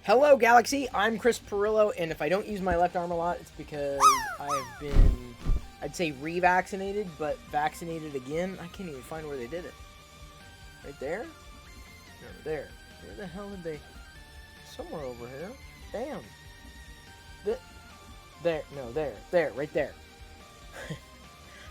Hello, Galaxy. I'm Chris Perillo, and if I don't use my left arm a lot, it's because I have been, I'd say, revaccinated, but vaccinated again. I can't even find where they did it. Right there? No, there. Where the hell did they? Somewhere over here. Damn. There. No, there. There. Right there.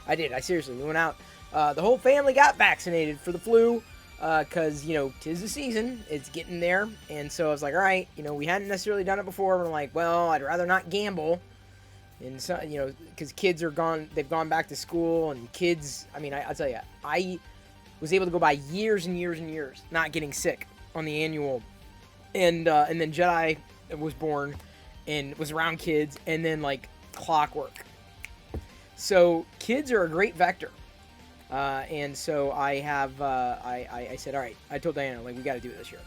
I did. I seriously. We went out. The whole family got vaccinated for the flu. Because, you know, 'tis the season, it's getting there, and so I was like, all right, you know, we hadn't necessarily done it before, but I'm like, well, I'd rather not gamble, and so, you know, because kids are gone, they've gone back to school, and kids, I mean, I'll tell you, I was able to go by years and years and years not getting sick on the annual, and then Jedi was born, and was around kids, and then, like, clockwork. So, kids are a great vector. And so I have, I said, all right, I told Diana, like, we got to do it this year.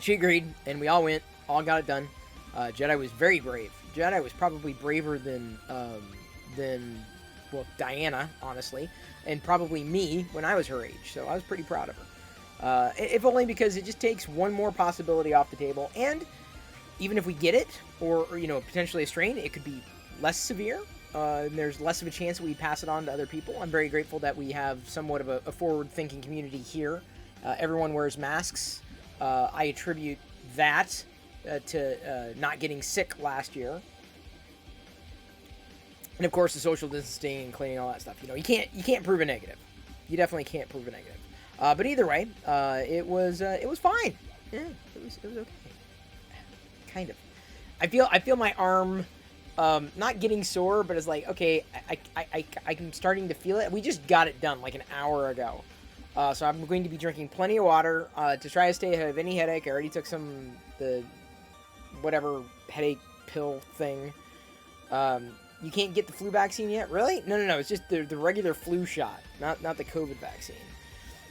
She agreed, and we all went, all got it done. Jedi was very brave. Jedi was probably braver than, well, Diana, honestly, and probably me when I was her age. So I was pretty proud of her. If only because it just takes one more possibility off the table. And even if we get it, or you know, potentially a strain, it could be less severe. And there's less of a chance that we pass it on to other people. I'm very grateful that we have somewhat of a forward-thinking community here. Everyone wears masks. I attribute that to not getting sick last year. And of course, the social distancing and cleaning, all that stuff. You know, you can't prove a negative. You definitely can't prove a negative. But either way, it was fine. Yeah, it was okay. Kind of. I feel my arm. Not getting sore, but it's like, okay, I'm starting to feel it. We just got it done like an hour ago. So I'm going to be drinking plenty of water to try to stay ahead of any headache. I already took the whatever headache pill thing. You can't get the flu vaccine yet? Really? No. It's just the regular flu shot, not the COVID vaccine.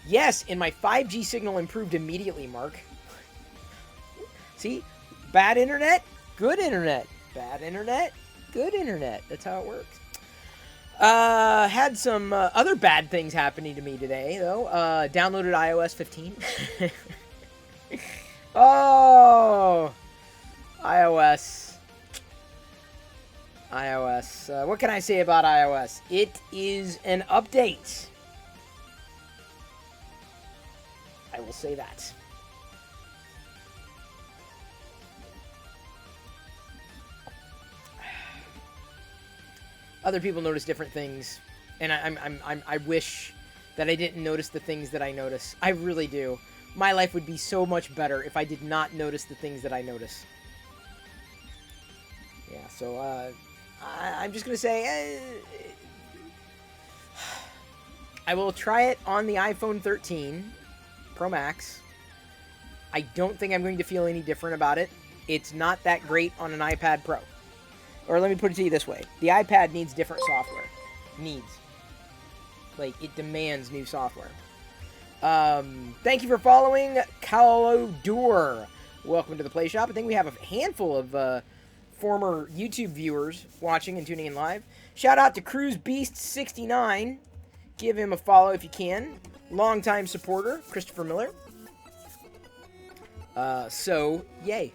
Yes, and my 5G signal improved immediately, Mark. See? Bad internet, good internet. Bad internet, good internet. That's how it works. Had some other bad things happening to me today, though. Downloaded iOS 15. Oh, iOS. What can I say about iOS? It is an update. I will say that. Other people notice different things, and I wish that I didn't notice the things that I notice. I really do. My life would be so much better if I did not notice the things that I notice. Yeah, so I'm just gonna say I will try it on the iPhone 13 Pro Max. I don't think I'm going to feel any different about it. It's not that great on an iPad Pro. Or let me put it to you this way. The iPad needs different software. Like, it demands new software. Thank you for following Calodor. Welcome to the Play Shop. I think we have a handful of former YouTube viewers watching and tuning in live. Shout out to Cruise Beast 69. Give him a follow if you can. Longtime supporter, Christopher Miller. So, yay.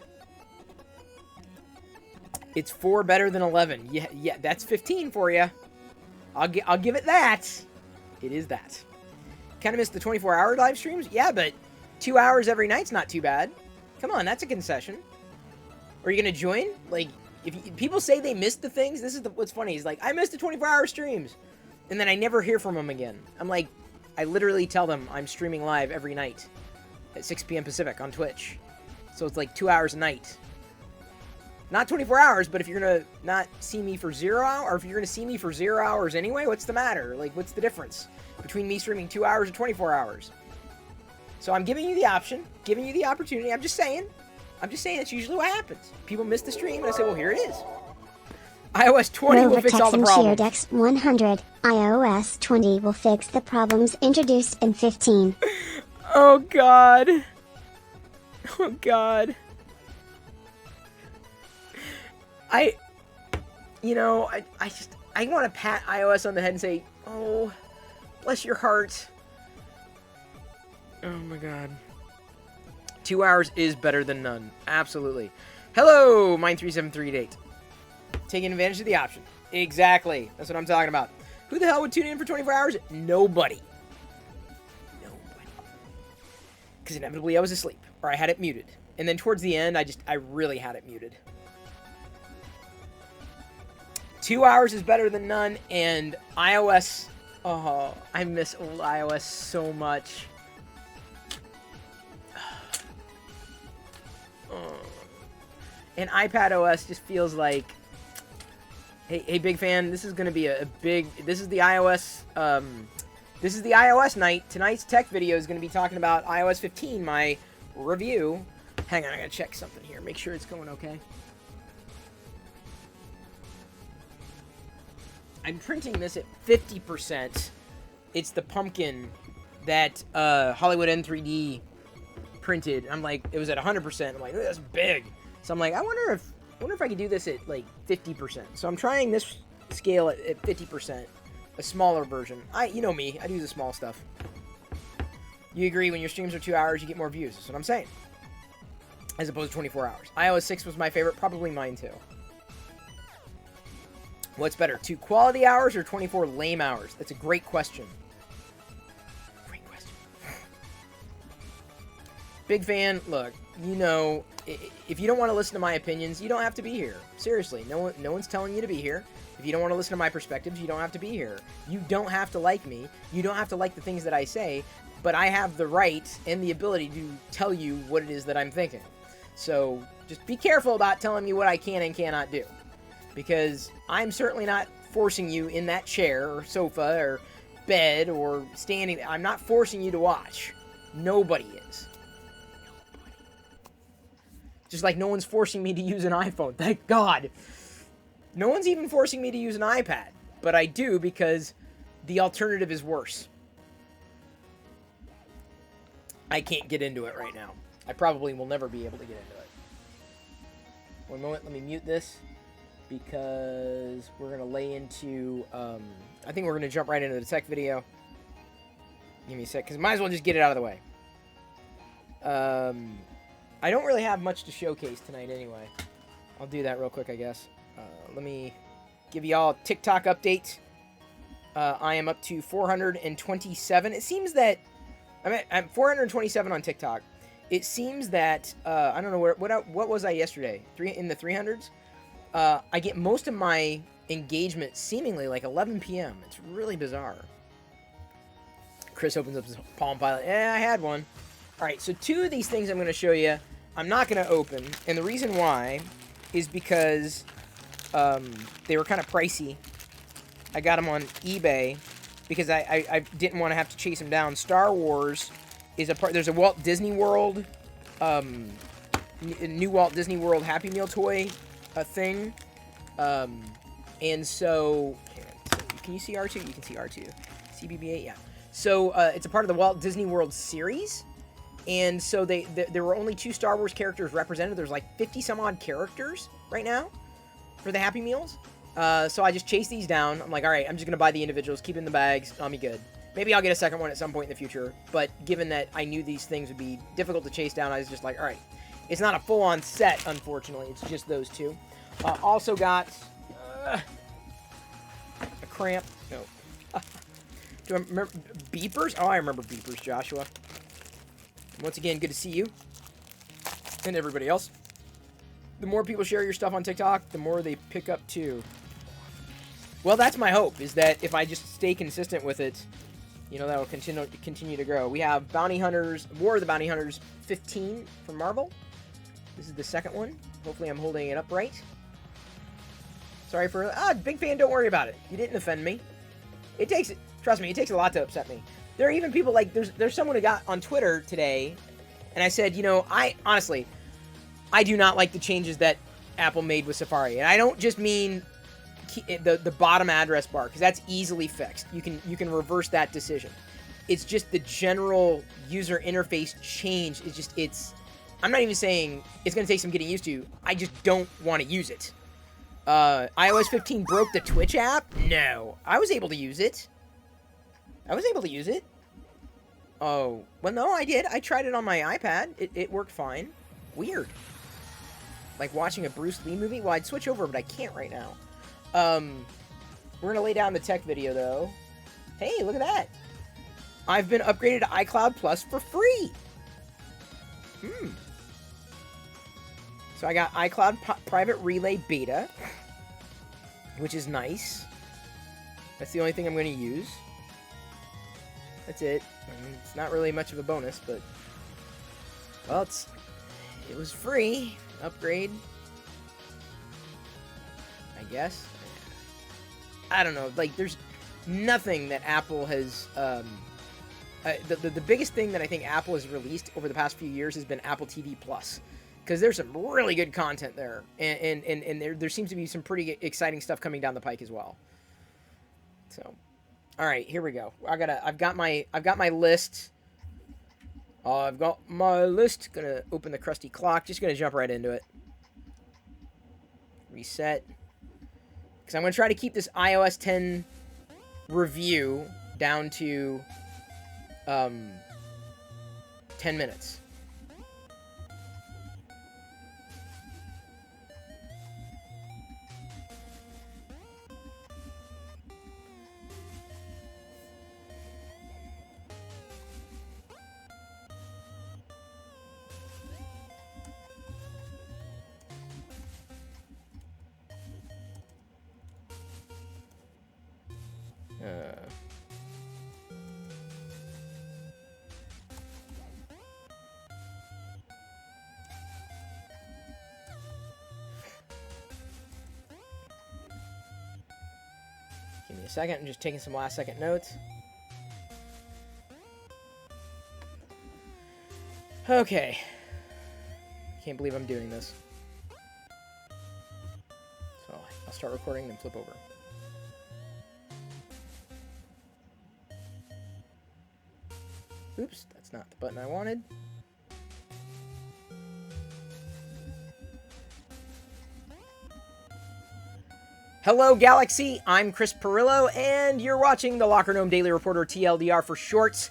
It's 4 better than 11. Yeah, that's 15 for you. I'll give it that. It is that. Kind of missed the 24-hour live streams? Yeah, but 2 hours every night's not too bad. Come on, that's a concession. Are you going to join? Like, if people say they missed the things, this is what's funny. Is like, I missed the 24-hour streams. And then I never hear from them again. I'm like, I literally tell them I'm streaming live every night at 6 p.m. Pacific on Twitch. So it's like 2 hours a night. Not 24 hours, but if you're going to not see me for 0 hours, or if you're going to see me for 0 hours anyway, what's the matter? Like, what's the difference between me streaming 2 hours or 24 hours? So I'm giving you the option, giving you the opportunity. I'm just saying that's usually what happens. People miss the stream, and I say, well, here it is. iOS 20 will fix all the problems. Dex 100. iOS 20 will fix the problems introduced in 15. Oh, God. Oh, God. I want to pat iOS on the head and say, oh, bless your heart. Oh my God. 2 hours is better than none. Absolutely. Hello, Mine37388. Taking advantage of the option. Exactly. That's what I'm talking about. Who the hell would tune in for 24 hours? Nobody. Nobody. Because inevitably I was asleep. Or I had it muted. And then towards the end, I really had it muted. 2 hours is better than none. And iOS... Oh, I miss old iOS so much. And iPad OS just feels like, hey, big fan. This is gonna be a big. This is the iOS. This is the iOS night. Tonight's tech video is gonna be talking about iOS 15, my review. Hang on, I gotta check something here. Make sure it's going okay. I'm printing this at 50%. It's the pumpkin that Hollywood N3D printed. I'm like, it was at 100%. I'm like, oh, that's big. So I'm like, I wonder if I could do this at like 50%. So I'm trying this scale at 50%, a smaller version. You know me, I do the small stuff. You agree, when your streams are 2 hours, you get more views. That's what I'm saying. As opposed to 24 hours. iOS 6 was my favorite, probably mine too. What's better, 2 quality hours or 24 lame hours? That's a great question. Great question. Big fan, look, you know, if you don't want to listen to my opinions, you don't have to be here. Seriously, no one's telling you to be here. If you don't want to listen to my perspectives, you don't have to be here. You don't have to like me. You don't have to like the things that I say, but I have the right and the ability to tell you what it is that I'm thinking. So just be careful about telling me what I can and cannot do. Because I'm certainly not forcing you in that chair or sofa or bed or standing. I'm not forcing you to watch. Nobody is. Nobody. Just like no one's forcing me to use an iPhone. Thank God. No one's even forcing me to use an iPad. But I do because the alternative is worse. I can't get into it right now. I probably will never be able to get into it. One moment, let me mute this. Because we're going to lay into, I think we're going to jump right into the tech video. Give me a sec, because might as well just get it out of the way. I don't really have much to showcase tonight anyway. I'll do that real quick, I guess. Let me give you all a TikTok update. I am up to 427. It seems that, I'm 427 on TikTok. It seems that, I don't know, what was I yesterday? In the 300s? I get most of my engagement seemingly like 11 p.m. It's really bizarre. Chris opens up his Palm Pilot. Yeah, I had one. All right, so 2 of these things I'm going to show you, I'm not going to open. And the reason why is because they were kind of pricey. I got them on eBay because I didn't want to have to chase them down. Star Wars is a part. There's a Walt Disney World, new Walt Disney World Happy Meal toy thing, and so can you see R2? You can see R2. CBB8, yeah. So it's a part of the Walt Disney World series, and so there were only 2 Star Wars characters represented. There's like 50 some odd characters right now for the Happy Meals. So I just chased these down. I'm like, all right, I'm just gonna buy the individuals, keep in the bags. I'll be good. Maybe I'll get a second one at some point in the future. But given that I knew these things would be difficult to chase down, I was just like, all right. It's not a full-on set, unfortunately. It's just those 2. Also got a cramp. No. Do I remember beepers? Oh, I remember beepers, Joshua. Once again, good to see you. And everybody else. The more people share your stuff on TikTok, the more they pick up too. Well, that's my hope, is that if I just stay consistent with it, you know, that will continue to grow. We have Bounty Hunters, War of the Bounty Hunters 15 from Marvel. This is the second one. Hopefully I'm holding it up right. Sorry for... big fan, don't worry about it. You didn't offend me. It takes... Trust me, it takes a lot to upset me. There are even people like... There's someone who got on Twitter today, and I said, you know, honestly, I do not like the changes that Apple made with Safari. And I don't just mean the bottom address bar, because that's easily fixed. You can reverse that decision. It's just the general user interface change. It's... I'm not even saying it's going to take some getting used to. I just don't want to use it. iOS 15 broke the Twitch app? No. I was able to use it. Oh, well, no, I did. I tried it on my iPad. It worked fine. Weird. Like watching a Bruce Lee movie? Well, I'd switch over, but I can't right now. We're gonna lay down the tech video, though. Hey, look at that. I've been upgraded to iCloud Plus for free. So I got iCloud Private Relay Beta, which is nice. That's the only thing I'm going to use. That's it. I mean, it's not really much of a bonus, but... Well, it was free. Upgrade. I guess. I don't know. Like, there's nothing that Apple has... the biggest thing that I think Apple has released over the past few years has been Apple TV Plus. Because there's some really good content there. And there seems to be some pretty exciting stuff coming down the pike as well. So... Alright, here we go. I've got my list. I've got my list. Gonna open the crusty clock. Just gonna jump right into it. Reset. Because I'm gonna try to keep this iOS 10 review down to 10 minutes. Give me a second. I'm just taking some last second notes. Okay. Can't believe I'm doing this. So I'll start recording, then flip over. Oops, that's not the button I wanted. Hello, Galaxy. I'm Chris Perillo, and you're watching the Locker Gnome Daily Reporter, TLDR for shorts.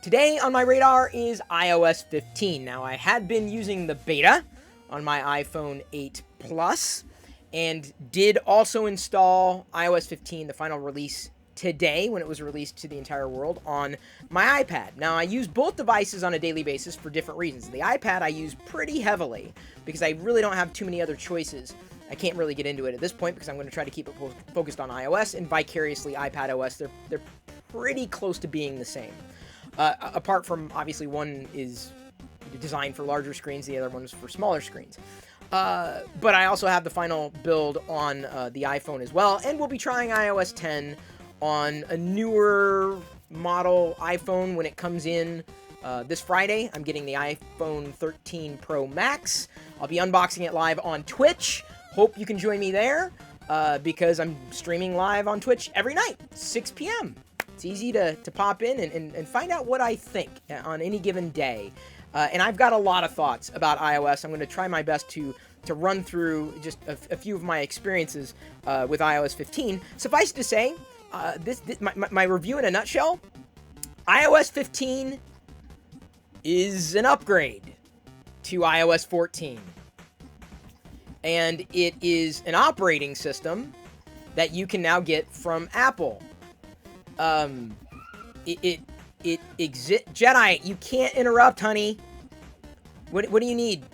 Today on my radar is iOS 15. Now, I had been using the beta on my iPhone 8 Plus, and did also install iOS 15, the final release, today when it was released to the entire world on my iPad. Now, I use both devices on a daily basis for different reasons. The iPad I use pretty heavily because I really don't have too many other choices. I can't really get into it at this point because I'm going to try to keep it focused on iOS and vicariously iPadOS. They're pretty close to being the same. Apart from, obviously, one is designed for larger screens, the other one is for smaller screens. But I also have the final build on the iPhone as well, and we'll be trying iOS 10 on a newer model iPhone when it comes in this Friday. I'm getting the iPhone 13 Pro Max. I'll be unboxing it live on Twitch. Hope you can join me there because I'm streaming live on Twitch every night, 6 p.m. It's easy to pop in and find out what I think on any given day. And I've got a lot of thoughts about iOS. I'm going to try my best to run through just a few of my experiences with iOS 15. Suffice to say, my review in a nutshell, iOS 15 is an upgrade to iOS 14. And it is an operating system that you can now get from Apple. It exists. Jedi, you can't interrupt, honey. What do you need?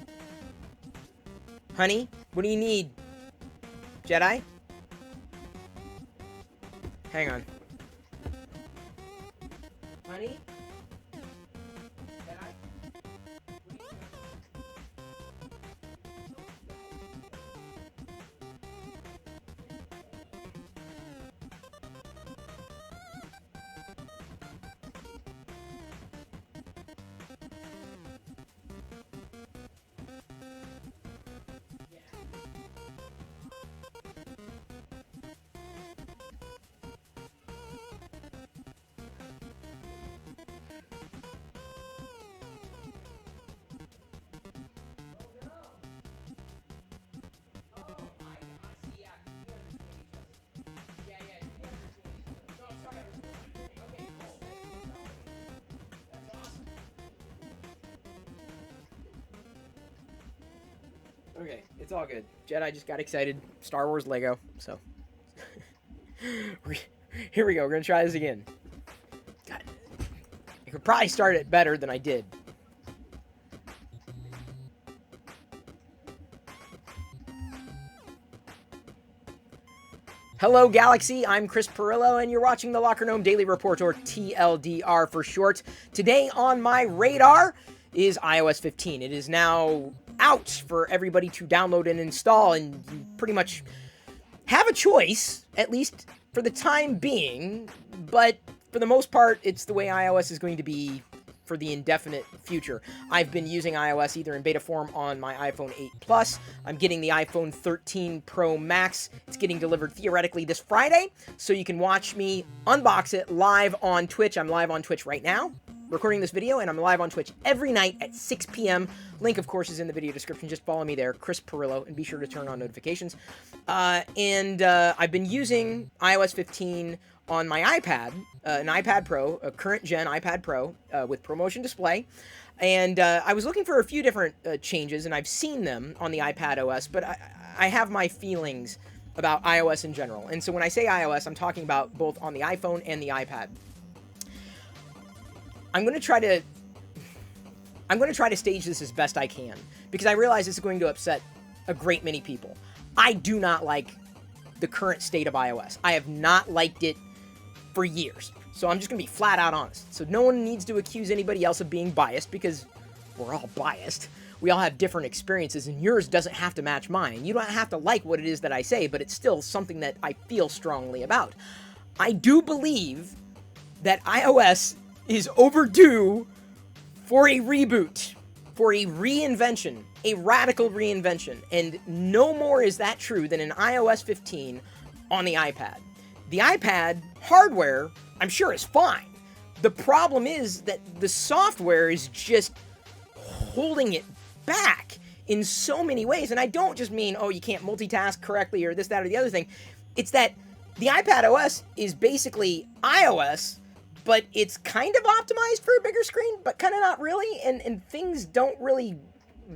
Honey, what do you need? Jedi? Hang on. Honey? Okay, it's all good. Jedi just got excited. Star Wars Lego, so. Here we go. We're going to try this again. God. I could probably start it better than I did. Hello, Galaxy. I'm Chris Perillo, and you're watching the Locker Gnome Daily Report, or TLDR for short. Today on my radar is iOS 15. It is now out for everybody to download and install, and you pretty much have a choice, at least for the time being, but for the most part, it's the way iOS is going to be for the indefinite future. I've been using iOS either in beta form on my iPhone 8 Plus. I'm getting the iPhone 13 Pro Max. It's getting delivered theoretically this Friday, so you can watch me unbox it live on Twitch. I'm live on Twitch right now, recording this video, and I'm live on Twitch every night at 6 p.m. Link, of course, is in the video description. Just follow me there, Chris Perillo, and be sure to turn on notifications. I've been using iOS 15 on my iPad, an iPad Pro, a current-gen iPad Pro with ProMotion display. And I was looking for a few different changes, and I've seen them on the iPad OS, but I have my feelings about iOS in general. And so when I say iOS, I'm talking about both on the iPhone and the iPad. I'm going to try to stage this as best I can, because I realize this is going to upset a great many people. I do not like the current state of iOS. I have not liked it for years. So I'm just going to be flat out honest. So no one needs to accuse anybody else of being biased, because we're all biased. We all have different experiences, and yours doesn't have to match mine. You don't have to like what it is that I say, but it's still something that I feel strongly about. I do believe that iOS is overdue for a reboot, for a reinvention, a radical reinvention. And no more is that true than an iOS 15 on the iPad. The iPad hardware, I'm sure, is fine. The problem is that the software is just holding it back in so many ways. And I don't just mean, oh, you can't multitask correctly or this, that, or the other thing. It's that the iPad OS is basically iOS, but it's kind of optimized for a bigger screen, but kind of not really. And things don't really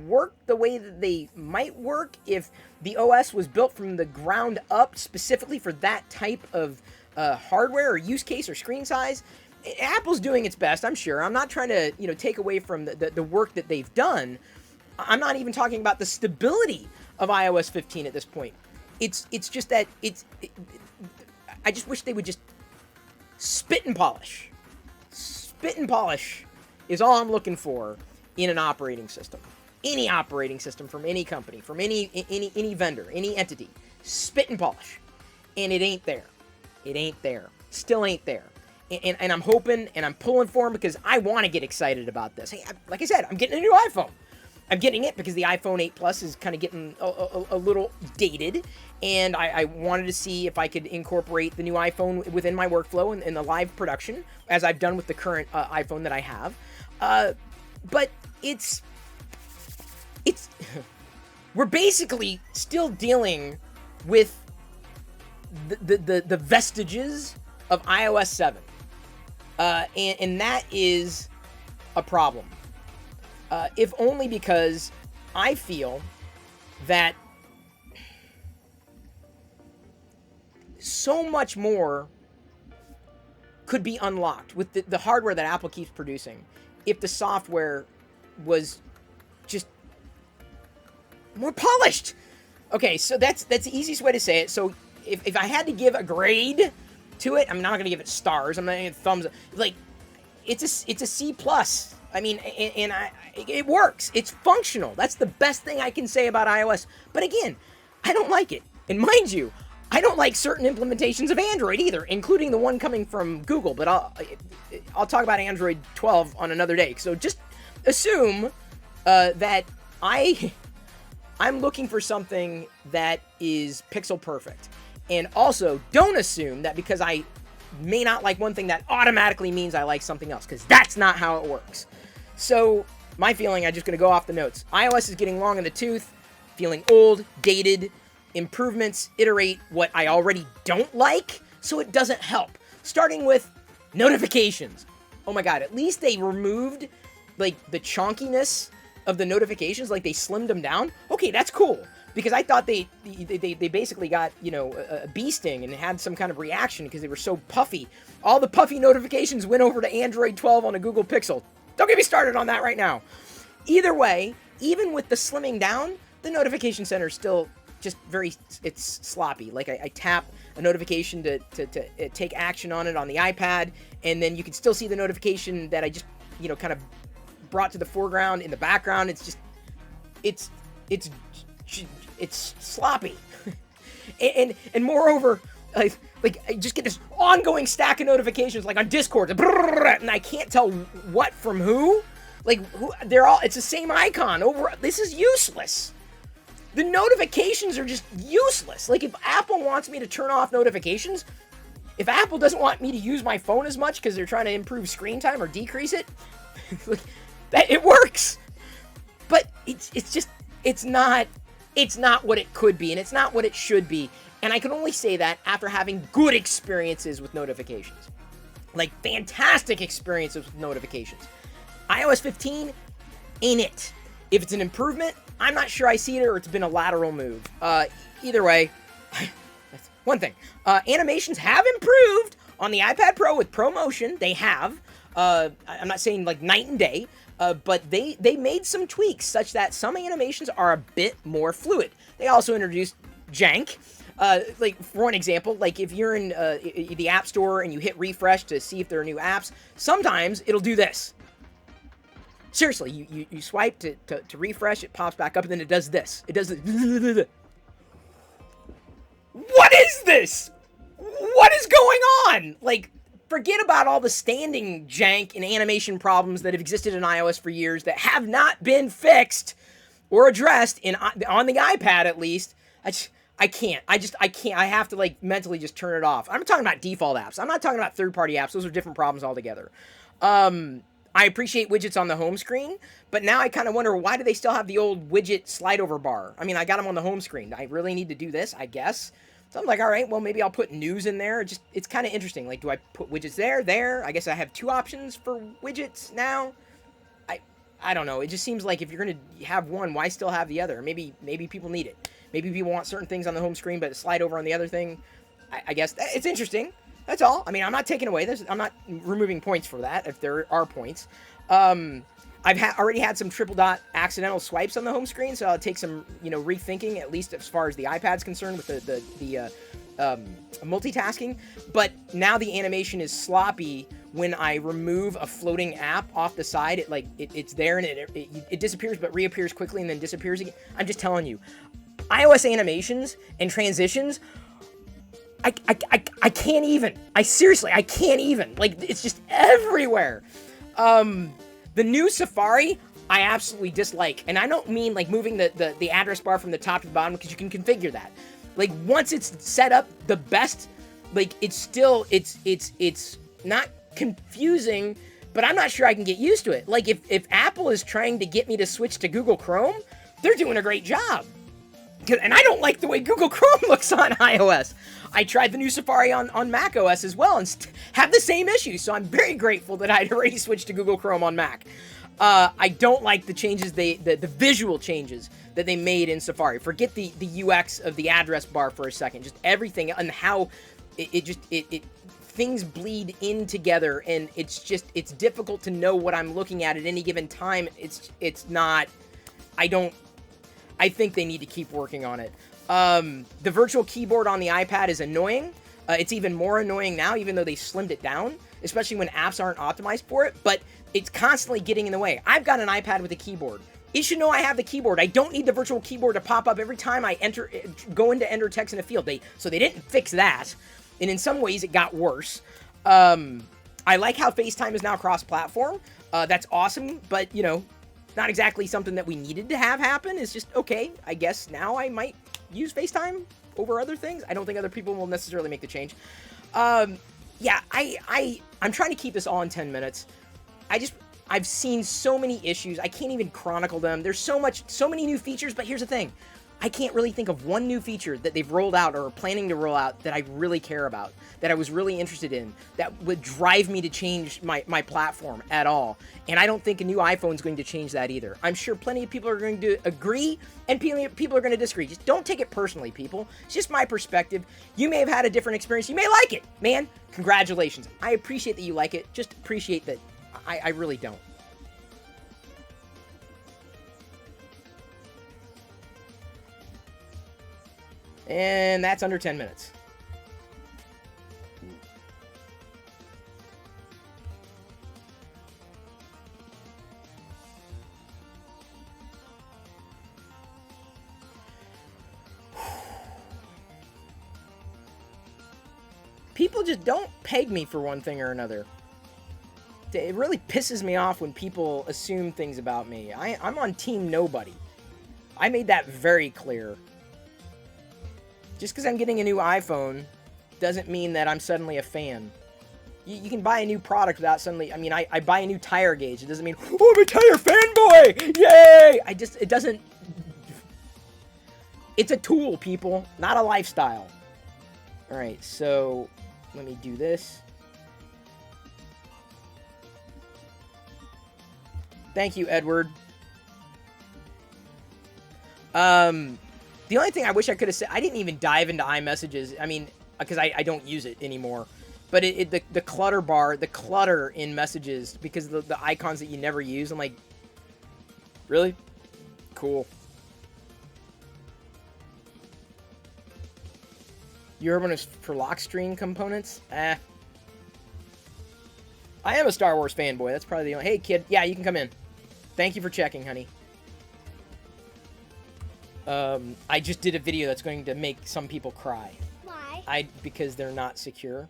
work the way that they might work if the OS was built from the ground up specifically for that type of hardware or use case or screen size. Apple's doing its best, I'm sure. I'm not trying to, take away from the work that they've done. I'm not even talking about the stability of iOS 15 at this point. It's just that I just wish they would just spit and polish. Spit and polish is all I'm looking for in an operating system. Any operating system from any company, from any vendor, any entity. Spit and polish. And it ain't there. It ain't there. Still ain't there. And I'm hoping and I'm pulling for them because I want to get excited about this. Hey, like I said, I'm getting a new iPhone. I'm getting it because the iPhone 8 Plus is kind of getting a little dated, and I wanted to see if I could incorporate the new iPhone within my workflow in the live production, as I've done with the current iPhone that I have. But it's we're basically still dealing with the vestiges of iOS 7, and that is a problem. If only because I feel that so much more could be unlocked with the hardware that Apple keeps producing if the software was just more polished. Okay, so that's the easiest way to say it. So if I had to give a grade to it, I'm not going to give it stars. I'm not going to give it thumbs up. Like, it's a C+. I mean, and it works. It's functional. That's the best thing I can say about iOS. But again, I don't like it. And mind you, I don't like certain implementations of Android either, including the one coming from Google. But I'll talk about Android 12 on another day. So just assume that I'm looking for something that is pixel perfect. And also, don't assume that because I may not like one thing, that automatically means I like something else, because that's not how it works. So, my feeling, I'm just going to go off the notes. iOS is getting long in the tooth, feeling old, dated, improvements iterate what I already don't like, so it doesn't help. Starting with notifications. Oh my god, at least they removed, like, the chonkiness of the notifications, like they slimmed them down. Okay, that's cool. Because I thought they basically got, you know, a bee sting and had some kind of reaction because they were so puffy. All the puffy notifications went over to Android 12 on a Google Pixel. Don't get me started on that right now. Either way, even with the slimming down, the notification center is still just it's sloppy. Like I tap a notification to take action on it on the iPad, and then you can still see the notification that I just, you know, kind of brought to the foreground in the background. It's sloppy. and moreover, like I just get this ongoing stack of notifications, like on Discord, and I can't tell what from who. Like, it's the same icon over. This is useless. The notifications are just useless. Like, if Apple wants me to turn off notifications, if Apple doesn't want me to use my phone as much because they're trying to improve screen time or decrease it, like, it works. But it's not what it could be, and it's not what it should be. And I can only say that after having good experiences with notifications. Like, fantastic experiences with notifications. iOS 15 ain't it. If it's an improvement, I'm not sure I see it, or it's been a lateral move. Either way, that's one thing. Animations have improved on the iPad Pro with ProMotion. They have. I'm not saying like night and day, but they made some tweaks such that some animations are a bit more fluid. They also introduced jank. Like, for one example, like if you're in the App Store and you hit refresh to see if there are new apps, sometimes it'll do this. Seriously, you swipe to refresh, it pops back up, and then it does this. It does this. What is this? What is going on? Like, forget about all the standing jank and animation problems that have existed in iOS for years that have not been fixed or addressed on the iPad, at least. I can't. I have to, like, mentally just turn it off. I'm talking about default apps. I'm not talking about third-party apps. Those are different problems altogether. I appreciate widgets on the home screen, but now I kind of wonder, why do they still have the old widget slide-over bar? I mean, I got them on the home screen. I really need to do this, I guess. So I'm like, all right, well, maybe I'll put news in there. It's kind of interesting. Like, do I put widgets there? I guess I have two options for widgets now. I don't know. It just seems like if you're going to have one, why still have the other? Maybe people need it. Maybe people want certain things on the home screen, but slide over on the other thing. I guess it's interesting. That's all. I mean, I'm not taking away this. I'm not removing points for that, if there are points. I've already had some triple dot accidental swipes on the home screen, so I'll take some, you know, rethinking, at least as far as the iPad's concerned, with the multitasking. But now the animation is sloppy when I remove a floating app off the side. It's there and it disappears, but reappears quickly and then disappears again. I'm just telling you, iOS animations and transitions, I can't even. I can't even. Like, it's just everywhere. The new Safari, I absolutely dislike. And I don't mean, like, moving the address bar from the top to the bottom, because you can configure that. Like, once it's set up the best, like, it's not confusing, but I'm not sure I can get used to it. Like, if Apple is trying to get me to switch to Google Chrome, they're doing a great job. And I don't like the way Google Chrome looks on iOS. I tried the new Safari on Mac OS as well and have the same issue. So I'm very grateful that I'd already switched to Google Chrome on Mac. I don't like the changes, the visual changes that they made in Safari. Forget the UX of the address bar for a second. Just everything and how things bleed in together, and it's difficult to know what I'm looking at any given time. It's not. I think they need to keep working on it. The virtual keyboard on the iPad is annoying. It's even more annoying now, even though they slimmed it down, especially when apps aren't optimized for it, but it's constantly getting in the way. I've got an iPad with a keyboard. It should know I have the keyboard. I don't need the virtual keyboard to pop up every time I go in to enter text in a field. So they didn't fix that, and in some ways it got worse. I like how FaceTime is now cross-platform. That's awesome, but, you know, not exactly something that we needed to have happen. It's just, okay, I guess now I might use FaceTime over other things. I don't think other people will necessarily make the change. Yeah, I'm trying to keep this all in 10 minutes. I've seen so many issues. I can't even chronicle them. There's so many new features, but here's the thing. I can't really think of one new feature that they've rolled out or are planning to roll out that I really care about, that I was really interested in, that would drive me to change my platform at all. And I don't think a new iPhone is going to change that either. I'm sure plenty of people are going to agree and people are going to disagree. Just don't take it personally, people. It's just my perspective. You may have had a different experience. You may like it, man. Congratulations. I appreciate that you like it. Just appreciate that I really don't. And that's under 10 minutes. People just don't peg me for one thing or another. It really pisses me off when people assume things about me. I'm on team nobody. I made that very clear. Just because I'm getting a new iPhone doesn't mean that I'm suddenly a fan. You can buy a new product without suddenly... I mean, I buy a new tire gauge. It doesn't mean, oh, I'm a tire fanboy! Yay! It doesn't... It's a tool, people, not a lifestyle. Alright, so let me do this. Thank you, Edward. The only thing I wish I could have said, I didn't even dive into iMessages. I mean, because I don't use it anymore. But the clutter bar, the clutter in messages, because the icons that you never use, I'm like, really? Cool. Your urban is for lock screen components? I am a Star Wars fanboy. That's probably the only... Hey, kid. Yeah, you can come in. Thank you for checking, honey. I just did a video that's going to make some people cry. Why? Because they're not secure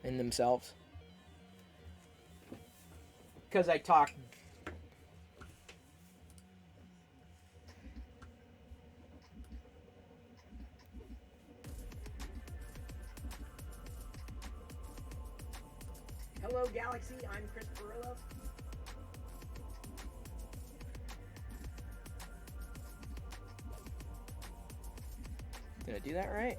in themselves. Because I talk... Hello, Galaxy. I'm Chris Perillo. Did I do that right?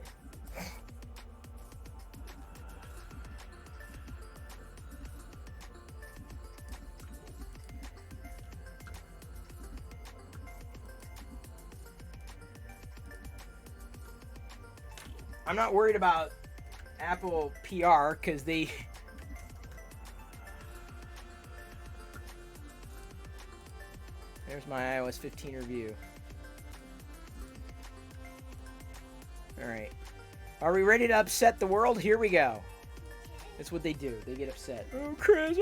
I'm not worried about Apple PR because they... There's my iOS 15 review. Alright. Are we ready to upset the world? Here we go. That's what they do. They get upset. Oh, Chris,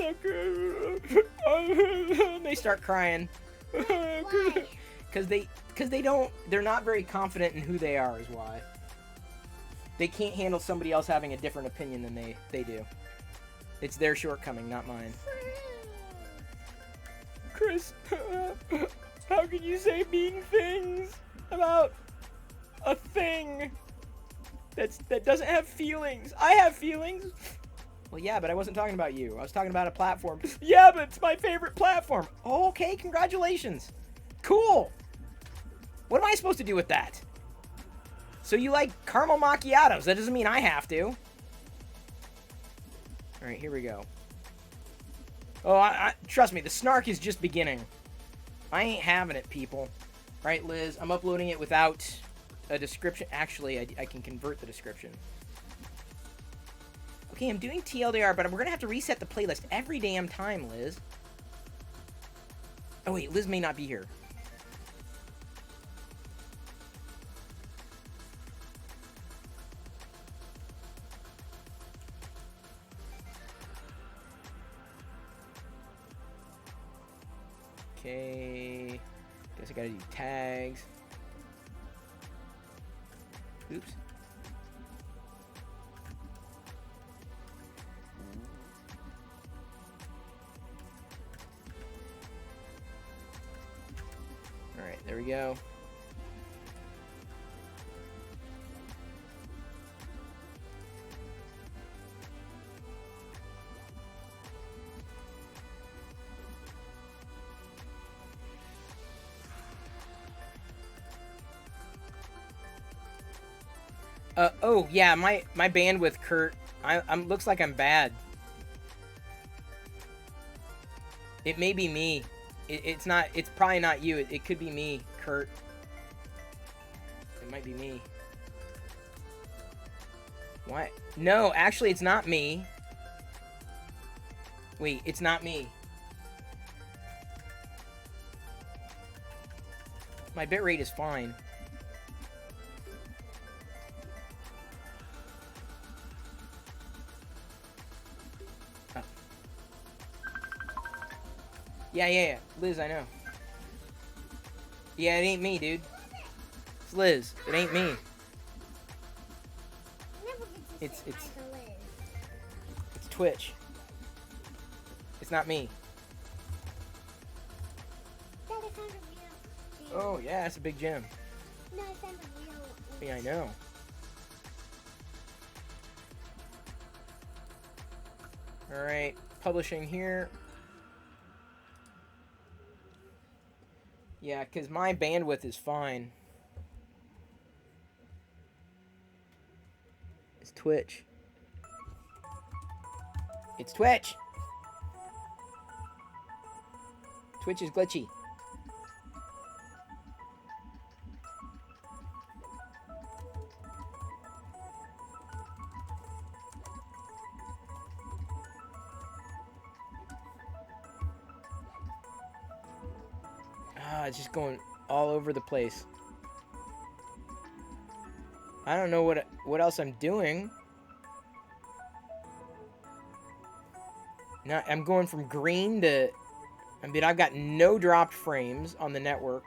and they start crying. Why? Because they don't... They're not very confident in who they are is why. They can't handle somebody else having a different opinion than they do. It's their shortcoming, not mine. Chris, how can you say mean things about a thing that doesn't have feelings? I have feelings. Well, yeah, but I wasn't talking about you. I was talking about a platform. Yeah, but it's my favorite platform. Oh, okay, congratulations. Cool. What am I supposed to do with that? So you like caramel macchiatos. That doesn't mean I have to. All right, here we go. Oh, trust me, the snark is just beginning. I ain't having it, people. Right, Liz? I'm uploading it without a description. Actually, I can convert the description. Okay, I'm doing TLDR, but we're going to have to reset the playlist every damn time, Liz. Oh, wait, Liz may not be here. Okay, guess I gotta do tags. Oops. All right, there we go. Oh yeah, my bandwidth, Kurt. I'm looks like I'm bad. It may be me. It's not. It's probably not you. It could be me, Kurt. It might be me. Why? No, actually, it's not me. Wait, it's not me. My bitrate is fine. Oh. Yeah. Liz, I know. Yeah, it ain't me, dude. It's Liz. It ain't me. It's Twitch. It's not me. Oh yeah, it's a big gym. No, it's not a real. Yeah, I know. All right, publishing here. Yeah, because my bandwidth is fine. It's Twitch. It's Twitch. Twitch is glitchy. It's just going all over the place. I don't know what else I'm doing. Now I'm going from green to... I mean, I've got no dropped frames on the network.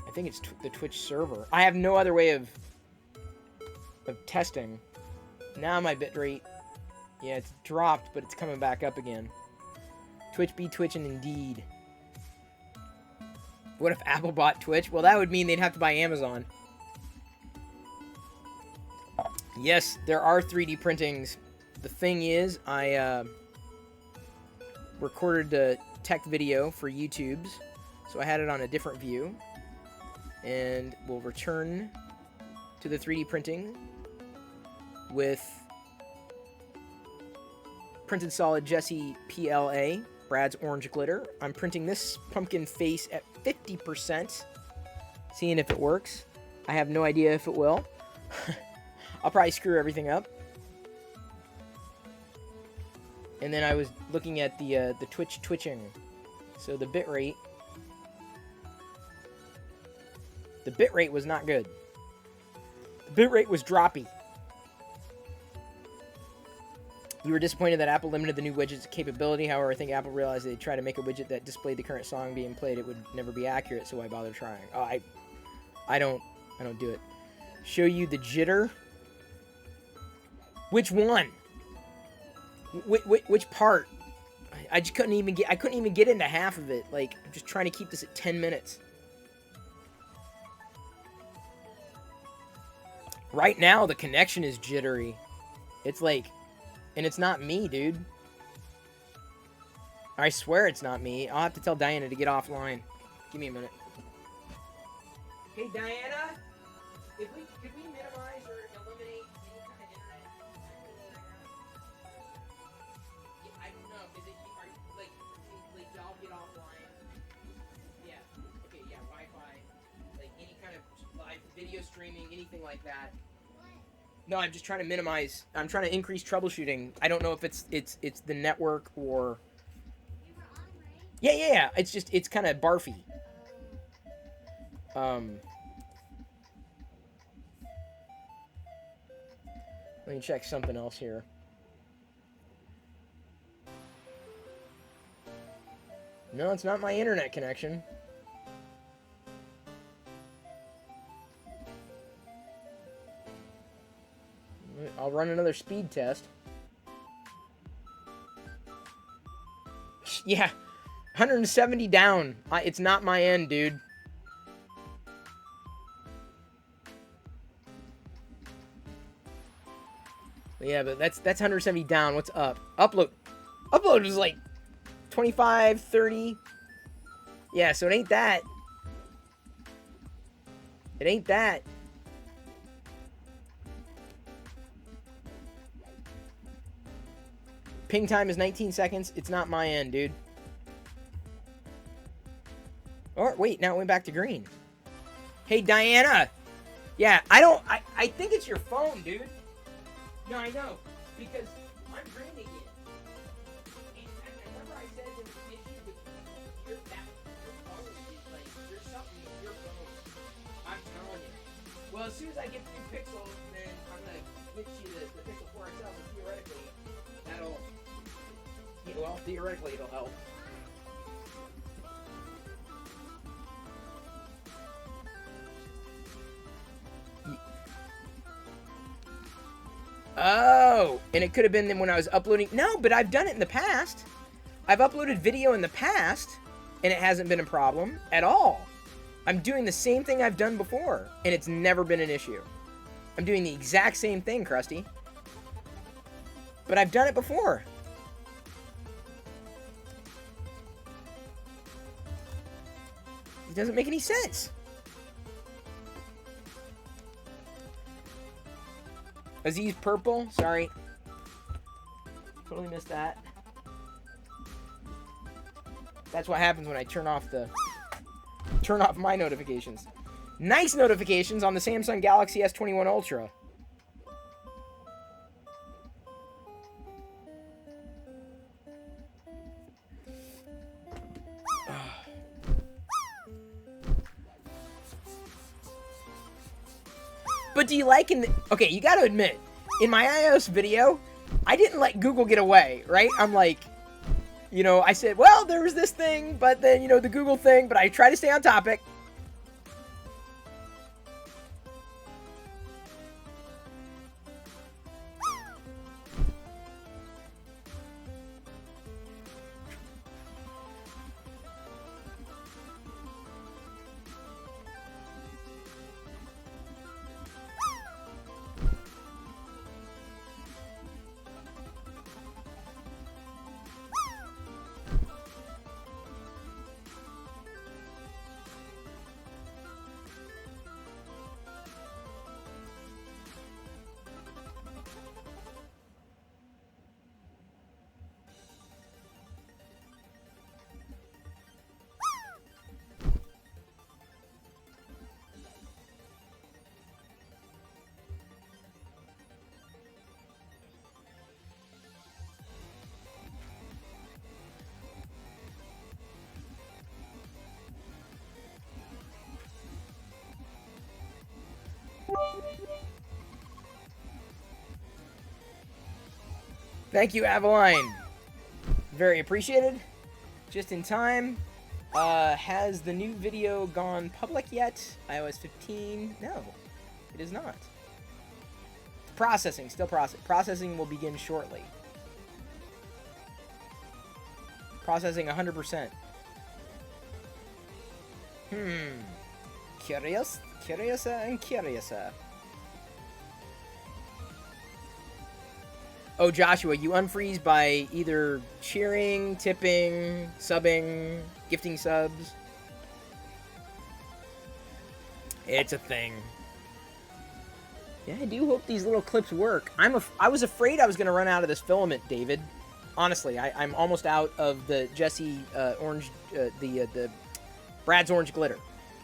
I think it's the Twitch server. I have no other way of testing. Now my bitrate... Yeah, it's dropped, but it's coming back up again. Twitch be twitching indeed. What if Apple bought Twitch? Well, that would mean they'd have to buy Amazon. Yes, there are 3D printings. The thing is, I recorded a tech video for YouTube's, so I had it on a different view. And we'll return to the 3D printing with Printed Solid Jesse PLA, Brad's Orange Glitter. I'm printing this pumpkin face at 50%, seeing if it works. I have no idea if it will. I'll probably screw everything up. And then I was looking at the Twitch twitching. So the bitrate. The bitrate was not good. The bitrate was droppy. We were disappointed that Apple limited the new widget's capability. However, I think Apple realized they'd try to make a widget that displayed the current song being played. It would never be accurate, so why bother trying? Oh, I don't do it. Show you the jitter. Which one? Which part? I just couldn't even get into half of it. Like, I'm just trying to keep this at 10 minutes. Right now, the connection is jittery. It's like... And it's not me, dude. I swear it's not me. I'll have to tell Diana to get offline. Give me a minute. Hey, Diana? Could we minimize or eliminate any kind of internet activity right now? Yeah, I don't know. Like y'all get offline? Yeah. Okay, yeah, Wi-Fi. Like, any kind of live video streaming, anything like that. No, I'm just trying to minimize. I'm trying to increase troubleshooting. I don't know if it's the network or... You were on, right? Yeah. It's kind of barfy. Let me check something else here. No, it's not my internet connection. I'll run another speed test. Yeah, 170 down. It's not my end, dude. Yeah, but that's 170 down. What's up? Upload was like 25, 30. Yeah, so it ain't that. It ain't that. Ping time is 19 seconds. It's not my end, dude. Or, wait, now it went back to green. Hey, Diana! Yeah, I think it's your phone, dude. No, I know. Because I'm green again. And remember I said there was an issue with your phone. Like, there's something with your phone. I'm telling you. Well, as soon as I get the new Pixel, then I'm going to switch you to the Pixel 4 XL, and theoretically, that'll... Well, theoretically, it'll help. Oh, and it could have been when I was uploading. No, but I've done it in the past. I've uploaded video in the past, and it hasn't been a problem at all. I'm doing the same thing I've done before, and it's never been an issue. I'm doing the exact same thing, Krusty. But I've done it before. It doesn't make any sense. Aziz Purple, sorry. Totally missed that. That's what happens when I turn off my notifications. Nice notifications on the Samsung Galaxy S21 Ultra. But do you like okay, you gotta admit, in my iOS video, I didn't let Google get away, right? I'm like, you know, I said, well, there was this thing, but then, you know, the Google thing, but I try to stay on topic. Thank you, Aveline. Very appreciated. Just in time. Has the new video gone public yet? iOS 15? No, it is not. Processing, still processing. Processing will begin shortly. Processing 100%. Curious? Curiouser and curiouser. Oh, Joshua, you unfreeze by either cheering, tipping, subbing, gifting subs. It's a thing. Yeah, I do hope these little clips work. I was afraid I was going to run out of this filament, David. Honestly, I'm almost out of the Jesse orange, the Brad's orange glitter.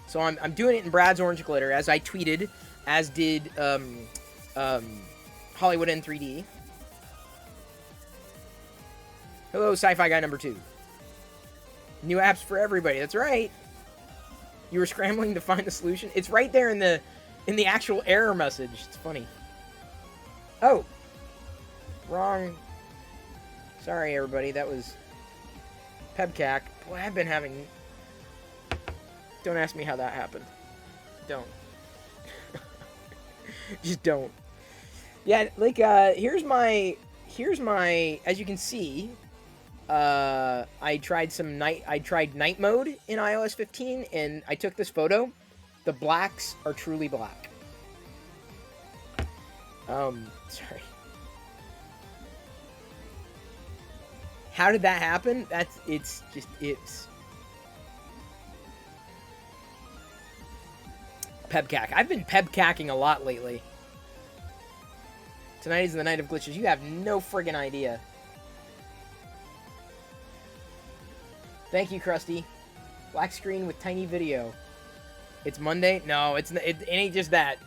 So I'm doing it in Brad's orange glitter, as I tweeted, as did Hollywood N3D. Hello, Sci-Fi Guy number 2. New apps for everybody. That's right. You were scrambling to find the solution. It's right there in the actual error message. It's funny. Oh, wrong. Sorry, everybody. That was Pebcac. Boy, I've been having. Don't ask me how that happened. Don't. Just don't. Yeah, like here's my. As you can see. I tried night mode in iOS 15, and I took this photo. The blacks are truly black. Sorry. How did that happen? It's Pebcack. I've been pebcacking a lot lately. Tonight is the night of glitches. You have no friggin' idea. Thank you, Krusty. Black screen with tiny video. It's Monday? No, it ain't just that.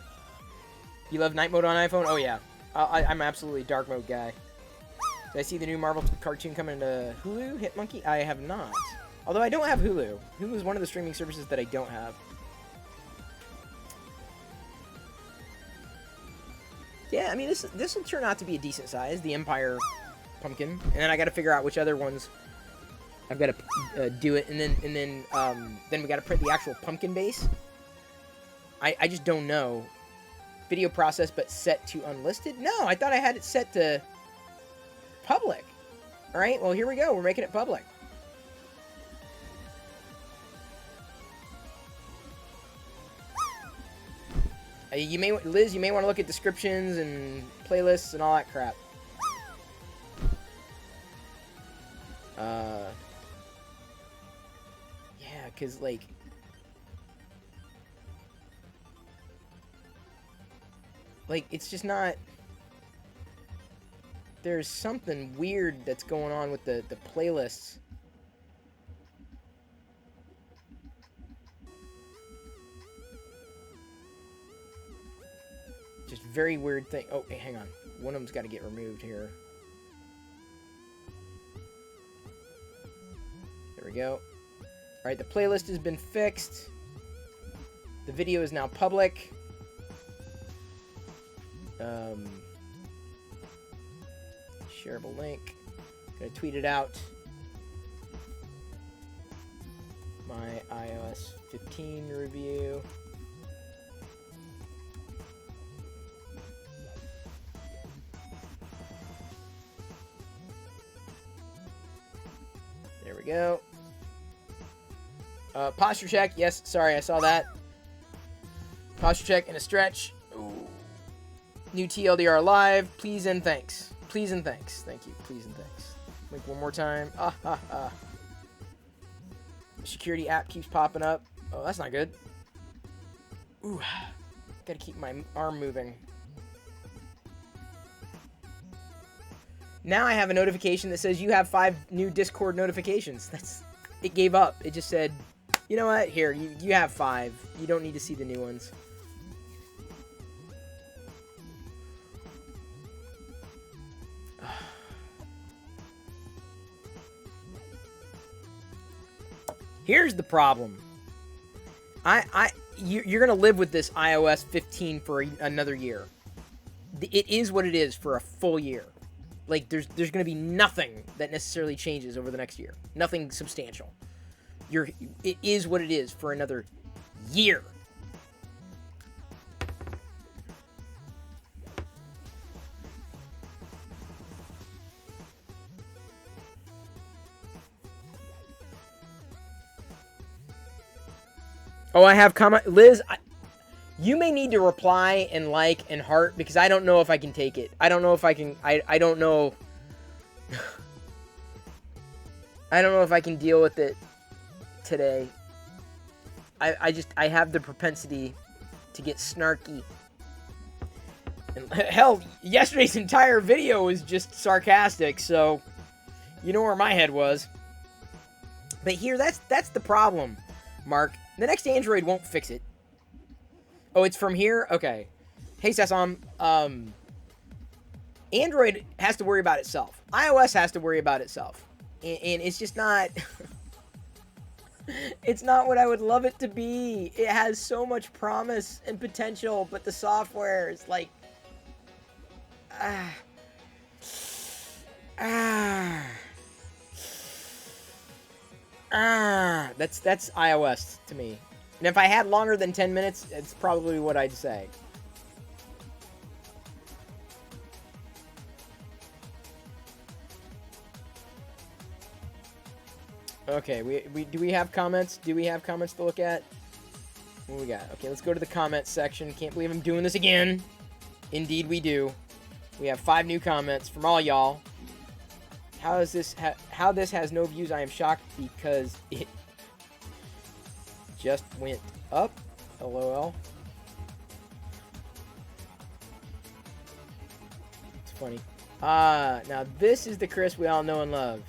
You love night mode on iPhone? Oh, yeah. I'm absolutely dark mode guy. Did I see the new Marvel cartoon coming to Hulu? Hitmonkey? I have not. Although I don't have Hulu. Hulu is one of the streaming services that I don't have. Yeah, I mean, this will turn out to be a decent size. The Empire pumpkin. And then I got to figure out which other ones I've got to do it. And then we got to print the actual pumpkin base. I just don't know. Video process, but set to unlisted? No, I thought I had it set to public. All right, well, here we go. We're making it public. Liz, you may want to look at descriptions and playlists and all that crap. Yeah, because, like... it's just not... There's something weird that's going on with the playlists. Just very weird thing. Oh, hey, hang on. One of them's got to get removed here. There we go. Alright, the playlist has been fixed. The video is now public. Shareable link. Gonna tweet it out. My iOS 15 review. There we go. Posture check. Yes, sorry, I saw that. Posture check and a stretch. Ooh. New TLDR live. Please and thanks. Please and thanks. Thank you. Please and thanks. Link one more time. Ah, ha, ha. The security app keeps popping up. Oh, that's not good. Ooh. Gotta keep my arm moving. Now I have a notification that says you have 5 new Discord notifications. It gave up. It just said, you know what? Here, you have 5. You don't need to see the new ones. Here's the problem. You're gonna live with this iOS 15 for another year. It is what it is for a full year. Like, there's gonna be nothing that necessarily changes over the next year. Nothing substantial. It is what it is for another year. Oh, I have comment. Liz, you may need to reply and like and heart because I don't know if I can take it. I don't know if I can. I don't know. I don't know if I can deal with it today. I have the propensity to get snarky. And hell, yesterday's entire video was just sarcastic, so you know where my head was. But here, that's the problem, Mark. The next Android won't fix it. Oh, it's from here? Okay. Hey, Sesam. Android has to worry about itself. iOS has to worry about itself. And it's just not... it's not what I would love it to be. It has so much promise and potential, but the software is like... That's iOS to me. And if I had longer than 10 minutes, it's probably what I'd say. Okay, do we have comments? Do we have comments to look at? What we got? Okay, let's go to the comments section. Can't believe I'm doing this again. Indeed we do. We have 5 new comments from all y'all. How this has no views, I am shocked because it just went up. LOL. funny. Now this is the Chris we all know and love.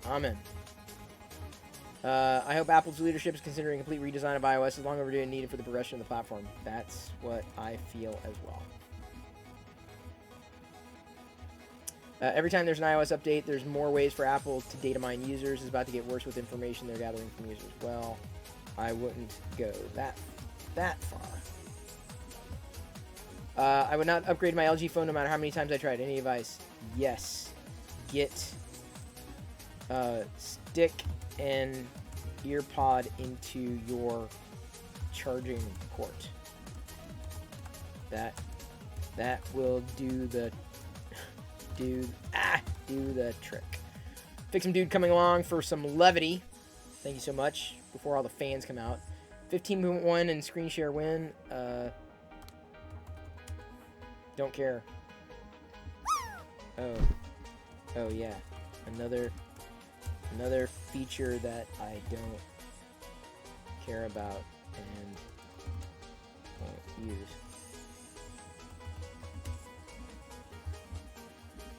Amen. I hope Apple's leadership is considering a complete redesign of iOS as long overdue and needed for the progression of the platform. That's what I feel as well. Every time there's an iOS update, there's more ways for Apple to data mine users. It's about to get worse with information they're gathering from users. Well, I wouldn't go that far. I would not upgrade my LG phone no matter how many times I tried. Any advice? Yes. Get stick an ear pod into your charging port. That will do the trick. Fixum Dude coming along for some levity. Thank you so much. Before all the fans come out. 15.1 and screen share win. Don't care. Oh yeah. Another feature that I don't care about and won't use.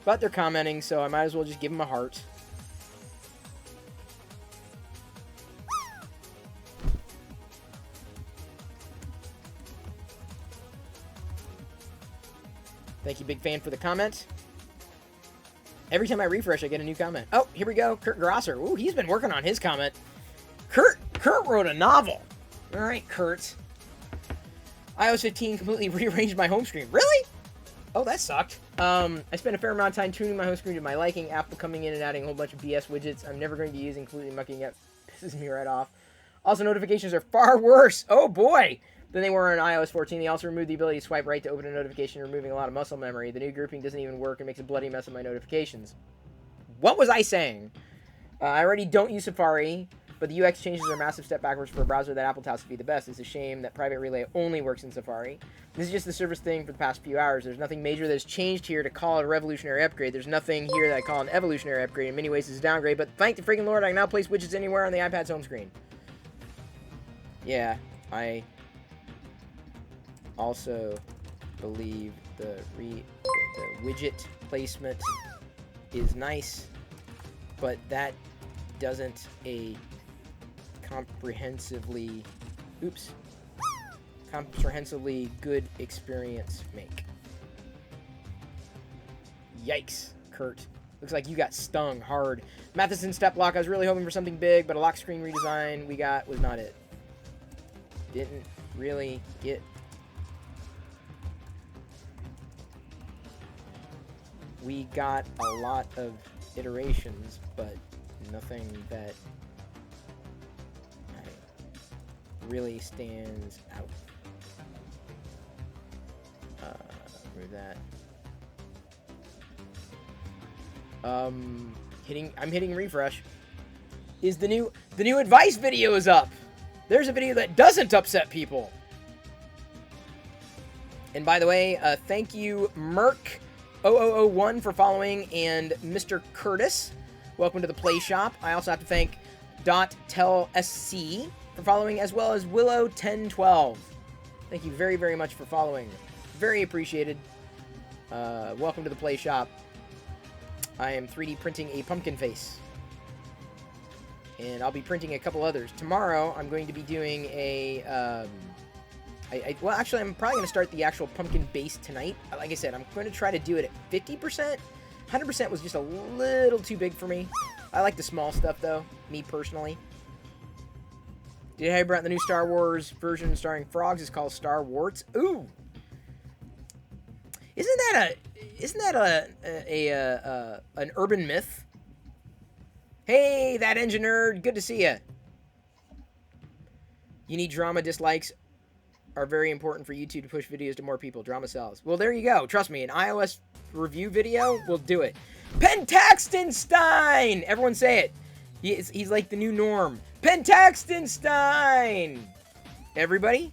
But they're commenting, so I might as well just give them a heart. Thank you, big fan, for the comment. Every time I refresh, I get a new comment. Oh, here we go. Kurt Grosser. Ooh, he's been working on his comment. Kurt wrote a novel. All right, Kurt. iOS 15 completely rearranged my home screen. Really? Oh, that sucked. I spent a fair amount of time tuning my home screen to my liking. Apple coming in and adding a whole bunch of BS widgets I'm never going to use, including mucking up. Pisses me right off. Also, notifications are far worse. Oh, boy. Than they were on iOS 14. They also removed the ability to swipe right to open a notification, removing a lot of muscle memory. The new grouping doesn't even work and makes a bloody mess of my notifications. What was I saying? I already don't use Safari, but the UX changes are a massive step backwards for a browser that Apple touts to be the best. It's a shame that Private Relay only works in Safari. This is just the service thing for the past few hours. There's nothing major that has changed here to call it a revolutionary upgrade. There's nothing here that I call an evolutionary upgrade. In many ways, it's a downgrade, but thank the freaking Lord, I can now place widgets anywhere on the iPad's home screen. Yeah, I also believe the widget placement is nice, but that doesn't a comprehensively good experience make. Yikes, Kurt. Looks like you got stung hard. Matheson step lock. I was really hoping for something big, but a lock screen redesign we got was not it. Didn't really get. We got a lot of iterations, but nothing that really stands out. Remove that. I'm hitting refresh. Is the new advice video is up. There's a video that doesn't upset people. And by the way, thank you, Merc 0001 for following, and Mr. Curtis, welcome to the Play Shop. I also have to thank .telsc for following, as well as Willow1012. Thank you very, very much for following. Very appreciated. Welcome to the Play Shop. I am 3D printing a pumpkin face. And I'll be printing a couple others. Tomorrow, I'm going to be doing a... well, actually, I'm probably going to start the actual pumpkin base tonight. Like I said, I'm going to try to do it at 50%. 100% was just a little too big for me. I like the small stuff, though, me personally. Did you hear about the new Star Wars version starring frogs? It's called Star Warts. Ooh! Isn't that an urban myth? Hey, that engine nerd. Good to see you. You need drama. Dislikes are very important for YouTube to push videos to more people. Drama sells. Well, there you go. Trust me, an iOS review video will do it. Pentaxtenstein! Everyone say it. He's like the new norm. Pentaxtenstein! Everybody?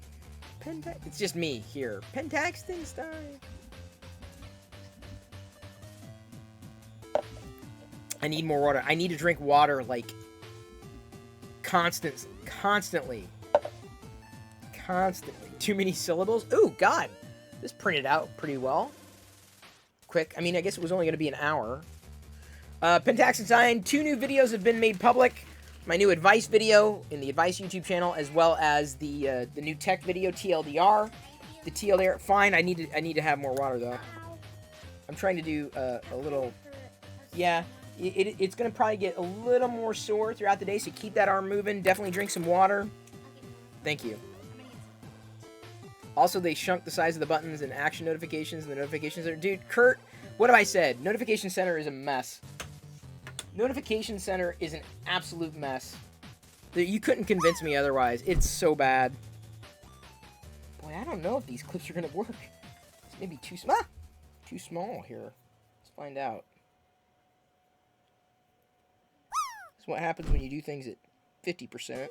It's just me here. Pentaxtenstein. I need more water. I need to drink water, like, constantly. Too many syllables. Ooh, God. This printed out pretty well. quick. I mean, I guess it was only going to be an hour. Pentax and Sign, 2 new videos have been made public. My new advice video in the Advice YouTube channel, as well as the new tech video, TLDR. The TLDR, fine. I need to have more water, though. I'm trying to do a little... Yeah, it's going to probably get a little more sore throughout the day, so keep that arm moving. Definitely drink some water. Thank you. Also, they shrunk the size of the buttons and action notifications, and the notifications are... Dude, Kurt, what have I said? Notification Center is a mess. Notification Center is an absolute mess. You couldn't convince me otherwise. It's so bad. Boy, I don't know if these clips are going to work. It's maybe too small. Too small here. Let's find out. This is what happens when you do things at 50%.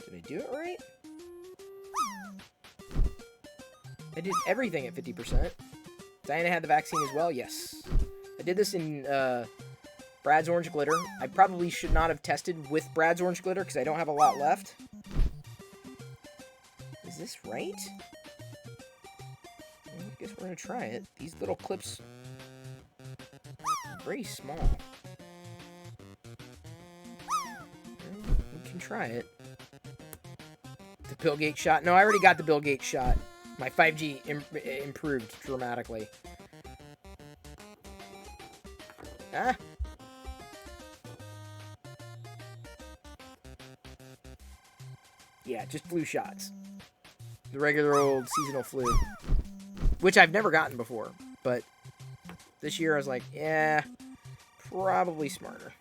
Did I do it right? I did everything at 50%. Diana had the vaccine as well? Yes. I did this in Brad's Orange Glitter. I probably should not have tested with Brad's Orange Glitter because I don't have a lot left. Is this right? Well, I guess we're going to try it. These little clips are very small. Well, we can try it. The Bill Gates shot. No, I already got the Bill Gates shot. My 5G improved dramatically. Ah. Yeah, just flu shots. The regular old seasonal flu. Which I've never gotten before. But this year I was like, yeah, probably smarter.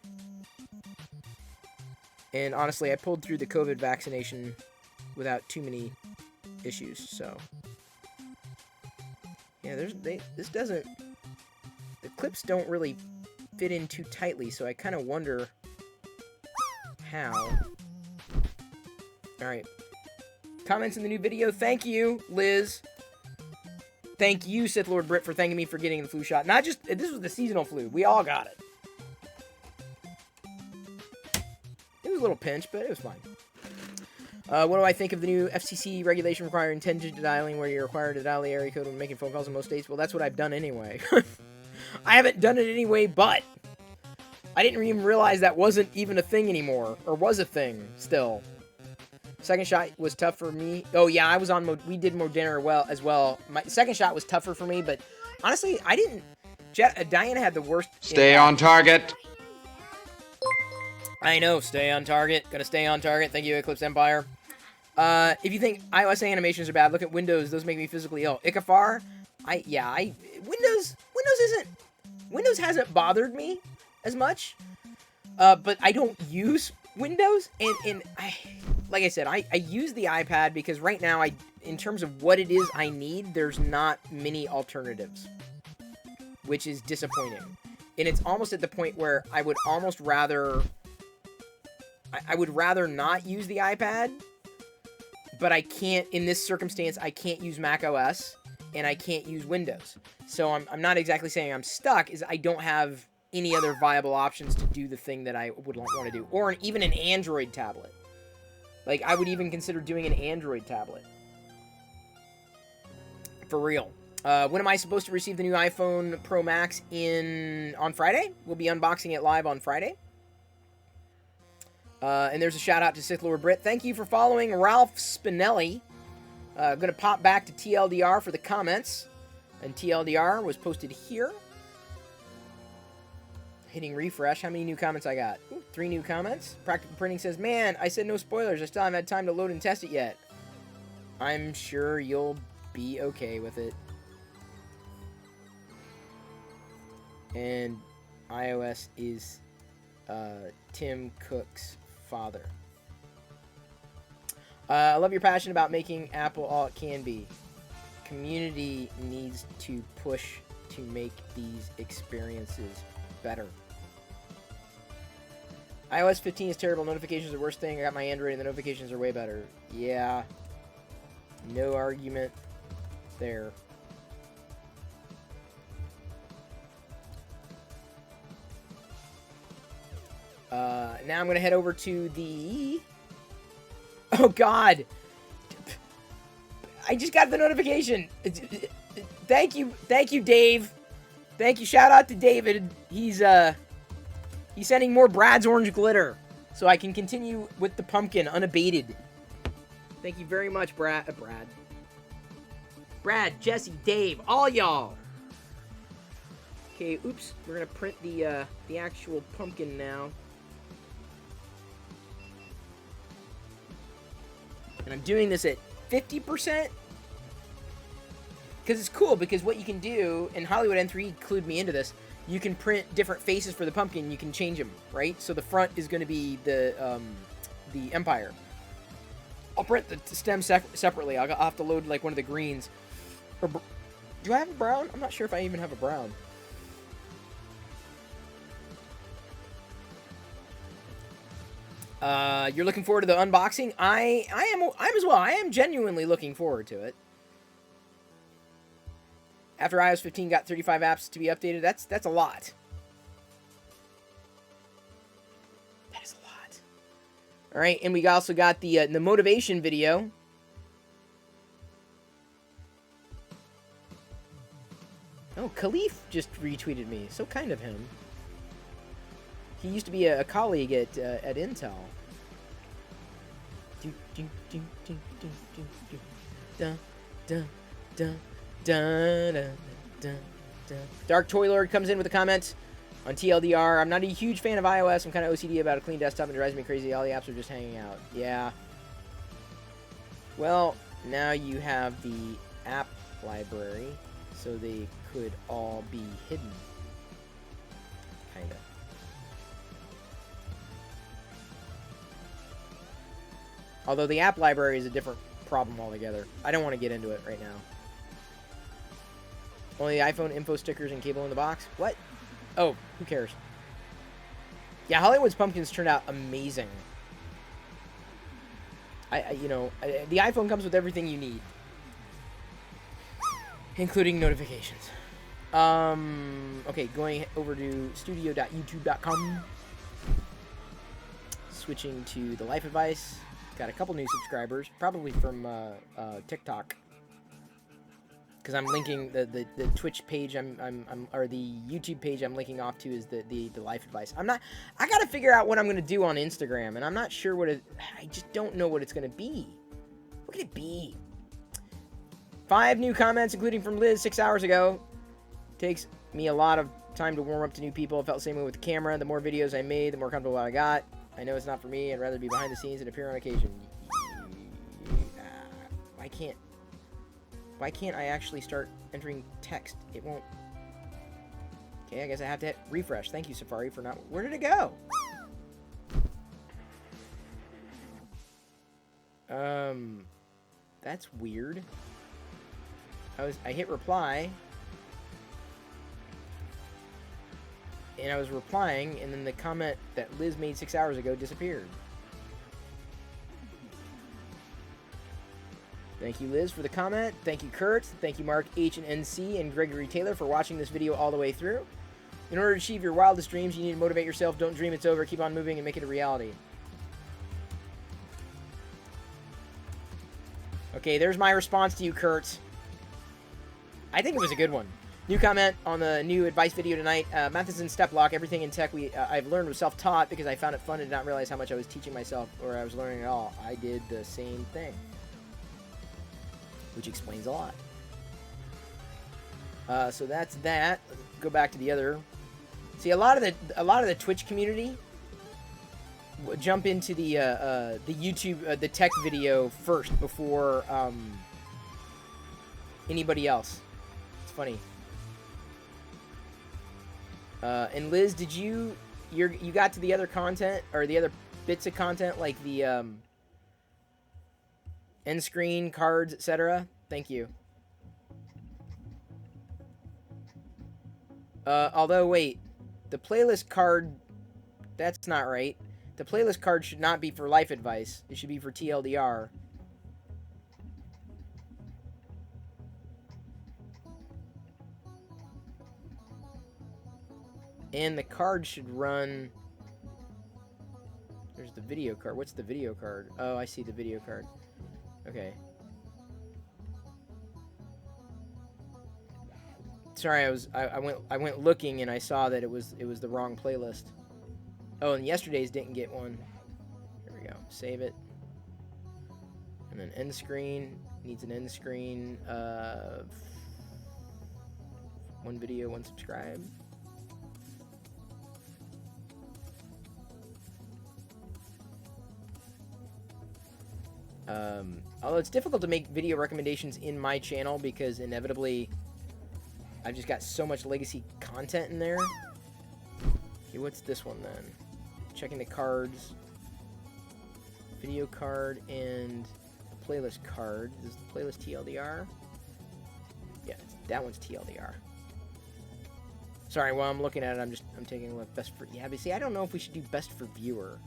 And honestly, I pulled through the COVID vaccination without too many issues, so... Yeah, this doesn't... The clips don't really fit in too tightly, so I kind of wonder how. Alright. Comments in the new video. Thank you, Liz. Thank you, Sith Lord Brit, for thanking me for getting the flu shot. Not just... This was the seasonal flu. We all got it. It was a little pinch, but it was fine. What do I think of the new FCC regulation requiring 10-digit dialing, where you're required to dial the area code when making phone calls in most states? Well, that's what I've done anyway. I haven't done it anyway, but I didn't even realize that wasn't even a thing anymore, or was a thing still. Second shot was tough for me. Oh yeah, I was on. We did Moderna as well. My second shot was tougher for me, but honestly, I didn't. Diana had the worst. Stay on target. I know, stay on target. Gonna stay on target. Thank you, Eclipse Empire. If you think iOS animations are bad, look at Windows. Those make me physically ill. Ikafar, Windows hasn't bothered me as much. But I don't use Windows, and like I said, I use the iPad because right now, in terms of what it is I need, there's not many alternatives, which is disappointing. And it's almost at the point where I would almost rather... I would rather not use the iPad, but I can't, in this circumstance, I can't use Mac OS, and I can't use Windows. So I'm not exactly saying I'm stuck, is I don't have any other viable options to do the thing that I would want to do. Or even an Android tablet. Like, I would even consider doing an Android tablet. For real. When am I supposed to receive the new iPhone Pro Max on Friday? We'll be unboxing it live on Friday. And there's a shout out to Sith Lord Brit. Thank you for following Ralph Spinelli. Gonna pop back to TLDR for the comments. And TLDR was posted here. Hitting refresh. How many new comments I got? Ooh, 3 new comments. Practical Printing says, man, I said no spoilers. I still haven't had time to load and test it yet. I'm sure you'll be okay with it. And iOS is Tim Cook's father. I love your passion about making Apple all it can be. Community needs to push to make these experiences better. iOS 15 is terrible. Notifications are the worst thing. I got my Android and the notifications are way better. Yeah. No argument there. Now I'm going to head over to the... Oh, God! I just got the notification. Thank you, Dave. Thank you. Shout out to David. He's sending more Brad's orange glitter, so I can continue with the pumpkin unabated. Thank you very much, Brad, Jesse, Dave, all y'all. Okay, oops. We're gonna print the actual pumpkin now. And I'm doing this at 50%. Because it's cool, because what you can do, and Hollywood N3 clued me into this, you can print different faces for the pumpkin, you can change them, right? So the front is going to be the Empire. I'll print the stem separately. I'll have to load, like, one of the greens. Or, do I have a brown? I'm not sure if I even have a brown. You're looking forward to the unboxing? I'm as well. I am genuinely looking forward to it. After iOS 15 got 35 apps to be updated, that's a lot. That is a lot. All right, and we also got the motivation video. Oh, Khalif just retweeted me. So kind of him. He used to be a colleague at Intel. Dark Toy Lord comes in with a comment on TLDR. I'm not a huge fan of iOS. I'm kind of OCD about a clean desktop and it drives me crazy. All the apps are just hanging out. Yeah. Well, now you have the app library, so they could all be hidden. Kinda. Although the app library is a different problem altogether. I don't want to get into it right now. Only iPhone info stickers and cable in the box? What? Oh, who cares? Yeah, Hollywood's pumpkins turned out amazing. The iPhone comes with everything you need. Including notifications. Okay, going over to studio.youtube.com. Switching to the life advice. Got a couple new subscribers, probably from TikTok, because I'm linking the Twitch page or the YouTube page I'm linking off to is the life advice. I gotta figure out what I'm gonna do on Instagram, and I'm not sure I just don't know what it's gonna be. What could it be? 5 new comments, including from Liz 6 hours ago. Takes me a lot of time to warm up to new people. I felt the same way with the camera. The more videos I made, the more comfortable I got. I know it's not for me. I'd rather be behind the scenes and appear on occasion. Why can't I actually start entering text? It won't. Okay, I guess I have to hit refresh. Thank you, Safari, for not... Where did it go? That's weird. I hit reply. And I was replying, and then the comment that Liz made 6 hours ago disappeared. Thank you, Liz, for the comment. Thank you, Kurt. Thank you, Mark H and NC and Gregory Taylor for watching this video all the way through. In order to achieve your wildest dreams, you need to motivate yourself. Don't dream it's over. Keep on moving and make it a reality. Okay, there's my response to you, Kurt. I think it was a good one. New comment on the new advice video tonight. Methods in step lock. Everything in tech I've learned was self-taught because I found it fun and did not realize how much I was teaching myself or I was learning at all. I did the same thing. Which explains a lot. So that's that. Let's go back to the other. See, a lot of the Twitch community jump into the YouTube the tech video first before anybody else. It's funny. And Liz, did you got to the other content or the other bits of content like the end screen cards, etc.? Thank you. Although wait, the playlist card, that's not right. The playlist card should not be for life advice. It should be for TLDR. And the card should run... There's the video card. What's the video card? Oh, I see the video card. Okay. Sorry, I went looking and I saw that it was the wrong playlist. Oh, and yesterday's didn't get one. Here we go. Save it. And then end screen needs an end screen. One video, one subscribe. Although it's difficult to make video recommendations in my channel because inevitably I've just got so much legacy content in there. Okay, what's this one then? Checking the cards. Video card and the playlist card. Is the playlist TLDR? Yeah, that one's TLDR. Sorry, while I'm looking at it, I'm taking a look. Best for... Yeah, but see, I don't know if we should do best for viewer.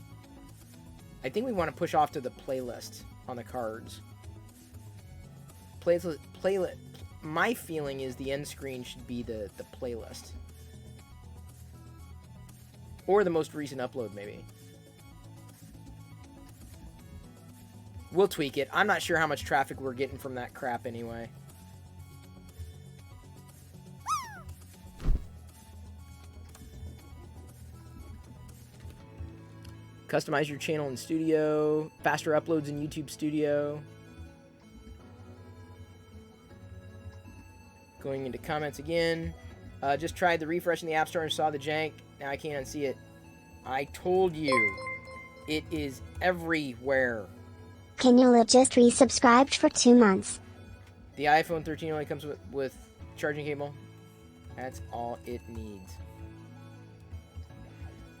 I think we want to push off to the playlist on the cards. Playlist. My feeling is the end screen should be the playlist. Or the most recent upload, maybe. We'll tweak it. I'm not sure how much traffic we're getting from that crap anyway. Customize your channel in Studio. Faster uploads in YouTube Studio. Going into comments again. Just tried the refresh in the App Store and saw the jank. Now I can't unsee it. I told you. It is everywhere. Canula just resubscribed for 2 months. The iPhone 13 only comes with charging cable. That's all it needs.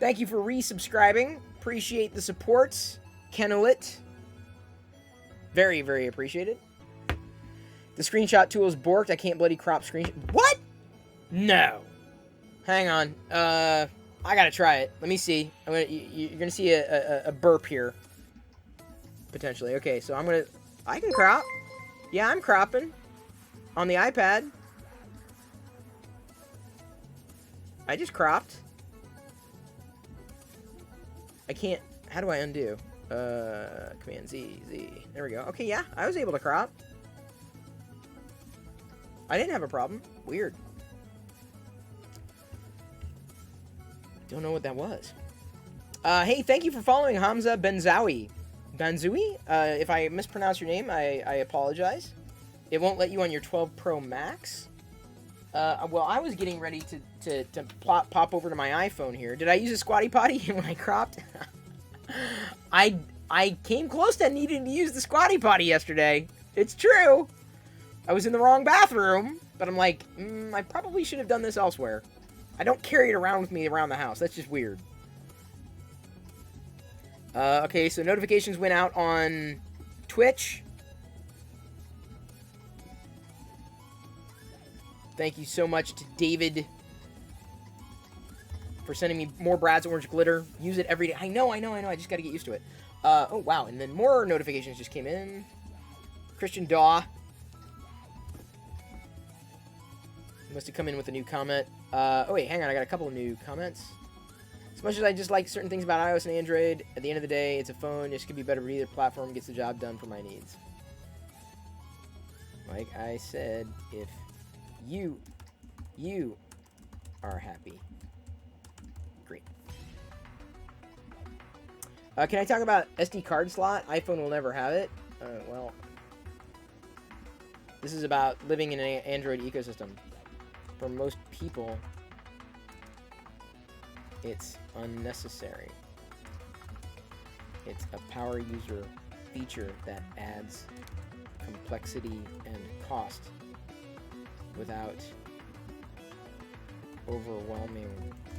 Thank you for resubscribing. Appreciate the support. Kenulit. Very, very appreciated. The screenshot tool is borked. I can't bloody crop screenshot. What? No. Hang on. I gotta try it. Let me see. You're gonna see a burp here. Potentially. Okay, so I can crop. Yeah, I'm cropping. On the iPad. I just cropped. I can't... How do I undo? Command Z. There we go. Okay, yeah. I was able to crop. I didn't have a problem. Weird. Don't know what that was. Hey, thank you for following Hamza Benzawi. Banzui? If I mispronounce your name, I apologize. It won't let you on your 12 Pro Max. Well, I was getting ready to pop over to my iPhone here. Did I use a squatty potty when I cropped? I came close to needing to use the squatty potty yesterday. It's true. I was in the wrong bathroom, but I'm like, I probably should have done this elsewhere. I don't carry it around with me around the house. That's just weird. Okay, so notifications went out on Twitch. Thank you so much to David for sending me more Brad's Orange Glitter. Use it every day. I know. I just got to get used to it. Oh, wow. And then more notifications just came in. Christian Daw. Must have come in with a new comment. Oh, wait. Hang on. I got a couple of new comments. As much as I just like certain things about iOS and Android, at the end of the day, it's a phone. It could be better for either platform. Gets the job done for my needs. Like I said, if you are happy. Great. Can I talk about SD card slot? iPhone will never have it. Well, this is about living in an Android ecosystem. For most people, it's unnecessary. It's a power user feature that adds complexity and cost without overwhelming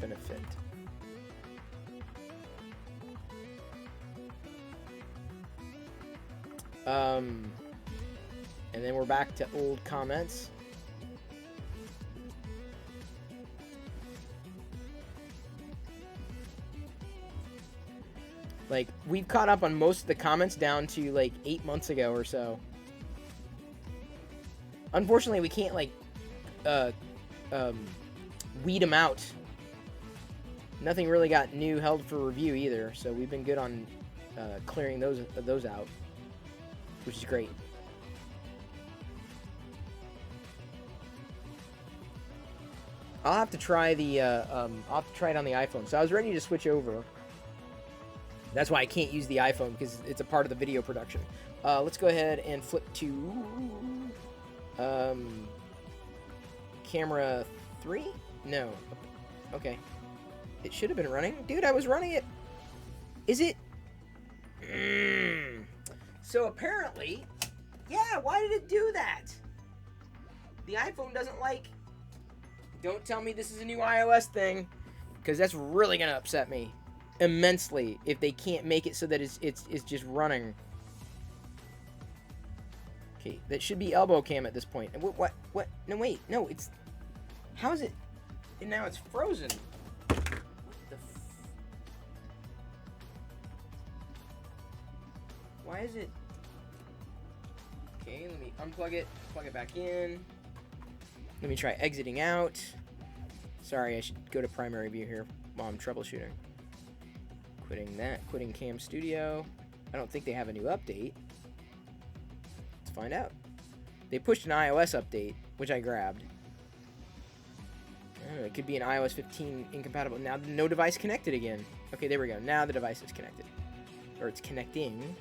benefit. And then we're back to old comments. Like, we've caught up on most of the comments down to, like, 8 months ago or so. Unfortunately, we can't, like, weed them out. Nothing really got new held for review either, so we've been good on clearing those out, which is great. I'll have to try the I'll have to try it on the iPhone. So I was ready to switch over. That's why I can't use the iPhone, because it's a part of the video production. Let's go ahead and flip to camera 3? No. Okay. It should have been running. Dude, I was running it. Is it? So apparently, yeah, why did it do that? The iPhone doesn't like... Don't tell me this is a new iOS thing, because that's really going to upset me immensely if they can't make it so that it's just running. Okay, that should be elbow cam at this point. What? No, wait. No, it's... How is it... And now it's frozen. What the Why is it... Okay, let me unplug it, plug it back in. Let me try exiting out. Sorry, I should go to primary view here while I'm troubleshooting. Quitting that, quitting Cam Studio. I don't think they have a new update. Let's find out. They pushed an iOS update, which I grabbed. Oh, it could be an iOS 15 incompatible. Now, no device connected again. Okay, there we go. Now the device is connected. Or it's connecting.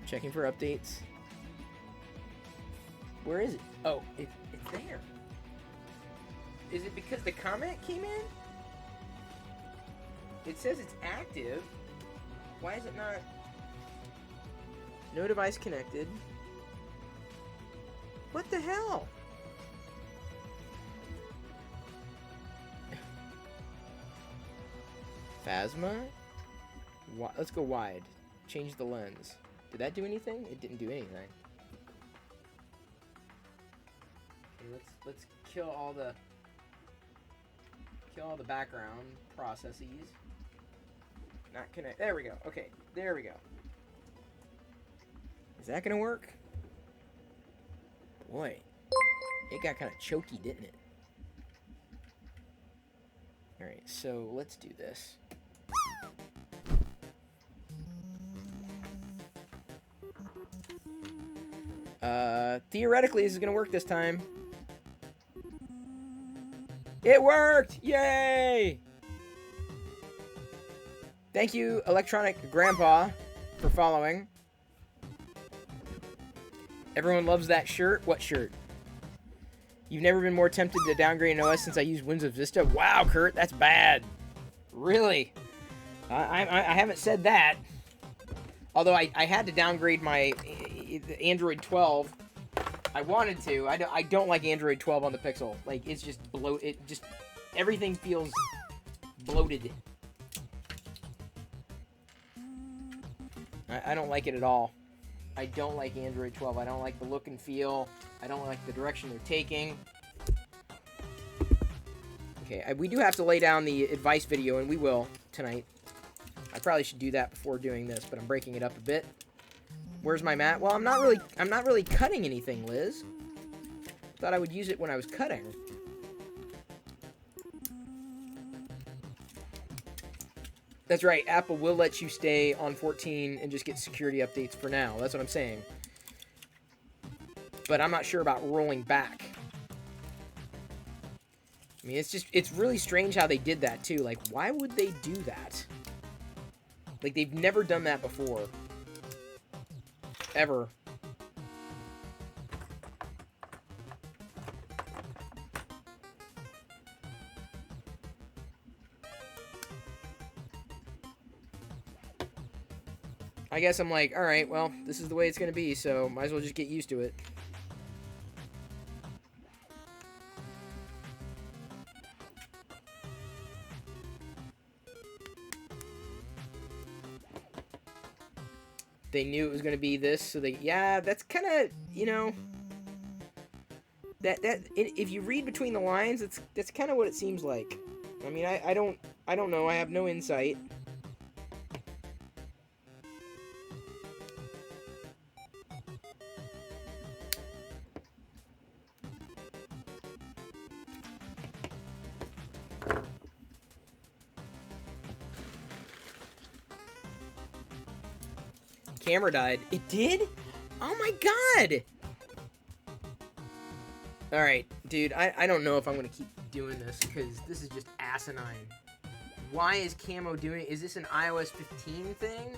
Checking for updates. Where is it? Oh, it's there. Is it because the comment came in? It says it's active. Why is it not? No device connected. What the hell? Phasma? Let's go wide. Change the lens. Did that do anything? It didn't do anything. Okay, let's kill all the background processes. Not connect. There we go. Okay, there we go. Is that gonna work? Boy, it got kind of choky, didn't it? All right, so let's do this. Theoretically, this is gonna work this time. It worked! Yay! Thank you, Electronic Grandpa, for following. Everyone loves that shirt. What shirt? You've never been more tempted to downgrade an OS since I used Windows Vista? Wow, Kurt, that's bad. Really? I haven't said that. Although I had to downgrade my Android 12. I wanted to. I don't like Android 12 on the Pixel. Like, it's just bloated. Everything feels bloated. I don't like it at all. I don't like Android 12. I don't like the look and feel. I don't like the direction they're taking. Okay, we do have to lay down the advice video, and we will tonight. I probably should do that before doing this, but I'm breaking it up a bit. Where's my mat? Well, I'm not really cutting anything, Liz. Thought I would use it when I was cutting. That's right, Apple will let you stay on 14 and just get security updates for now. That's what I'm saying. But I'm not sure about rolling back. I mean, it's really strange how they did that, too. Like, why would they do that? Like, they've never done that before. Ever. I guess I'm like, alright, well, this is the way it's gonna be, so might as well just get used to it. They knew it was gonna be this, so they, yeah, that's kind of, you know, if you read between the lines, that's kind of what it seems like. I mean, I don't know, I have no insight. Camera died. It did? Oh my god! Alright, Dude, I don't know if I'm going to keep doing this because this is just asinine. Why is Camo doing... Is this an iOS 15 thing?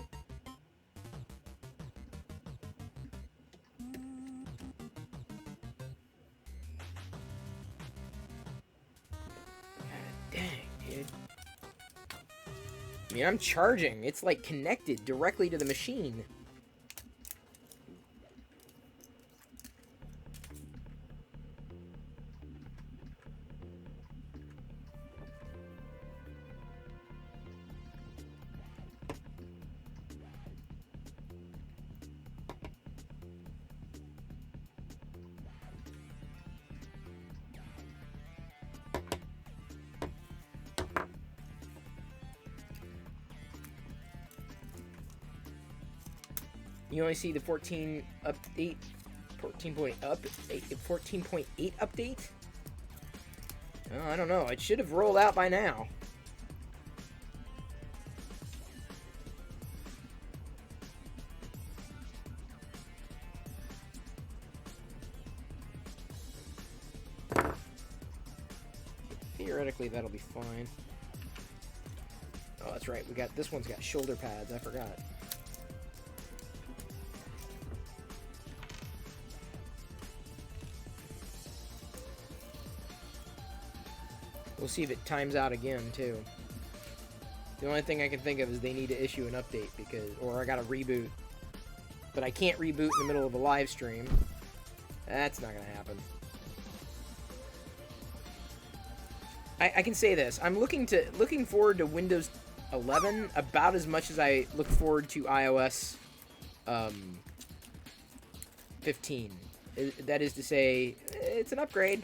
God dang, dude. I mean, I'm charging. It's like connected directly to the machine. You only see the 14 update, 14.8 update? Oh, I don't know. It should have rolled out by now. Theoretically, that'll be fine. Oh, that's right. We got this one's got shoulder pads. I forgot. We'll see if it times out again, too. The only thing I can think of is they need to issue an update because, or I gotta reboot. But I can't reboot in the middle of a live stream. That's not gonna happen. I can say this. I'm looking forward to Windows 11 about as much as I look forward to iOS 15. That is to say, it's an upgrade.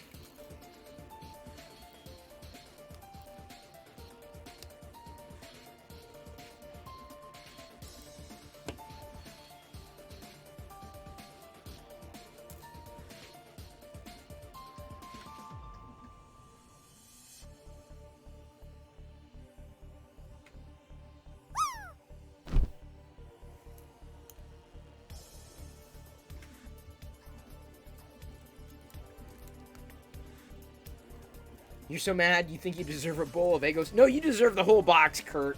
You're so mad you think you deserve a bowl of Eggos. No, you deserve the whole box, Kurt.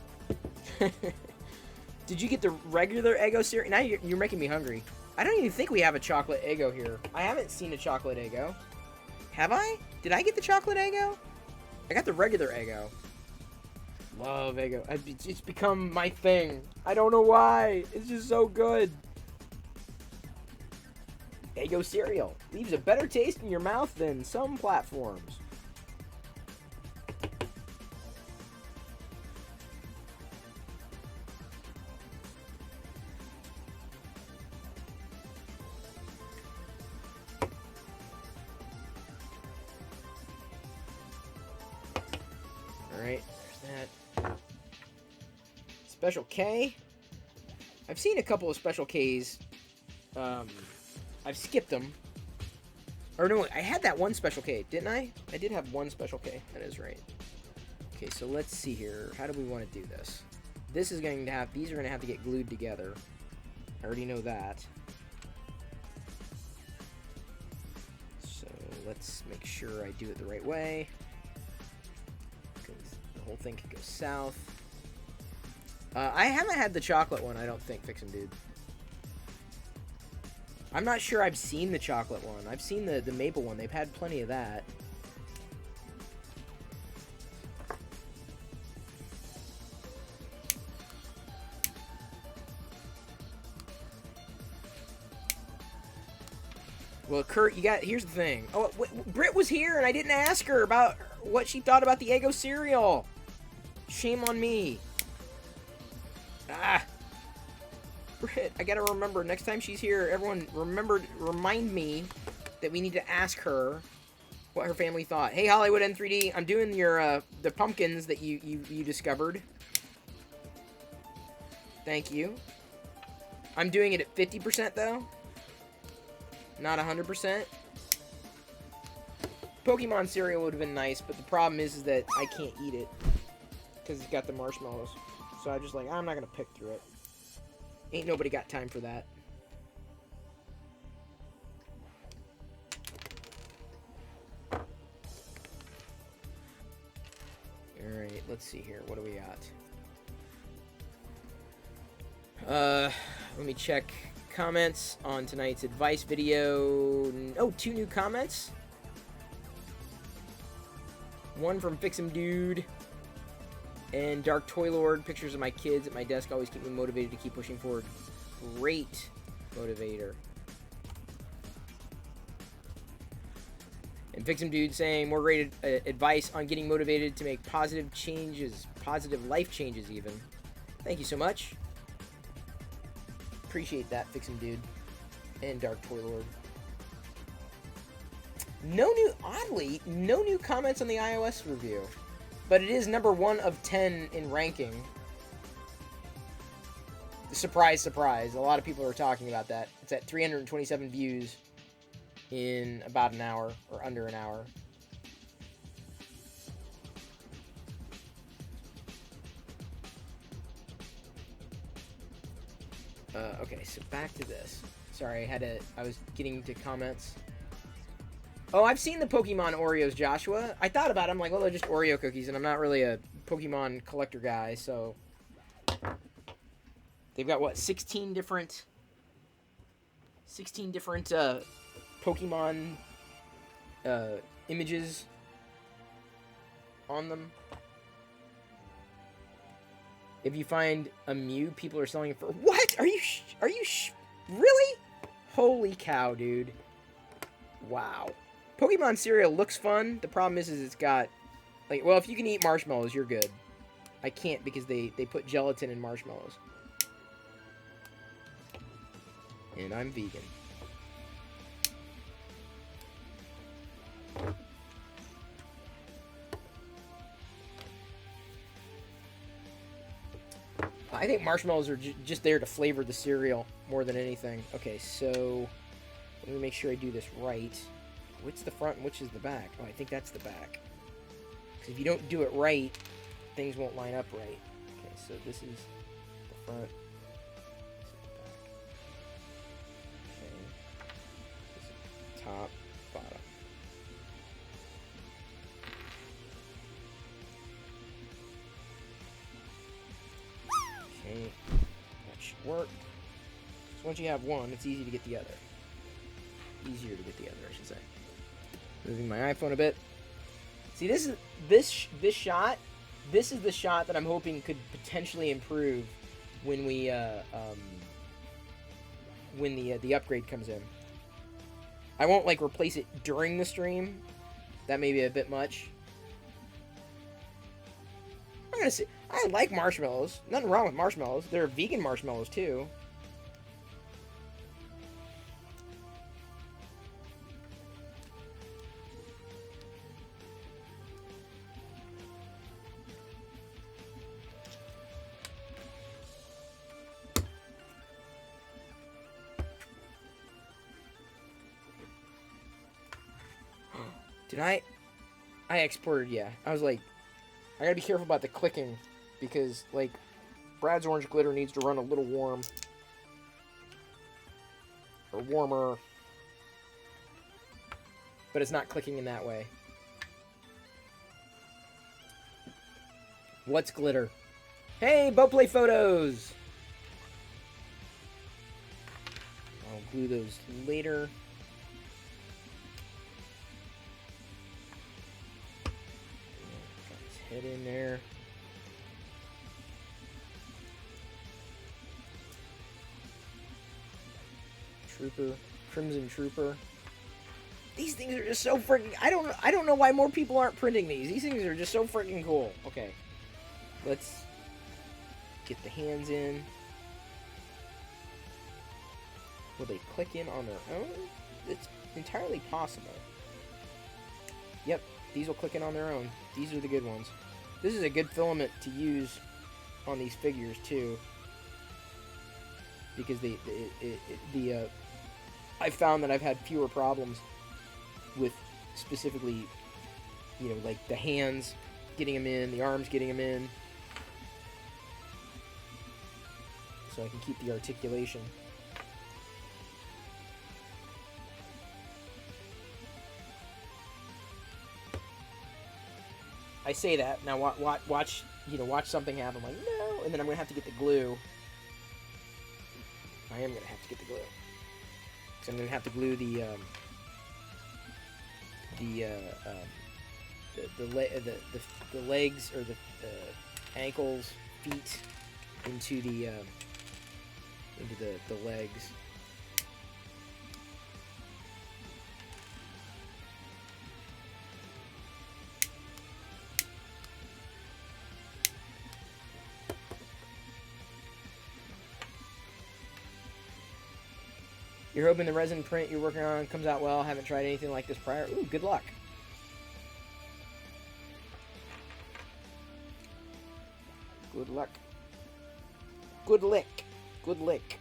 Did you get the regular Eggo cereal? Now you're making me hungry. I don't even think we have a chocolate Eggo here. I haven't seen a chocolate Eggo. Have I? Did I get the chocolate Eggo? I got the regular Eggo. Love Eggo. It's become my thing. I don't know why. It's just so good. Eggo cereal. Leaves a better taste in your mouth than some platforms. Alright, there's that. Special K. I've seen a couple of Special Ks. I've skipped them. Or no, I had that one Special K, didn't I? I did have one Special K. That is right. Okay, so let's see here. How do we want to do this? This is going to have... These are going to have to get glued together. I already know that. So let's make sure I do it the right way. The whole thing could go south. I haven't had the chocolate one, I don't think, Fixin' Dude. I'm not sure I've seen the chocolate one. I've seen the maple one. They've had plenty of that. Well, Kurt, here's the thing. Oh, Britt was here and I didn't ask her about what she thought about the Eggo cereal. Shame on me. Ah. Britt, I gotta remember, next time she's here, everyone remind me that we need to ask her what her family thought. Hey, Hollywood N3D, I'm doing your, the pumpkins that you discovered. Thank you. I'm doing it at 50% though. Not 100%. Pokemon cereal would have been nice, but the problem is that I can't eat it. Because it's got the marshmallows. So I'm just like, I'm not going to pick through it. Ain't nobody got time for that. let's see here. What do we got? Let me check comments on tonight's advice video. Oh, 2 new comments. One from Fix'em Dude and Dark Toy Lord. Pictures of my kids at my desk always keep me motivated to keep pushing forward. Great motivator. And Fix'em Dude saying more great advice on getting motivated to make positive changes, positive life changes even. Thank you so much. Appreciate that, Fix'em Dude and Dark Toy Lord. Oddly, no new comments on the iOS review. But it is number 1 of 10 in ranking. Surprise, surprise. A lot of people are talking about that. It's at 327 views in about an hour, or under an hour. Okay, so back to this. Sorry, I was getting to comments. Oh, I've seen the Pokemon Oreos, Joshua. I thought about it. I'm like, well, they're just Oreo cookies, and I'm not really a Pokemon collector guy, so... They've got, what, 16 different Pokemon images on them. If you find a Mew, people are selling it for... What? Are you really? Holy cow, dude. Wow. Pokemon cereal looks fun. The problem is it's got... Like, well, if you can eat marshmallows, you're good. I can't because they put gelatin in marshmallows. And I'm vegan. I think marshmallows are just there to flavor the cereal more than anything. Okay, so let me make sure I do this right. Which the front and which is the back? Oh, I think that's the back. Because if you don't do it right, things won't line up right. Okay, so this is the front. This is the back. Okay. This is top, bottom. Okay, that should work. So once you have one, it's easy to get the other. Easier to get the other, I should say. Moving my iPhone a bit. See, this shot. This is the shot that I'm hoping could potentially improve when we when the upgrade comes in. I won't like replace it during the stream. That may be a bit much. I'm gonna say I like marshmallows. Nothing wrong with marshmallows. There are vegan marshmallows too. Did I exported, yeah. I was like, I gotta be careful about the clicking, because, like, Brad's Orange Glitter needs to run a little warm. Or warmer. But it's not clicking in that way. What's glitter? Hey, Boplay Photos! I'll glue those later. Head in there. Trooper, Crimson Trooper. These things are just so freaking. I don't know why more people aren't printing these. These things are just so freaking cool. Okay, let's get the hands in. Will they click in on their own? It's entirely possible. Yep. These will click in on their own. These are the good ones. This is a good filament to use on these figures too, because I found that I've had fewer problems with specifically, you know, like the hands getting them in, the arms getting them in, so I can keep the articulation. I say that now. Watch, watch something happen. I'm like, no, and then I'm gonna have to get the glue. I am gonna have to get the glue. So I'm gonna have to glue the legs or the ankles, feet into the legs. You're hoping the resin print you're working on comes out well. Haven't tried anything like this prior. Ooh, good luck. Good luck. Good lick. Good lick.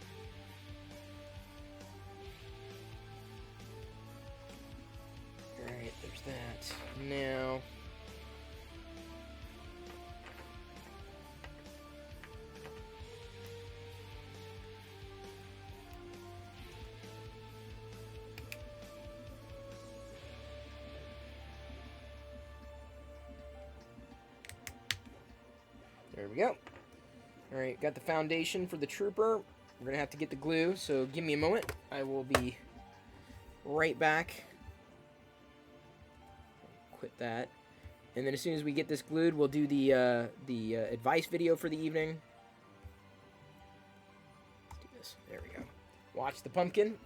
Alright, there's that. Now... there we go. Alright, got the foundation for the trooper. We're going to have to get the glue, so give me a moment. I will be right back. Quit that. And then as soon as we get this glued, we'll do the advice video for the evening. Let's do this. There we go. Watch the pumpkin.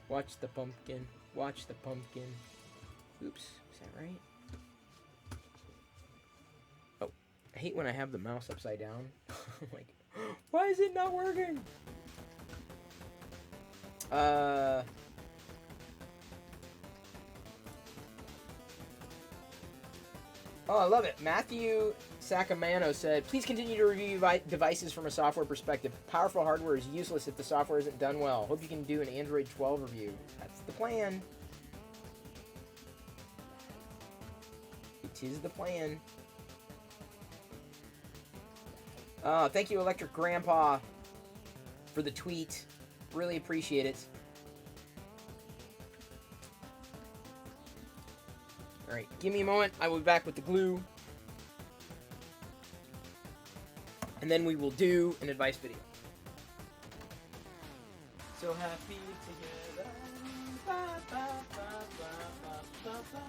Watch the pumpkin. Watch the pumpkin. Oops. Is that right? I hate when I have the mouse upside down. I'm like, why is it not working? Oh, I love it. Matthew Sacamano said, please continue to review devices from a software perspective. Powerful hardware is useless if the software isn't done well. Hope you can do an Android 12 review. That's the plan. It is the plan. Thank you, Electric Grandpa, for the tweet. Really appreciate it. Alright, give me a moment. I will be back with the glue. And then we will do an advice video. So happy together. Ba, ba, ba, ba, ba, ba, ba.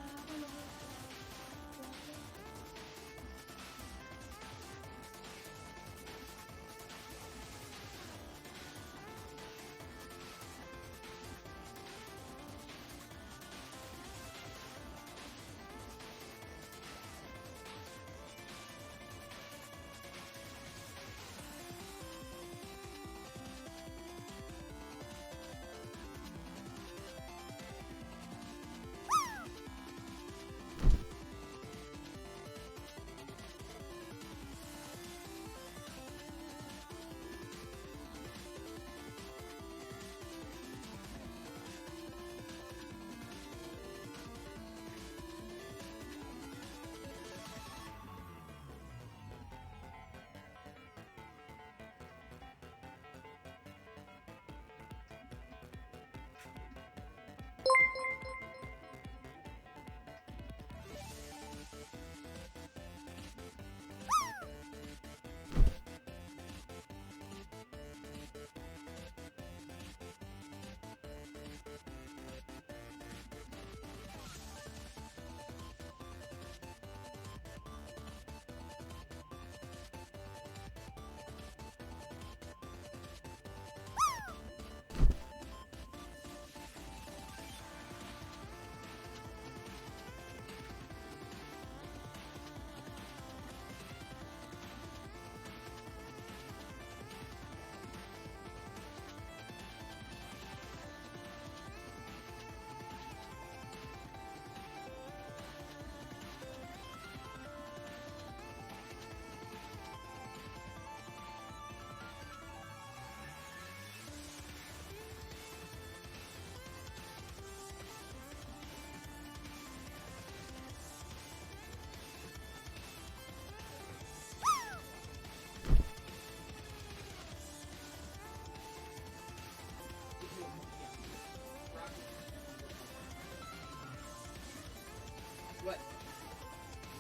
What?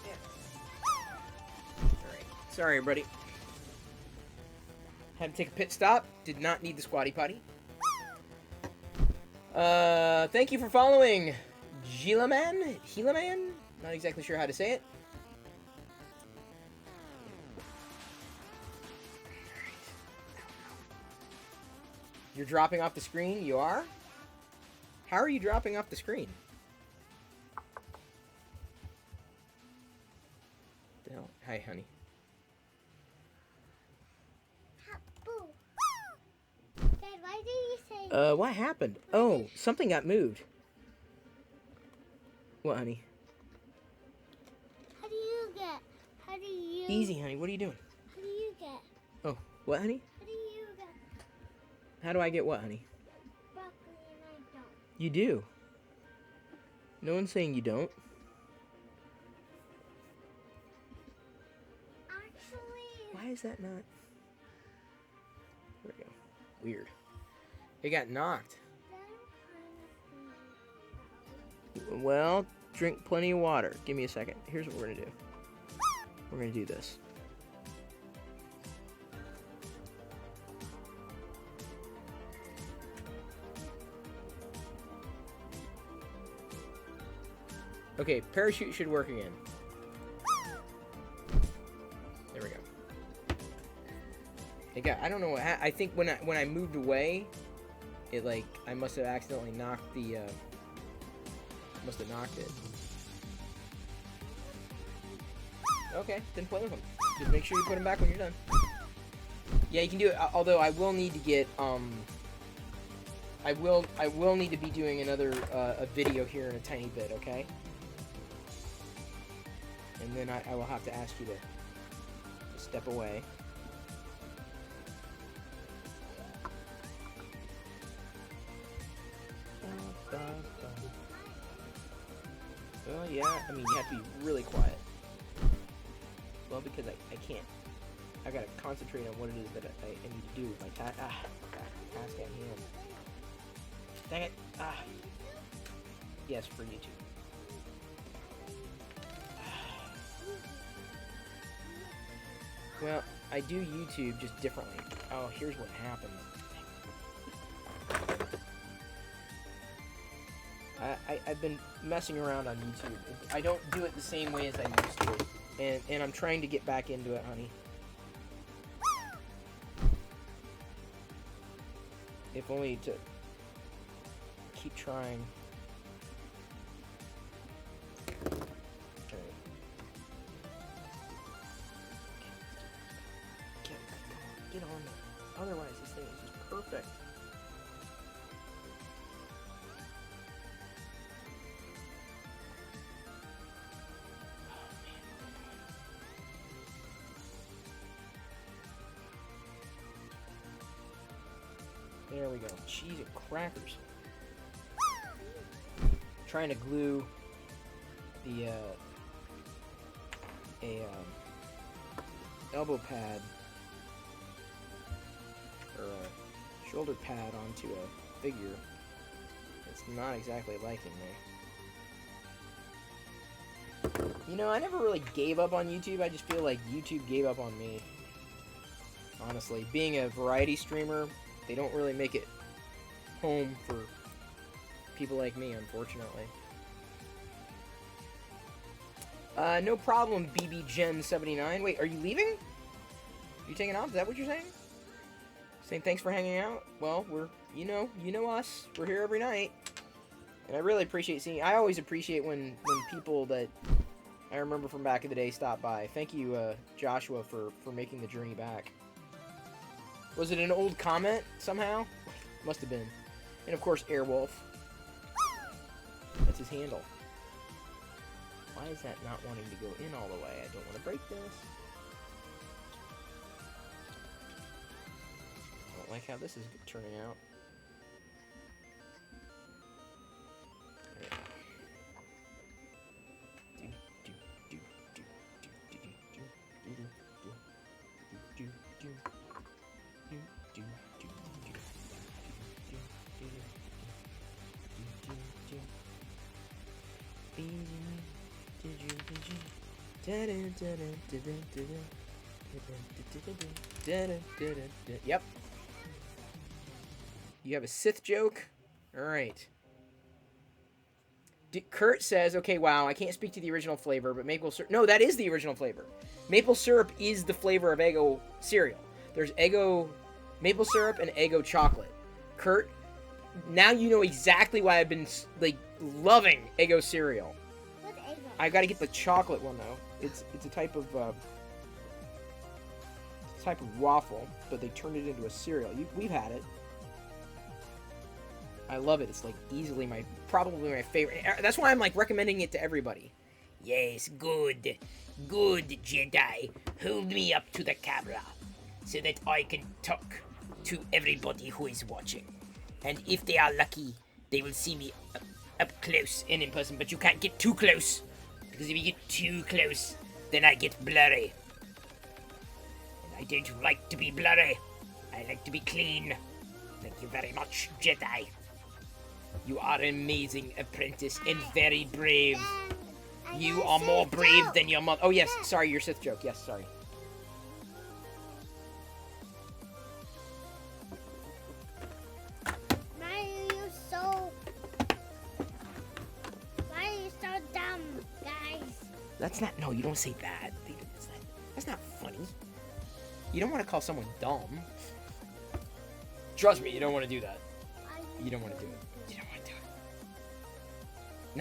Yeah. Sorry, everybody. Had to take a pit stop. Did not need the squatty potty. Thank you for following Gilaman? Gilaman? Not exactly sure how to say it. You're dropping off the screen? You are? How are you dropping off the screen? The hell? Hi, honey. Dad, why did you say... What happened? Oh, something got moved. What, honey? How do you get... How do you... Easy, honey. What are you doing? How do you get... Oh, what, honey? How do you get... How do I get what, honey? Broccoli and I don't? You do. No one's saying you don't. Actually... Why is that not... There we go. Weird. It got knocked. Well, drink plenty of water. Give me a second. Here's what we're gonna do. We're gonna do this. Okay, parachute should work again. There we go. It got, I don't know what I think when I moved away, it like I must have accidentally knocked the must have knocked it. Okay, then play with them. Just make sure you put them back when you're done. Yeah, you can do it. Although I will need to get I will need to be doing another a video here in a tiny bit. Okay. And then I will have to ask you to step away. Well, yeah, I mean, you have to be really quiet. Well, because I can't. I gotta concentrate on what it is that I need to do with my task at hand. Dang it. Yes, for YouTube. Well, I do YouTube just differently. Oh, here's what happened. I've been messing around on YouTube. I don't do it the same way as I used to. And I'm trying to get back into it, honey. If only to keep trying. Okay. Get on there. Otherwise, this thing is just perfect. There we go. Cheese and crackers. Trying to glue the elbow pad or a shoulder pad onto a figure. It's not exactly liking me. You know, I never really gave up on YouTube. I just feel like YouTube gave up on me. Honestly, being a variety streamer, they don't really make it home for people like me, unfortunately. No problem, BBGen79. Wait, are you leaving? Are you taking off? Is that what you're saying? Saying thanks for hanging out? Well, we're, you know us. We're here every night. And I really appreciate seeing, I always appreciate when people that I remember from back in the day stop by. Thank you, Joshua, for making the journey back. Was it an old comment, somehow? Must have been. And of course, Airwolf. That's his handle. Why is that not wanting to go in all the way? I don't want to break this. I don't like how this is turning out. Yep. You have a Sith joke? Alright. Kurt says, okay, wow, I can't speak to the original flavor, but maple syrup... No, that is the original flavor. Maple syrup is the flavor of Eggo cereal. There's Eggo maple syrup and Eggo chocolate. Kurt, now you know exactly why I've been, like, loving Eggo cereal. What's Eggo? I gotta get the chocolate one, though. It's a type of waffle, but they turned it into a cereal. We've had it. I love it. It's like easily probably my favorite. That's why I'm like recommending it to everybody. Yes, good Jedi. Hold me up to the camera so that I can talk to everybody who is watching. And if they are lucky, they will see me up close and in person. But you can't get too close, because if you get too close, then I get blurry. I don't like to be blurry. I like to be clean. Thank you very much, Jedi. You are an amazing apprentice and very brave. You are more brave than your mother. Oh, yes. Sorry, your Sith joke. Yes, sorry. Why are you so dumb, guys? That's not... No, you don't say that. That's not funny. You don't want to call someone dumb. Trust me, you don't want to do that. You don't want to do it. You don't want to do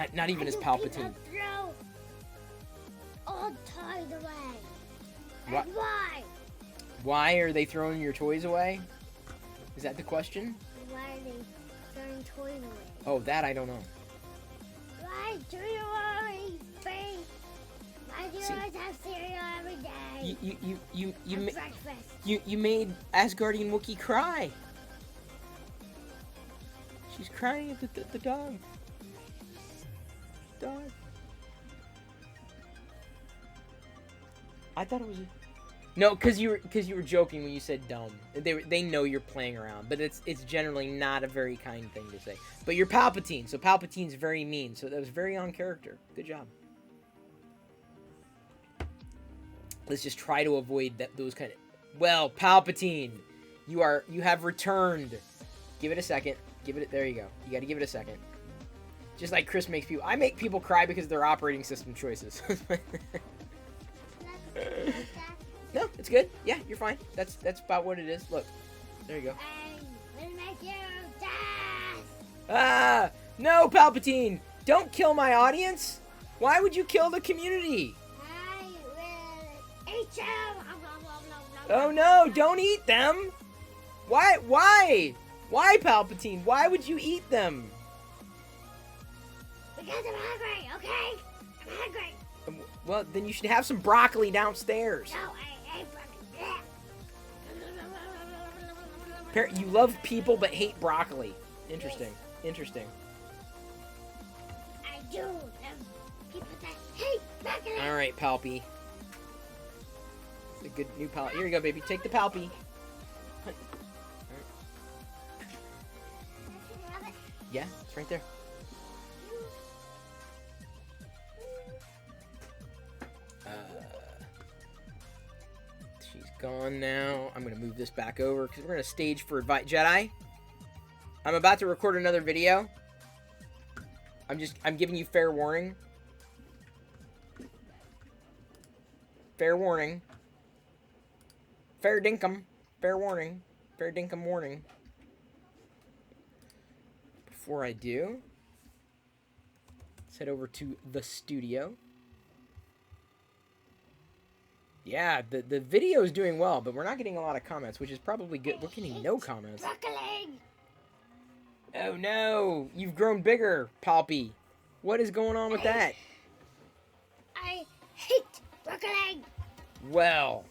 it. Not even as Palpatine. All toys away. What? And why? Why are they throwing your toys away? Is that the question? Why are they throwing toys away? Oh, that I don't know. Why do you always bring? Why do you always have cereal every day? You breakfast. You made Asgardian Wookiee cry. She's crying at the dog. Dog. I thought it was. No, because you were joking when you said dumb. They know you're playing around, but it's generally not a very kind thing to say. But you're Palpatine, so Palpatine's very mean. So that was very on character. Good job. Let's just try to avoid those kind of. Well, Palpatine, you have returned. Give it a second. There you go. You got to give it a second. Just like Chris makes people. I make people cry because of their operating system choices. No, it's good. Yeah, you're fine. That's about what it is. Look, there you go. We'll make you death. Ah, no, Palpatine! Don't kill my audience. Why would you kill the community? I will eat you. Oh no! Don't eat them. Why? Why, Palpatine? Why would you eat them? Because I'm hungry, okay? I'm hungry. Well, then you should have some broccoli downstairs. No, I ate broccoli. You love people but hate broccoli. Interesting. Interesting. I do love people that hate broccoli. All right, Palpy. It's a good new Palpy. Here you go, baby. Take the Palpy. Yeah, it's right there. She's gone now. I'm gonna move this back over because we're gonna stage for Jedi. I'm about to record another video. I'm giving you fair warning. Fair warning. Fair dinkum. Fair warning. Fair dinkum warning. Before I do, let's head over to the studio. Yeah, the video is doing well, but we're not getting a lot of comments, which is probably good. We're getting no comments. Broccoli. Oh no, you've grown bigger, Palpy. What is going on with that? I hate broccoli. Well,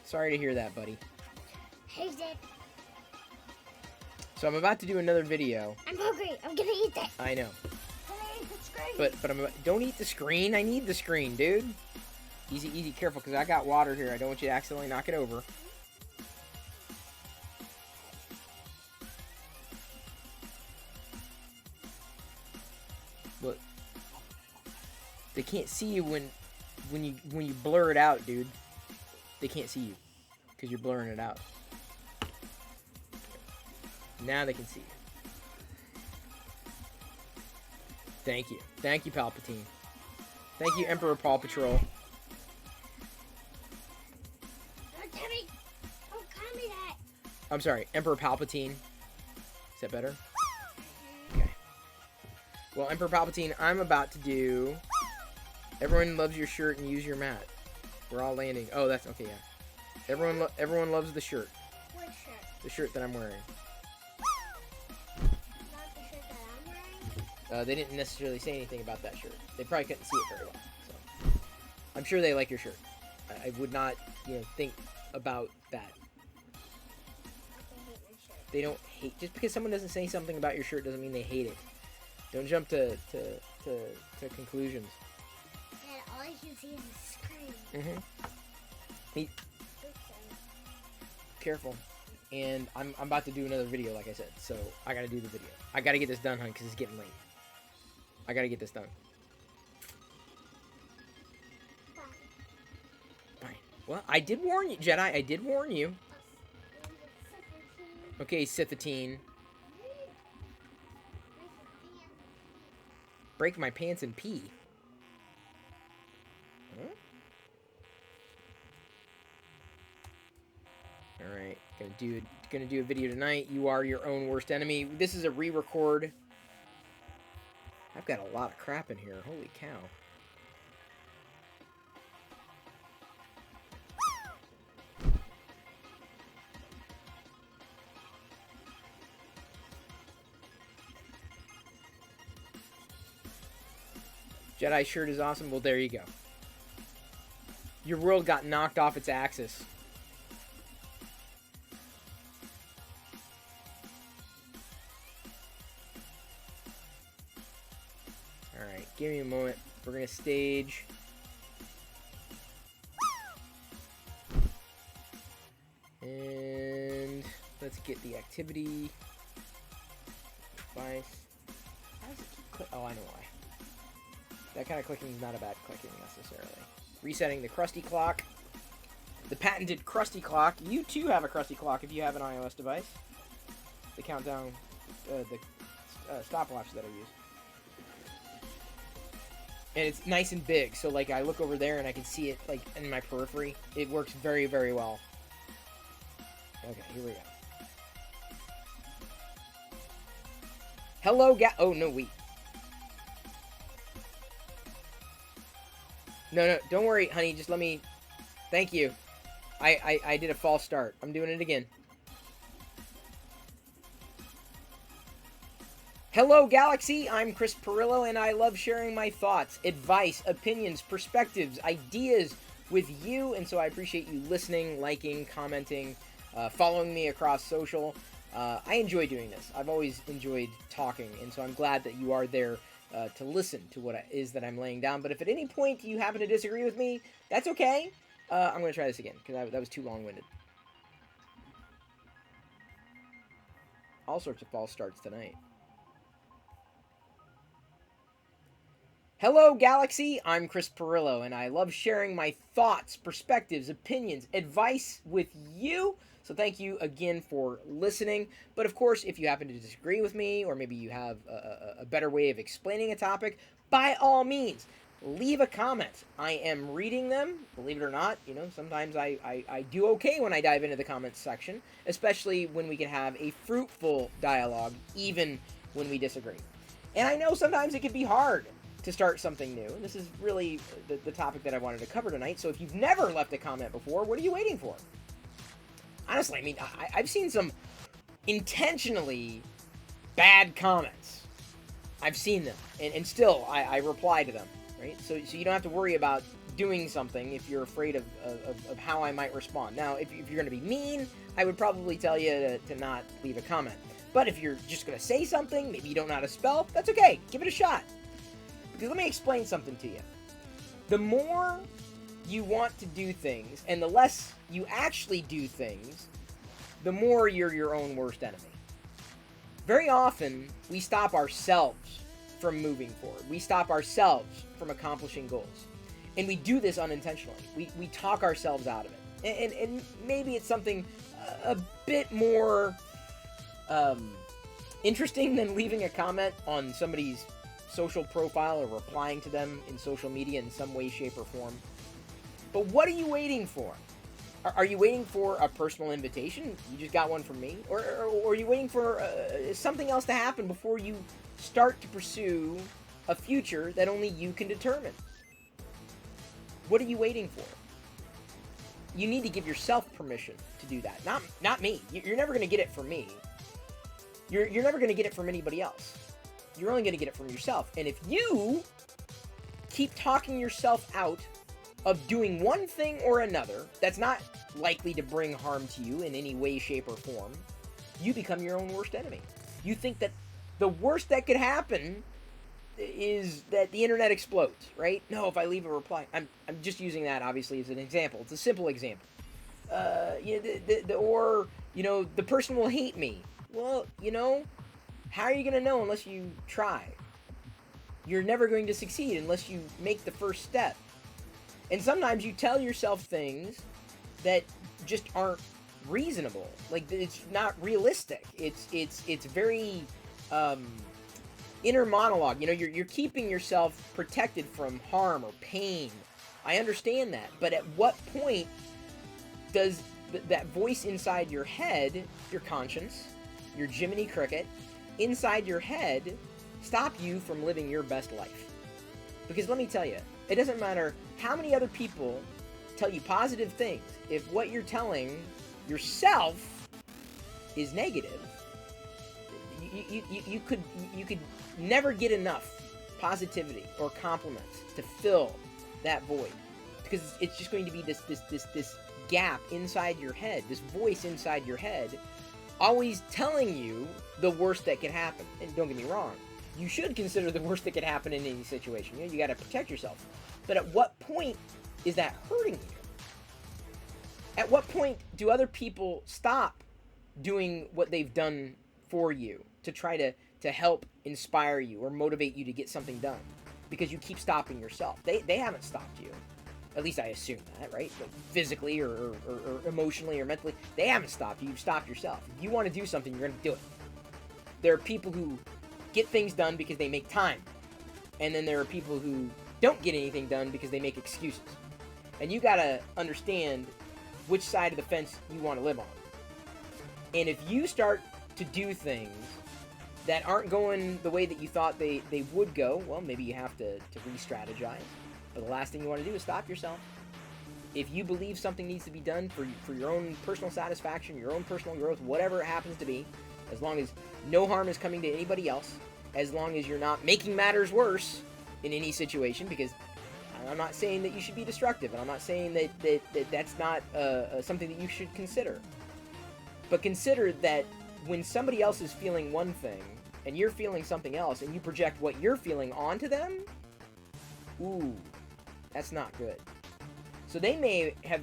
sorry to hear that, buddy. Hate it. So I'm about to do another video. I'm hungry. I'm gonna eat it. I know. Can I eat the screen? But don't eat the screen. I need the screen, dude. Easy, easy, careful, because I got water here. I don't want you to accidentally knock it over. Look. They can't see you when you blur it out, dude. They can't see you because you're blurring it out. Now they can see you. Thank you. Thank you, Palpatine. Thank you, Emperor Paw Patrol. Don't tell me. Don't call me that. I'm sorry, Emperor Palpatine. Is that better? Okay. Well, Emperor Palpatine, I'm about to do... Everyone loves your shirt and use your mat. We're all landing. Oh, that's... Okay, yeah. Everyone loves the shirt. What shirt? The shirt that I'm wearing. Not the shirt that I'm wearing? They didn't necessarily say anything about that shirt. They probably couldn't see it very well. So I'm sure they like your shirt. I would not, think about that. They hate my shirt. They don't hate... Just because someone doesn't say something about your shirt doesn't mean they hate it. Don't jump to conclusions. Dad, all I can see is a screen. Mm-hmm. Careful. And I'm about to do another video, like I said. So I gotta do the video. I gotta get this done, hon, because it's getting late. I gotta get this done. Fine. Well, I did warn you, Jedi. I did warn you. Okay, Sithitine. Break my pants and pee. Huh? Alright, gonna do a video tonight. You are your own worst enemy. This is a re-record. I've got a lot of crap in here. Holy cow. Jedi shirt is awesome. Well, there you go. Your world got knocked off its axis. Alright, give me a moment. We're going to stage. And let's get the activity. Device. How does it keep click? Oh, I know why. That kind of clicking is not a bad clicking necessarily. Resetting the Krusty clock. The patented Krusty clock. You too have a Krusty clock if you have an iOS device. The countdown, the stopwatch that I use. And it's nice and big, so like I look over there and I can see it like in my periphery. It works very, very well. Okay, here we go. Hello, oh no, wait. No, don't worry, honey. Just let me... Thank you. I did a false start. I'm doing it again. Hello, Galaxy. I'm Chris Perillo, and I love sharing my thoughts, advice, opinions, perspectives, ideas with you. And so I appreciate you listening, liking, commenting, following me across social. I enjoy doing this. I've always enjoyed talking, and so I'm glad that you are there to listen to what it is that I'm laying down. But if at any point you happen to disagree with me, that's okay. I'm going to try this again, because that was too long-winded. All sorts of false starts tonight. Hello, Galaxy. I'm Chris Perillo, and I love sharing my thoughts, perspectives, opinions, advice with you. So thank you again for listening. But of course, if you happen to disagree with me, or maybe you have a better way of explaining a topic, by all means, leave a comment. I am reading them. Believe it or not, sometimes I do okay when I dive into the comments section, especially when we can have a fruitful dialogue, even when we disagree. And I know sometimes it can be hard to start something new. And this is really the topic that I wanted to cover tonight. So if you've never left a comment before, what are you waiting for? Honestly, I mean, I've seen some intentionally bad comments. I've seen them, and still I reply to them, right? So you don't have to worry about doing something if you're afraid of how I might respond. Now, if you're going to be mean, I would probably tell you to not leave a comment. But if you're just going to say something, maybe you don't know how to spell, that's okay. Give it a shot. Because let me explain something to you. The more you want to do things, and the less you actually do things, the more you're your own worst enemy. Very often, we stop ourselves from moving forward. We stop ourselves from accomplishing goals. And we do this unintentionally. We talk ourselves out of it. And maybe it's something a bit more interesting than leaving a comment on somebody's social profile or replying to them in social media in some way, shape, or form. But what are you waiting for? Are you waiting for a personal invitation? You just got one from me? Or are you waiting for something else to happen before you start to pursue a future that only you can determine? What are you waiting for? You need to give yourself permission to do that. Not me. You're never going to get it from me. You're never going to get it from anybody else. You're only going to get it from yourself. And if you keep talking yourself out of doing one thing or another that's not likely to bring harm to you in any way, shape, or form, you become your own worst enemy. You think that the worst that could happen is that the internet explodes, right? No, if I leave a reply, I'm just using that obviously as an example. It's a simple example. The person will hate me. Well, how are you going to know unless you try? You're never going to succeed unless you make the first step. And sometimes you tell yourself things that just aren't reasonable. Like, it's not realistic. It's very inner monologue. You're keeping yourself protected from harm or pain. I understand that. But at what point does that voice inside your head, your conscience, your Jiminy Cricket, inside your head, stop you from living your best life? Because let me tell you, it doesn't matter how many other people tell you positive things. If what you're telling yourself is negative, you could never get enough positivity or compliments to fill that void, because it's just going to be this gap inside your head, this voice inside your head, always telling you the worst that could happen. And don't get me wrong, you should consider the worst that could happen in any situation. You got to protect yourself. But at what point is that hurting you? At what point do other people stop doing what they've done for you to try to help inspire you or motivate you to get something done? Because you keep stopping yourself. They haven't stopped you. At least I assume that, right? Like physically or emotionally or mentally. They haven't stopped you. You've stopped yourself. If you want to do something, you're going to do it. There are people who get things done because they make time. And then there are people who don't get anything done because they make excuses. And you got to understand which side of the fence you want to live on. And if you start to do things that aren't going the way that you thought they would go, well, maybe you have to re-strategize. But the last thing you want to do is stop yourself. If you believe something needs to be done for your own personal satisfaction, your own personal growth, whatever it happens to be, as long as no harm is coming to anybody else, as long as you're not making matters worse in any situation, because I'm not saying that you should be destructive, and I'm not saying that's not something that you should consider. But consider that when somebody else is feeling one thing, and you're feeling something else, and you project what you're feeling onto them, ooh, that's not good. So they may have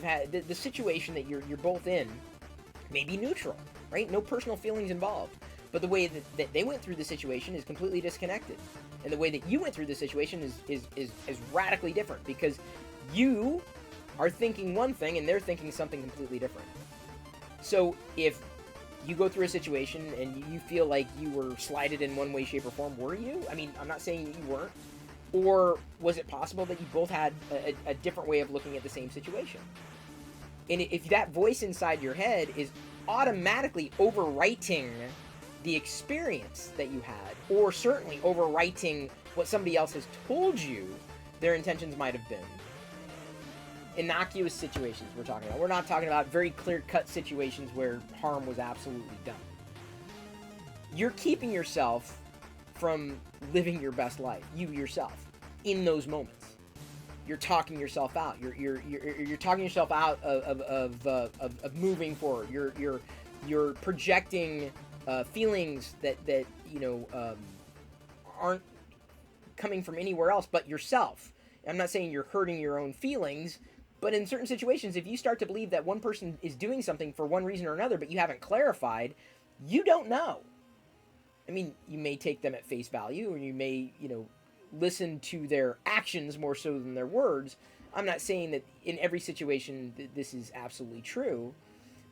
had the situation that you're both in may be neutral, right? No personal feelings involved. But the way that they went through the situation is completely disconnected. And the way that you went through the situation is radically different, because you are thinking one thing and they're thinking something completely different. So if you go through a situation and you feel like you were slighted in one way, shape, or form, were you? I mean, I'm not saying you weren't. Or was it possible that you both had a different way of looking at the same situation? And if that voice inside your head is automatically overwriting the experience that you had, or certainly overwriting what somebody else has told you their intentions might have been. Innocuous situations we're talking about. We're not talking about very clear-cut situations where harm was absolutely done. You're keeping yourself from living your best life, you yourself, in those moments. You're talking yourself out. You're talking yourself out of moving forward. You're projecting feelings that aren't coming from anywhere else but yourself. I'm not saying you're hurting your own feelings, but in certain situations, if you start to believe that one person is doing something for one reason or another, but you haven't clarified, you don't know. I mean, you may take them at face value, or you may, listen to their actions more so than their words. I'm not saying that in every situation this is absolutely true,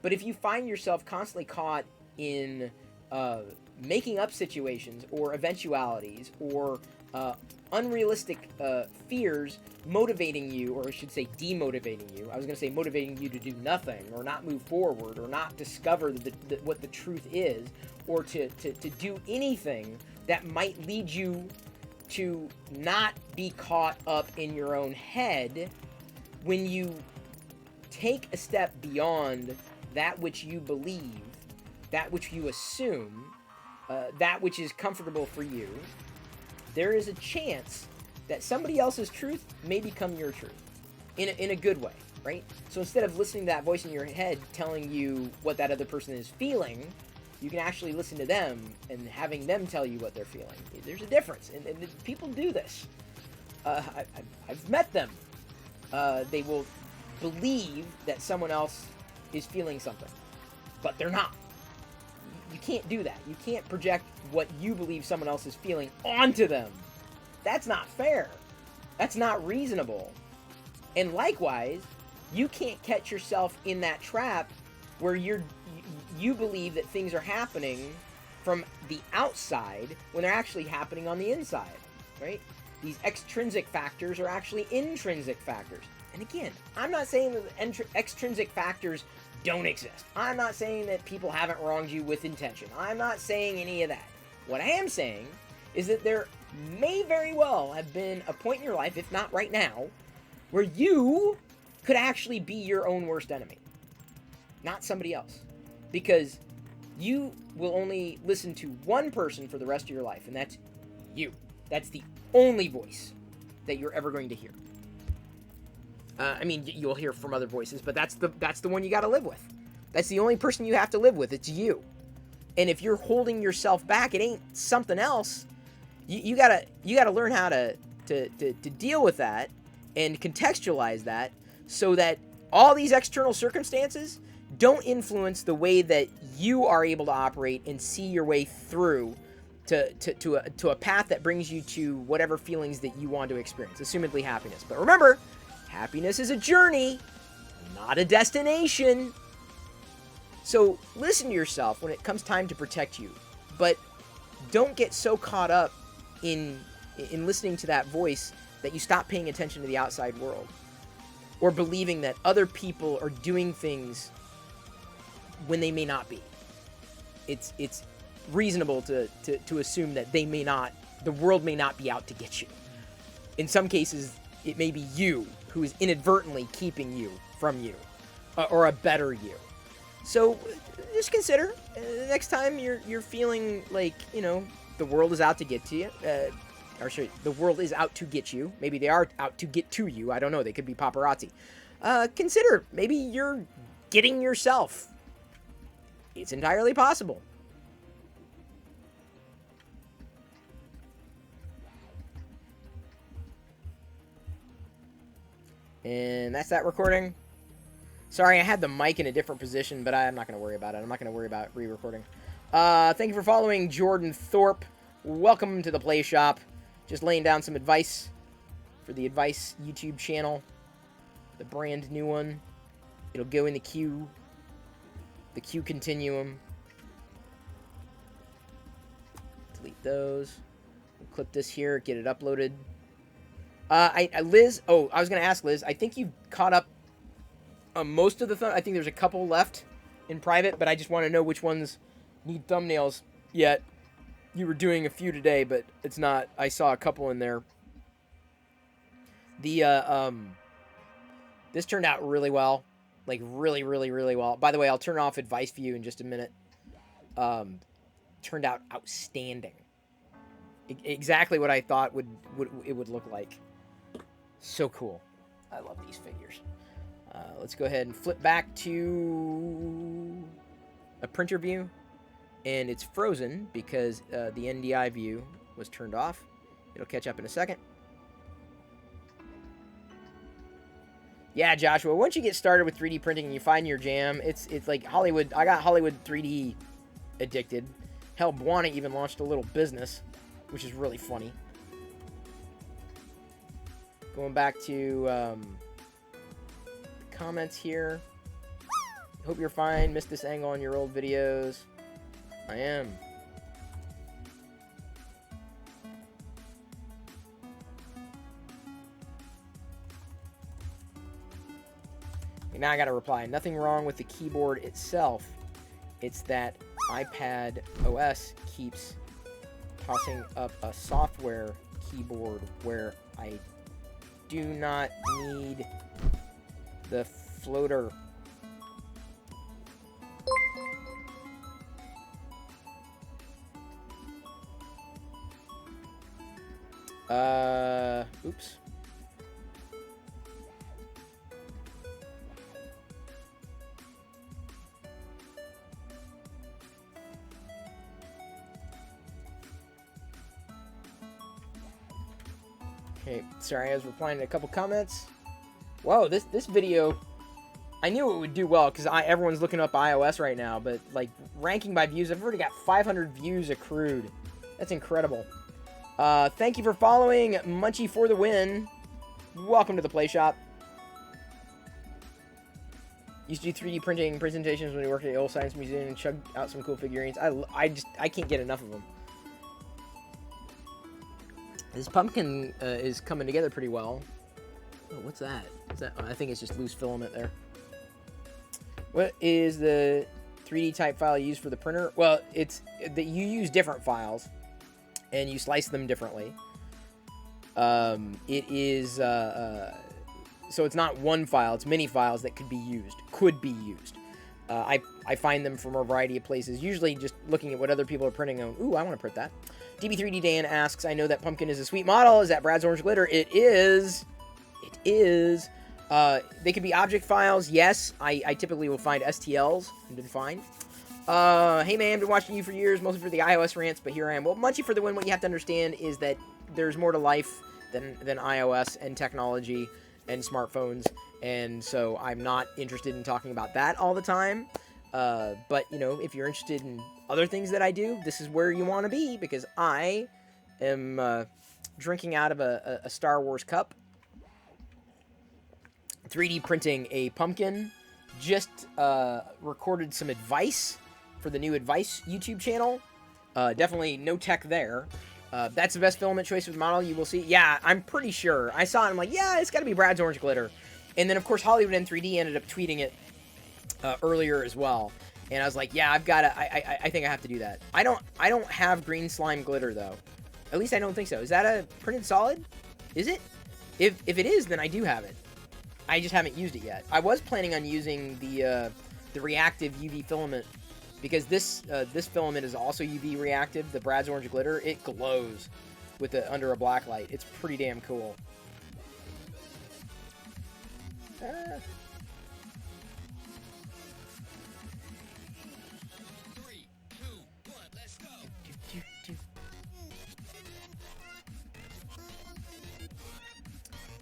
but if you find yourself constantly caught in making up situations or eventualities or unrealistic fears motivating you, or I should say demotivating you. I was going to say motivating you to do nothing or not move forward or not discover what the truth is, or to do anything that might lead you to not be caught up in your own head. When you take a step beyond that which you believe, that which you assume, that which is comfortable for you, there is a chance that somebody else's truth may become your truth in a good way, right? So instead of listening to that voice in your head telling you what that other person is feeling, you can actually listen to them and having them tell you what they're feeling. There's a difference, and people do this. I've met them. They will believe that someone else is feeling something, but they're not. You can't do that. You can't project what you believe someone else is feeling onto them. That's not fair. That's not reasonable. And likewise, you can't catch yourself in that trap where you believe that things are happening from the outside when they're actually happening on the inside, right? These extrinsic factors are actually intrinsic factors. And again, I'm not saying that extrinsic factors don't exist. I'm not saying that people haven't wronged you with intention. I'm not saying any of that. What I am saying is that there may very well have been a point in your life, if not right now, where you could actually be your own worst enemy, not somebody else. Because you will only listen to one person for the rest of your life, and that's you. That's the only voice that you're ever going to hear. I mean, you'll hear from other voices, but that's the one you got to live with. That's the only person you have to live with. It's you. And if you're holding yourself back, it ain't something else. You gotta learn how to deal with that and contextualize that so that all these external circumstances don't influence the way that you are able to operate and see your way through to a path that brings you to whatever feelings that you want to experience, assumedly happiness. But remember, happiness is a journey, not a destination. So listen to yourself when it comes time to protect you, but don't get so caught up in listening to that voice that you stop paying attention to the outside world, or believing that other people are doing things when they may not be. It's reasonable to assume that the world may not be out to get you. In some cases, it may be you who is inadvertently keeping you from you, or a better you. So just consider next time you're feeling like, the world is out to get to you, or sorry, the world is out to get you. Maybe they are out to get to you. I don't know. They could be paparazzi. Consider maybe you're getting yourself. It's entirely possible. And that's that recording. Sorry, I had the mic in a different position, but I'm not going to worry about it. I'm not going to worry about re-recording. Thank you for following Jordan Thorpe. Welcome to the Play Shop. Just laying down some advice for the Advice YouTube channel. The brand new one. It'll go in the queue. The queue continuum. Delete those. We'll clip this here, get it uploaded. Liz, I was going to ask Liz, I think you've caught up on most of the I think there's a couple left in private, but I just want to know which ones need thumbnails yet. You were doing a few today, but it's not. I saw a couple in there. This turned out really well. Like, really, really, really well. By the way, I'll turn off Advice View in just a minute. Turned out outstanding. Exactly what I thought it would look like. So cool. I love these figures. Let's go ahead and flip back to a printer view. And it's frozen because the NDI view was turned off. It'll catch up in a second. Yeah, Joshua, once you get started with 3D printing and you find your jam, it's like Hollywood. I got Hollywood 3D addicted. Hell, Buana even launched a little business, which is really funny. Going back to comments here. Hope you're fine. Missed this angle on your old videos. I am. Now I gotta reply. Nothing wrong with the keyboard itself. It's that iPad OS keeps tossing up a software keyboard where I do not need the floater. Oops. Okay, sorry, I was replying to a couple comments. Whoa, this video, I knew it would do well because everyone's looking up iOS right now, but like ranking by views, I've already got 500 views accrued. That's incredible. Thank you for following, Munchie for the win. Welcome to the Play Shop. Used to do 3D printing presentations when we worked at the Old Science Museum and chugged out some cool figurines. I can't get enough of them. This pumpkin is coming together pretty well. Oh, what's that? Is that? Oh, I think it's just loose filament there. What is the 3D type file used for the printer? Well, it's that you use different files, and you slice them differently. It is so it's not one file; it's many files that could be used. I find them from a variety of places. Usually, just looking at what other people are printing. Ooh, I want to print that. DB3D Dan asks, I know that pumpkin is a sweet model. Is that Brad's Orange Glitter? It is. It is. They could be object files. Yes, I typically will find STLs and been fine. Hey man, I've been watching you for years, mostly for the iOS rants, but here I am. Well, Munchie for the win, what you have to understand is that there's more to life than iOS and technology and smartphones, and so I'm not interested in talking about that all the time. But, you know, if you're interested in other things that I do, this is where you want to be, because I am drinking out of a Star Wars cup, 3D printing a pumpkin, just recorded some advice for the new advice YouTube channel. Definitely no tech there. That's the best filament choice with the model you will see. Yeah, I'm pretty sure. I saw it, I'm like, yeah, it's got to be Brad's Orange Glitter. And then, of course, Hollywood N3D ended up tweeting it earlier as well, and I was like, yeah, I've got to, I think I have to do that. I don't have green slime glitter though. At least I don't think so. Is that a printed solid? Is it? If it is, then I do have it. I just haven't used it yet. I was planning on using the reactive UV filament, because this filament is also UV reactive. The Brad's Orange Glitter, it glows with under a black light. It's pretty damn cool.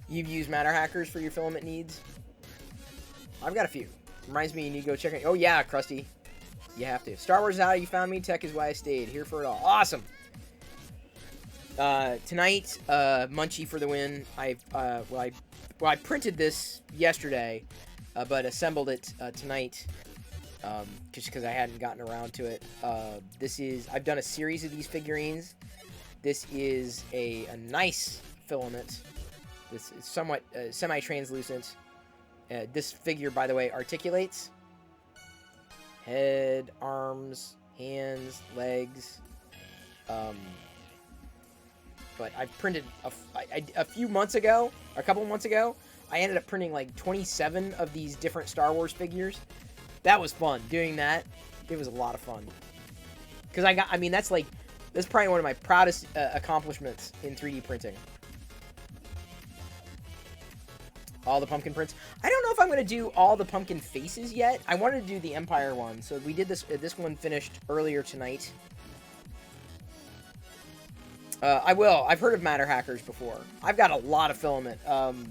You've used Matter Hackers for your filament needs? I've got a few. Reminds me you need to go check it. Oh yeah, Krusty. You have to. Star Wars is how you found me. Tech is why I stayed. Here for it all. Awesome. Tonight, Munchie for the win. I printed this yesterday, but assembled it tonight, just because I hadn't gotten around to it. I've done a series of these figurines. This is a nice filament. This is somewhat semi-translucent. This figure, by the way, articulates. Head, arms, hands, legs. But I printed a few months ago, a couple months ago, I ended up printing like 27 of these different Star Wars figures. That was fun, doing that. It was a lot of fun. Because that's probably one of my proudest accomplishments in 3D printing. All the pumpkin prints. I don't know if I'm going to do all the pumpkin faces yet. I wanted to do the Empire one. So we did this one finished earlier tonight. I will. I've heard of Matter Hackers before. I've got a lot of filament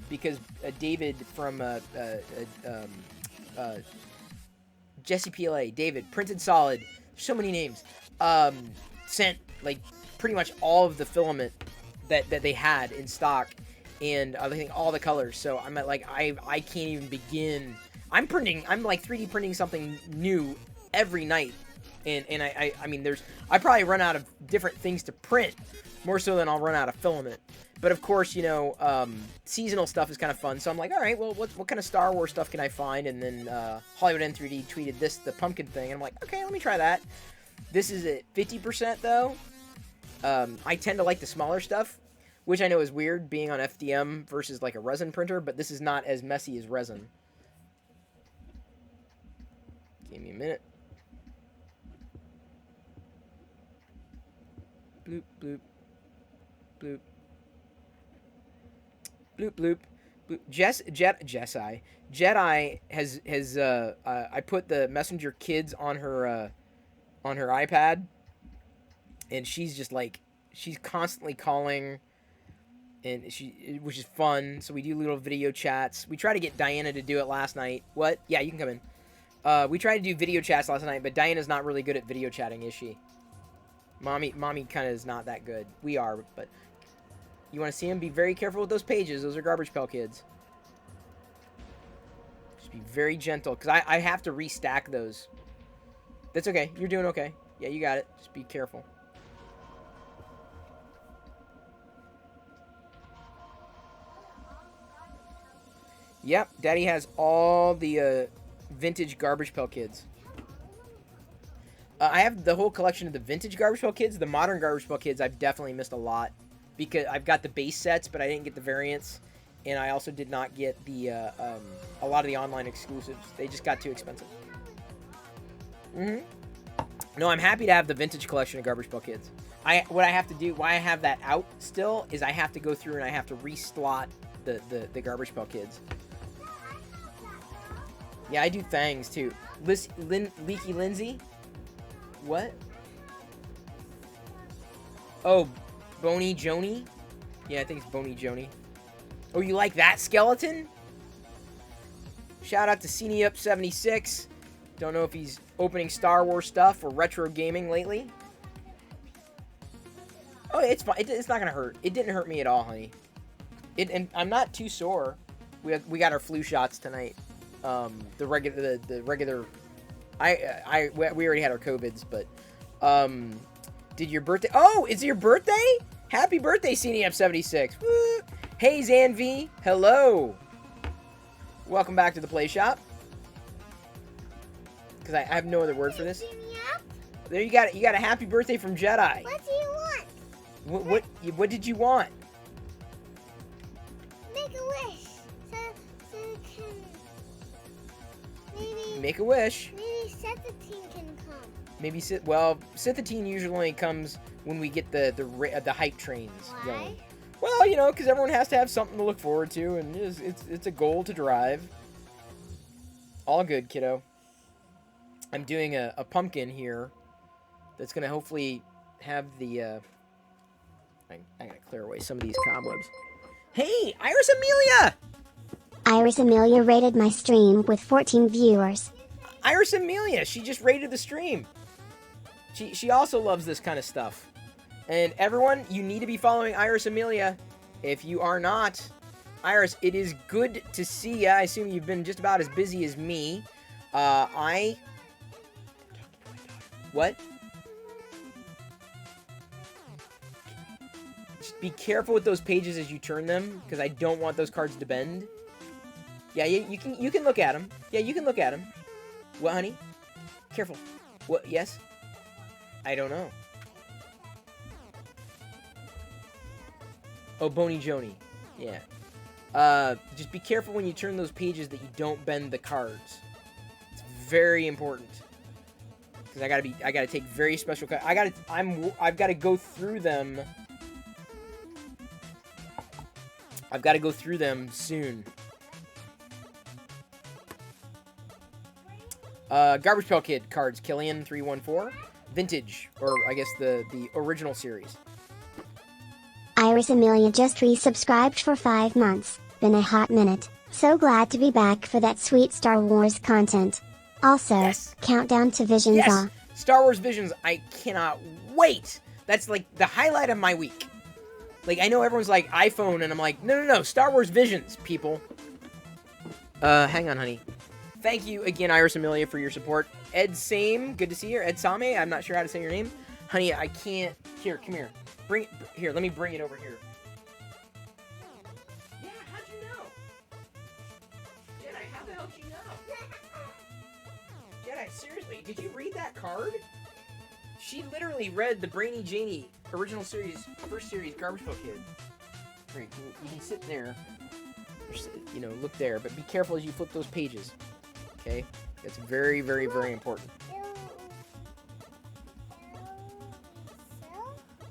because David from Jesse PLA, David, Printed Solid, so many names, sent like pretty much all of the filament that they had in stock. and I think all the colors. So I'm at like I can't even begin. I'm like 3D printing something new every night, and I mean I probably run out of different things to print more so than I'll run out of filament. But of course, you know, seasonal stuff is kind of fun. So I'm like, all right, well, what kind of Star Wars stuff can I find? And then Hollywood N3D tweeted the pumpkin thing, and I'm like, okay, let me try that. This is at 50% though. I tend to like the smaller stuff, which I know is weird being on FDM versus like a resin printer, but this is not as messy as resin. Give me a minute. Bloop, bloop, bloop. Bloop, bloop, bloop. Jedi has I put the Messenger Kids on her iPad, and she's just like, she's constantly calling, and which is fun. So we do little video chats. We try to get Diana to do it last night. What? Yeah, you can come in. We tried to do video chats last night, but Diana's not really good at video chatting, is she? Mommy kind of is not that good. We are, but you want to see them? Be very careful with those pages. Those are Garbage Pail Kids. Just be very gentle, because I have to restack those. That's okay. You're doing okay. Yeah, you got it. Just be careful. Yep, Daddy has all the vintage Garbage Pail Kids. I have the whole collection of the vintage Garbage Pail Kids. The modern Garbage Pail Kids, I've definitely missed a lot, because I've got the base sets, but I didn't get the variants, and I also did not get the a lot of the online exclusives. They just got too expensive. No, I'm happy to have the vintage collection of Garbage Pail Kids. What I have to do, why I have that out still, is I have to go through and I have to reslot the Garbage Pail Kids. Yeah, I do Thangs too. Leaky Lindsay? What? Oh, Bony Joni? Yeah, I think it's Bony Joni. Oh, you like that skeleton? Shout out to CNEUp76. Don't know if he's opening Star Wars stuff or retro gaming lately. Oh, it's fine. It's not gonna hurt. It didn't hurt me at all, honey. And I'm not too sore. We got our flu shots tonight. The regular. We already had our COVIDs, but did your birthday? Oh, is it your birthday? Happy birthday, CNEUp76. Woo! Hey, Zanv. Hello. Welcome back to the Play Shop. Because I have no other word for this. There you got it. You got a happy birthday from Jedi. What do you want? What did you want? Make a wish. So you can maybe make a wish. Maybe Sethitine can come. Maybe Sethitine usually only comes when we get the hype trains going. Well, you know, because everyone has to have something to look forward to, and it's a goal to drive. All good, kiddo. I'm doing a pumpkin here that's going to hopefully have the... I got to clear away some of these cobwebs. Hey, Iris Amelia! Iris Amelia rated my stream with 14 viewers. Iris Amelia, she just rated the stream. She also loves this kind of stuff. And everyone, you need to be following Iris Amelia. If you are not, Iris, it is good to see ya. I assume you've been just about as busy as me. What? Just be careful with those pages as you turn them, because I don't want those cards to bend. Yeah, you can look at them. Yeah, you can look at them. What, honey? Careful. What? Yes? I don't know. Oh, Bony Joni. Yeah. Just be careful when you turn those pages that you don't bend the cards. It's very important. Because I gotta take very special. I've got to go through them. I've got to go through them soon. Garbage Pail Kid cards, Killian 314, vintage, or I guess the original series. Iris Amelia just resubscribed for 5 months. Been a hot minute. So glad to be back for that sweet Star Wars content. Also, yes. Countdown to Visions. Yes. Star Wars Visions, I cannot wait. That's like the highlight of my week. Like, I know everyone's like iPhone, and I'm like, no, Star Wars Visions, people. Hang on, honey. Thank you again, Iris Amelia, for your support. Ed Same, good to see you. Ed Same, I'm not sure how to say your name. Honey, I can't. Here, come here. Bring it. Here, let me bring it over here. Yeah, how'd you know? Jedi, how the hell did you know? Jedi, seriously, did you read that card? She literally read the Brainy Janie original series, first series, Garbage Pail Kid. Great, you can sit there, you know, look there, but be careful as you flip those pages. Okay? That's very, very, very important.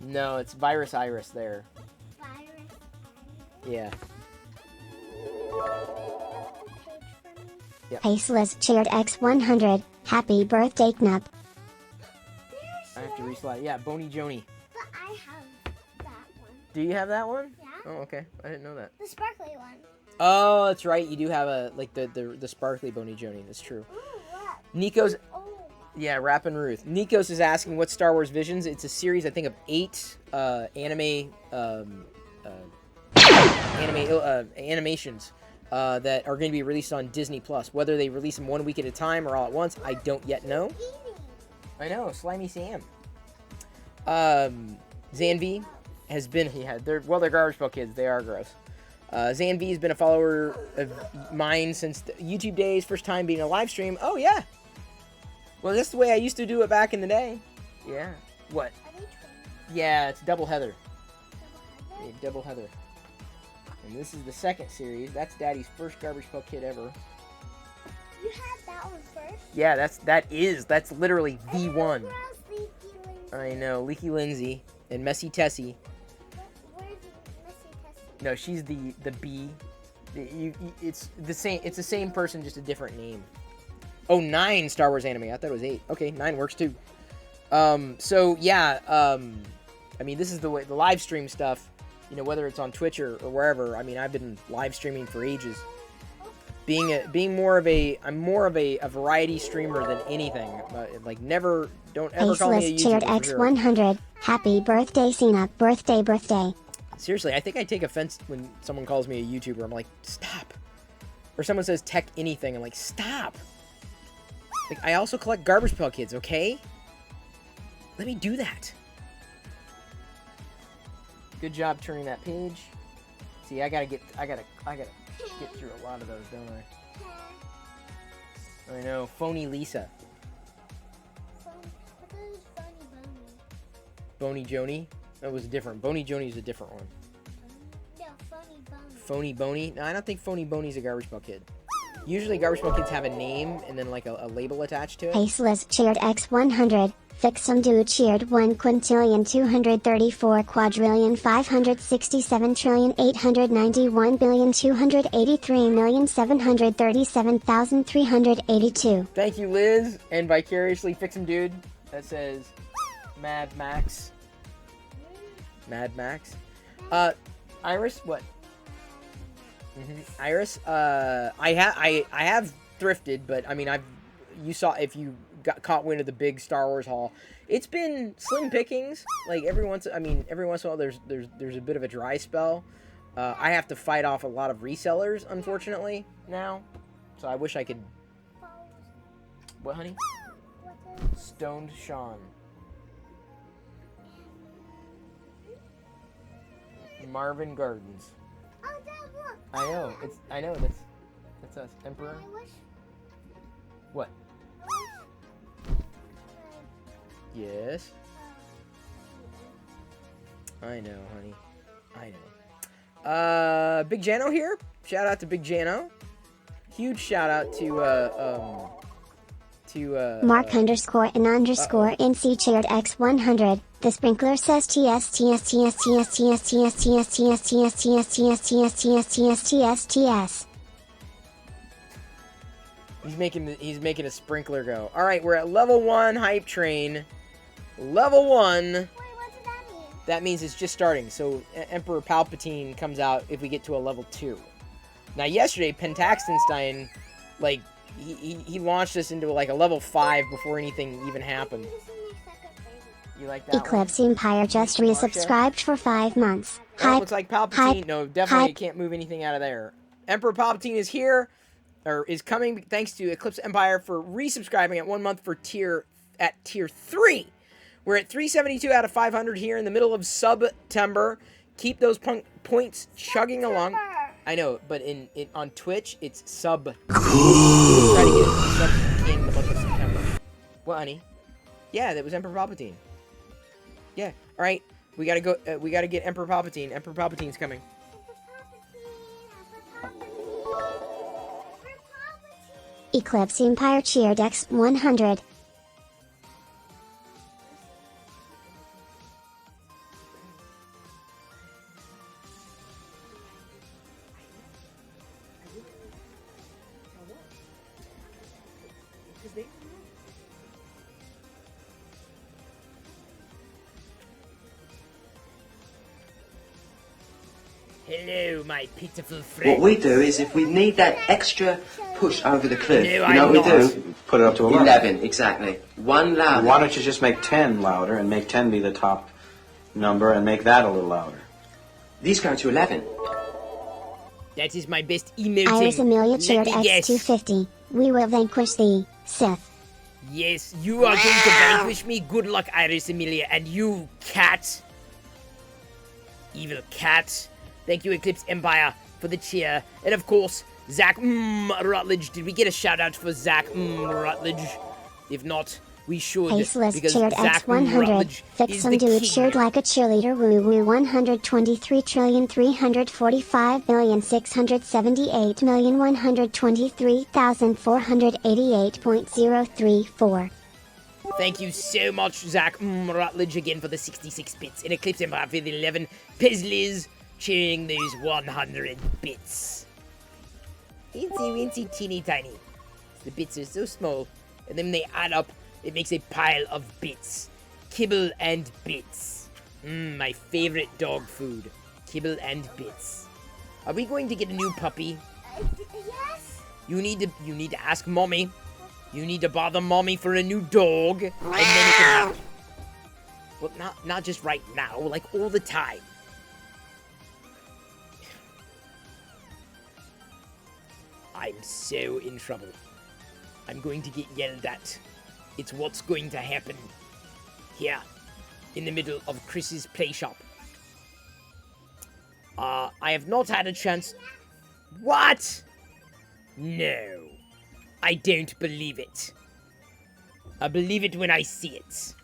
No, it's Virus Iris there. Yeah. Yep. Paceless cheered X100. Happy birthday, Knup. I have to reslide. Yeah, Boney Joni. But I have that one. Do you have that one? Yeah. Oh, okay. I didn't know that. The sparkly one. Oh, that's right. You do have a, like, the sparkly Boney Joni. That's true. Ooh, what? Nico's... Oh. Yeah, Rappin' Ruth. Nikos is asking what's Star Wars Visions. It's a series, I think, of 8 animations that are going to be released on Disney Plus. Whether they release them 1 week at a time or all at once, I don't yet know. I know, Slimy Sam. Zanvi has been... Yeah, they're Garbage Pail Kids. They are gross. Zanvi has been a follower of mine since the YouTube days. First time being a live stream. Oh, yeah. Well, that's the way I used to do it back in the day. Yeah. What? Are they twins? Yeah, it's Double Heather. Double Yeah, Double Heather. And this is the second series. That's Daddy's first Garbage Pail Kid ever. You had that one first? Yeah, that's literally the one. Where's Leaky Lindsay? I know, Leaky Lindsay and Messy Tessie. Where's Missy Tessie? No, she's the B. It's the same person, just a different name. Oh, 9 Star Wars anime. I thought it was 8. Okay, 9 works too. So yeah, I mean, this is the way the live stream stuff. You know, whether it's on Twitch or wherever. I mean, I've been live streaming for ages. I'm more of a variety streamer than anything. Like, don't ever call me a Paceless cheered YouTuber. For sure. X100. Happy birthday, Cena. Birthday. Seriously, I think I take offense when someone calls me a YouTuber. I'm like, stop. Or someone says tech anything. I'm like, stop. Like, I also collect Garbage Pail Kids, okay? Let me do that. Good job turning that page. See, I gotta get through a lot of those, don't I? I know, Phony Lisa. Boney Joni? That was different. Boney Joni's a different one. No, Phony Boney. Phony Boney? No, I don't think Phony Boney's a Garbage Pail Kid. Usually Garbage Pail Kids have a name and then like a label attached to it. Paceless cheered X100. Fix some dude cheered 1,234,567,281,283,737,382. Thank you, Liz, and Vicariously Fixin' Dude. That says Mad Max. Mad Max. Iris, what? Iris, I have thrifted, but I mean, you saw if you caught wind of the big Star Wars haul. It's been slim pickings. Like every once in a while, there's a bit of a dry spell. I have to fight off a lot of resellers, unfortunately, now. So I wish I could. What, honey? Stoned Sean. Marvin Gardens. Oh, Dad, look. I know that's us. Emperor. I wish. What? Yes. I know, honey. I know. Big Jano here. Shout out to Big Jano. Huge shout out to Mark _and _ NC cheered X100. The sprinkler says TS. He's making a sprinkler go. All right, we're at level 1 hype train. Level 1. Wait, what does that mean? That means it's just starting. So Emperor Palpatine comes out if we get to a level 2. Now yesterday, Pentaxtenstein, like he launched us into like a level 5 before anything even happened. This is my second favorite. You like that Eclipse one? Empire just Marsha? resubscribed for 5 months. Oh, looks like Palpatine. Hype. No, definitely Hype. can't move anything out of there. Emperor Palpatine is here, or is coming, thanks to Eclipse Empire for resubscribing at 1 month for tier 3. We're at 372 out of 500 here in the middle of September. Keep those points chugging along. I know, but on Twitch, it's sub. Try to get subs in the month of September. What, honey? Yeah, that was Emperor Palpatine. Yeah, all right. We gotta go. We gotta get Emperor Palpatine. Emperor Palpatine's coming. Eclipse Empire cheered X 100. Hello, my pitiful friend. What we do is if we need that extra push over the cliff, No, you I'm know what we not. do? Put it up to 11. 11, exactly. One louder. Why don't you just make 10 louder and make 10 be the top number and make that a little louder? These go to 11. That is my best emoting. Iris Amelia Let cheered me X guess. 250. We will vanquish the Sith. Yes, you are going to vanquish me. Good luck, Iris Amelia. And you, cat. Evil cat. Thank you, Eclipse Empire, for the cheer. And of course, Zach Rutledge. Did we get a shout out for Zach Rutledge? If not, we should. Aceless because cheered Zach X 100. Rutledge Fix is some the dude king. cheered like a cheerleader. Woo woo 123,345,678,123,488.034. Thank you so much, Zach Rutledge, again for the 66 bits. And Eclipse Empire for the 11 Pizzlies, cheering those 100 bits. Teensy weensy teeny tiny. The bits are so small, and then they add up, it makes a pile of bits. Kibble and bits. My favorite dog food. Kibble and bits. Are we going to get a new puppy? Yes. You need to ask mommy. You need to bother mommy for a new dog, and then it can happen. Well, not just right now, like all the time. I'm so in trouble. I'm going to get yelled at. It's what's going to happen here in the middle of Chris's play shop. I have not had a chance. What? No. I don't believe it. I believe it when I see it.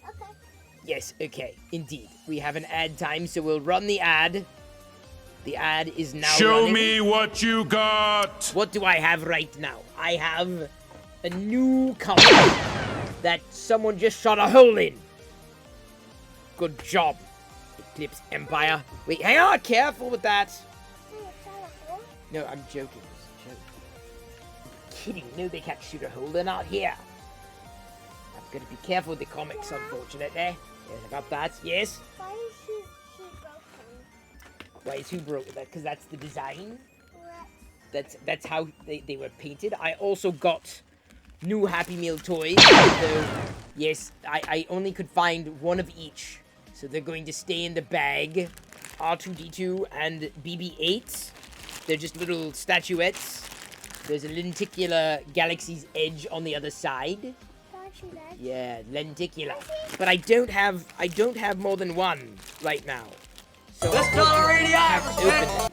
Okay. Yes, okay, indeed. We have an ad time, so we'll run the ad. The ad is now Show running. me what you got! What do I have right now? I have a new company that someone just shot a hole in. Good job, Eclipse Empire. Wait, hang on, careful with that. No, I'm joking. Kidding. No, they can't shoot a hole. They're not here. I've got to be careful with the comics, unfortunately. Yes, I got that. Yes. Why is she broken? Why is who broke that? Because that's the design. What? That's how they were painted. I also got new Happy Meal toys. So, yes, I only could find one of each. So they're going to stay in the bag. R2-D2 and BB-8. They're just little statuettes. There's a lenticular Galaxy's Edge on the other side. Yeah, lenticular. But I don't have more than one right now. So let's open.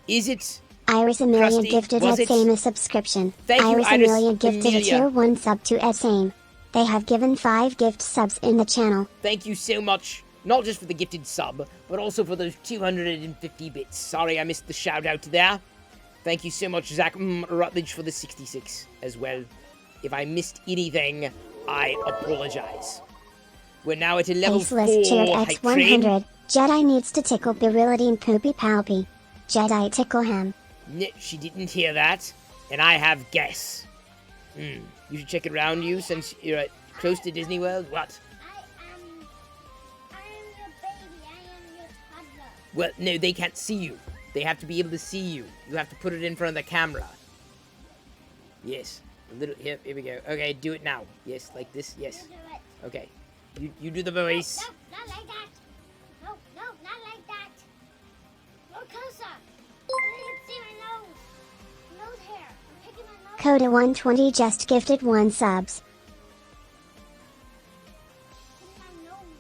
Is it? Iris Amelia Krusty, gifted was Ed it? Same a subscription. Thank you, Iris Iris Amelia gifted Amelia. a tier 1 sub to Ed Same. They have given 5 gift subs in the channel. Thank you so much. Not just for the gifted sub, but also for those 250 bits. Sorry I missed the shout out there. Thank you so much, Zach Rutledge, for the 66 as well. If I missed anything, I apologize. We're now at a level 4 Aceless cheered hype X train. 100. Jedi needs to tickle Virility and Poopy Palpy. Jedi tickle him. No, she didn't hear that, and I have guess. You should check it around you since you're close to Disney World. What? I am your baby. I am your toddler. Well, no, they can't see you. They have to be able to see you. You have to put it in front of the camera. Yes. A little. Here we go. Okay, do it now. Yes, like this. Yes. Do it. Okay. You do the voice. No, not like that. No, not like that. More closer. I can see my nose. Nose hair. I'm picking my nose. Coda120 just gifted 1 subs. Picking my nose.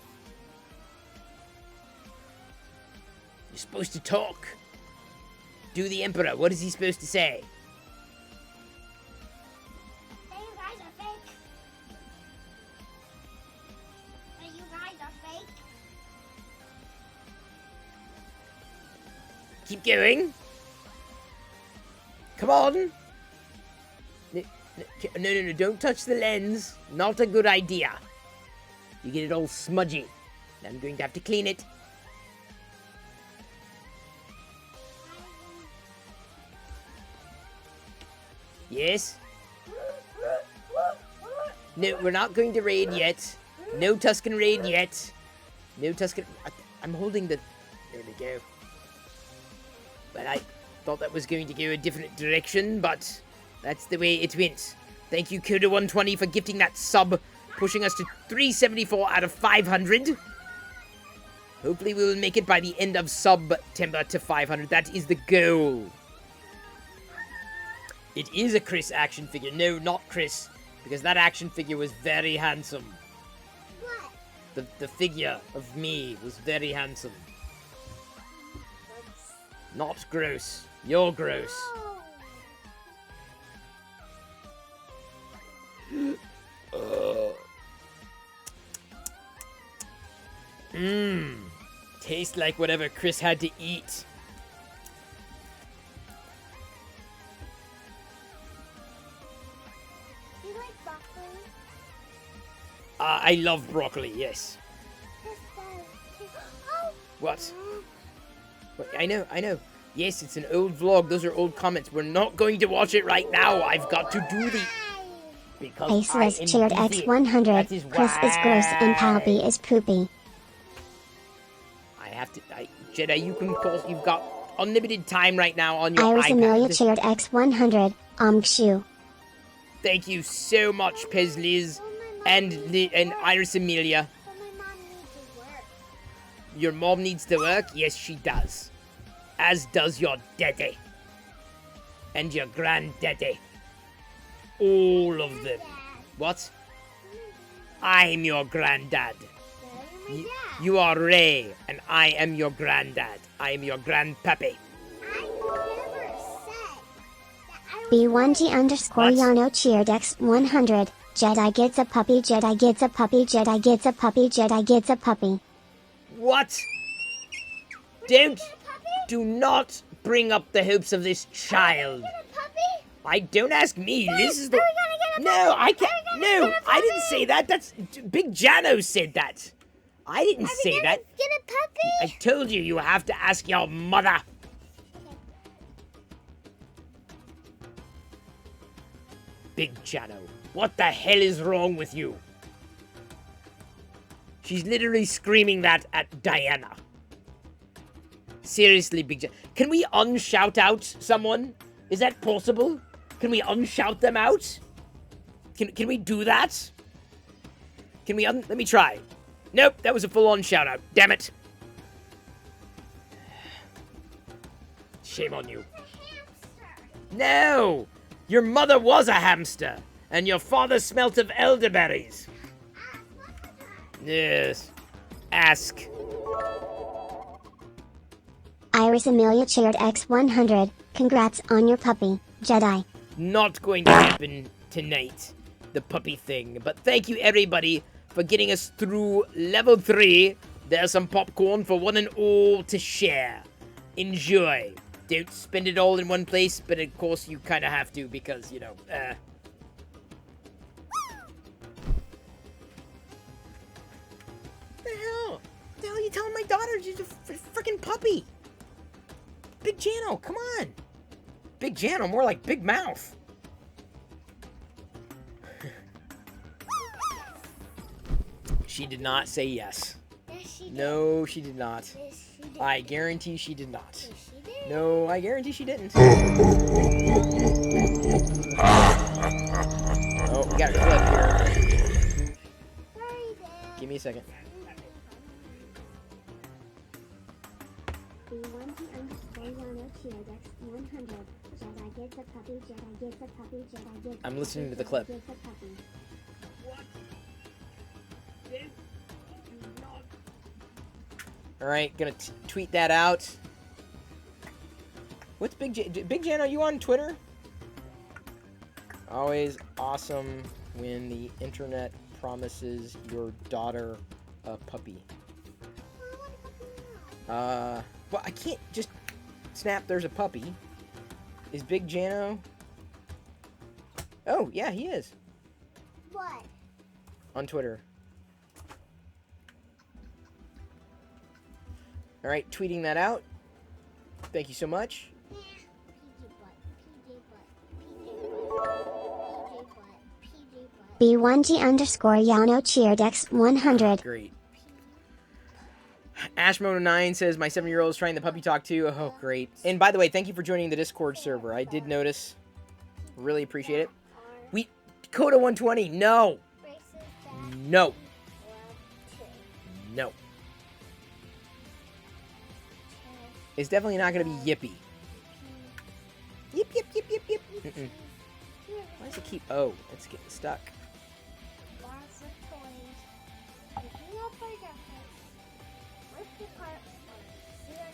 You're supposed to talk. Do the Emperor. What is he supposed to say? Hey, you guys are fake. Hey, you guys are fake. Keep going. Come on. No, don't touch the lens. Not a good idea. You get it all smudgy. I'm going to have to clean it. Yes? No, we're not going to raid yet. No Tuscan raid yet. No Tuscan... I'm holding the... There we go. But I thought that was going to go a different direction, but that's the way it went. Thank you, Coda120, for gifting that sub, pushing us to 374 out of 500. Hopefully we will make it by the end of September to 500. That is the goal. It is a Chris action figure. No, not Chris, because that action figure was very handsome. What? The figure of me was very handsome. Not gross. You're gross. Mmm. Tastes like whatever Chris had to eat. Do you like broccoli? I love broccoli, yes. Oh! What? I know. Yes, it's an old vlog. Those are old comments. We're not going to watch it right now. I've got to do the... Because Aceless I am cheered busy. X100. That is Chris is gross and Palby is poopy. I have to... Jedi, you can call... You've got unlimited time right now on your Iris Amelia iPad. cheered X100. Kshu. Thank you so much, Pez Liz and Iris Amelia. But my mom needs to work. Your mom needs to work? Yes, she does. As does your daddy. And your granddaddy. All of them. What? I'm your granddad. You are Ray, and I am your granddad. I am your grandpappy. I never said that I was B1G underscore What? Yano cheered X100. Jedi gets a puppy, Jedi gets a puppy, Jedi gets a puppy, Jedi gets a puppy. What? Do not bring up the hopes of this child. a puppy. Don't ask me. This is the... Are we gonna get a No, puppy? I can't. Are we gonna No, get a I didn't puppy? say that. That's Big Jano said that. I didn't say that. Get a puppy. I told you you have to ask your mother. Big Jano, what the hell is wrong with you? She's literally screaming that at Diana. Seriously, Big Jano. Can we unshout out someone? Is that possible? Can we unshout them out? Can we do that? Can we let me try. Nope, that was a full-on shout-out. Damn it. Shame on you. No! Your mother was a hamster, and your father smelt of elderberries. Yes. Ask. Iris Amelia cheered X100. Congrats on your puppy, Jedi. Not going to happen tonight, the puppy thing. But thank you, everybody, for getting us through level 3. There's some popcorn for one and all to share. Enjoy. Don't spend it all in one place, but of course you kind of have to because, you know, The hell? The hell are you telling my daughter? She's a freaking puppy. Big Jano, come on. Big Jano, more like Big Mouth. She did not say yes. Yes, she did. No, she did not. Yes, she did. I guarantee she did not. Yes, she did. No, I guarantee she didn't. Oh, we got a clip here. Sorry, Dad. Give me a second. I'm listening to the clip. Alright, gonna tweet that out. What's Big Jan? Big Jan, are you on Twitter? Always awesome when the internet promises your daughter a puppy. Well, I can't just snap there's a puppy. Is Big Jano? Oh, yeah, he is. What? On Twitter. Alright, tweeting that out. Thank you so much. B1G_Yano Cheerdex 100. Great. Ashmono9 says, my 7-year-old is trying the puppy talk too. Oh, great. And by the way, thank you for joining the Discord server. I did notice. Really appreciate it. Coda 120. No. No. No. It's definitely not going to be Yippee. Yip, yip, yip, yip, yip. Mm-mm. Why does it keep... Oh, it's getting stuck.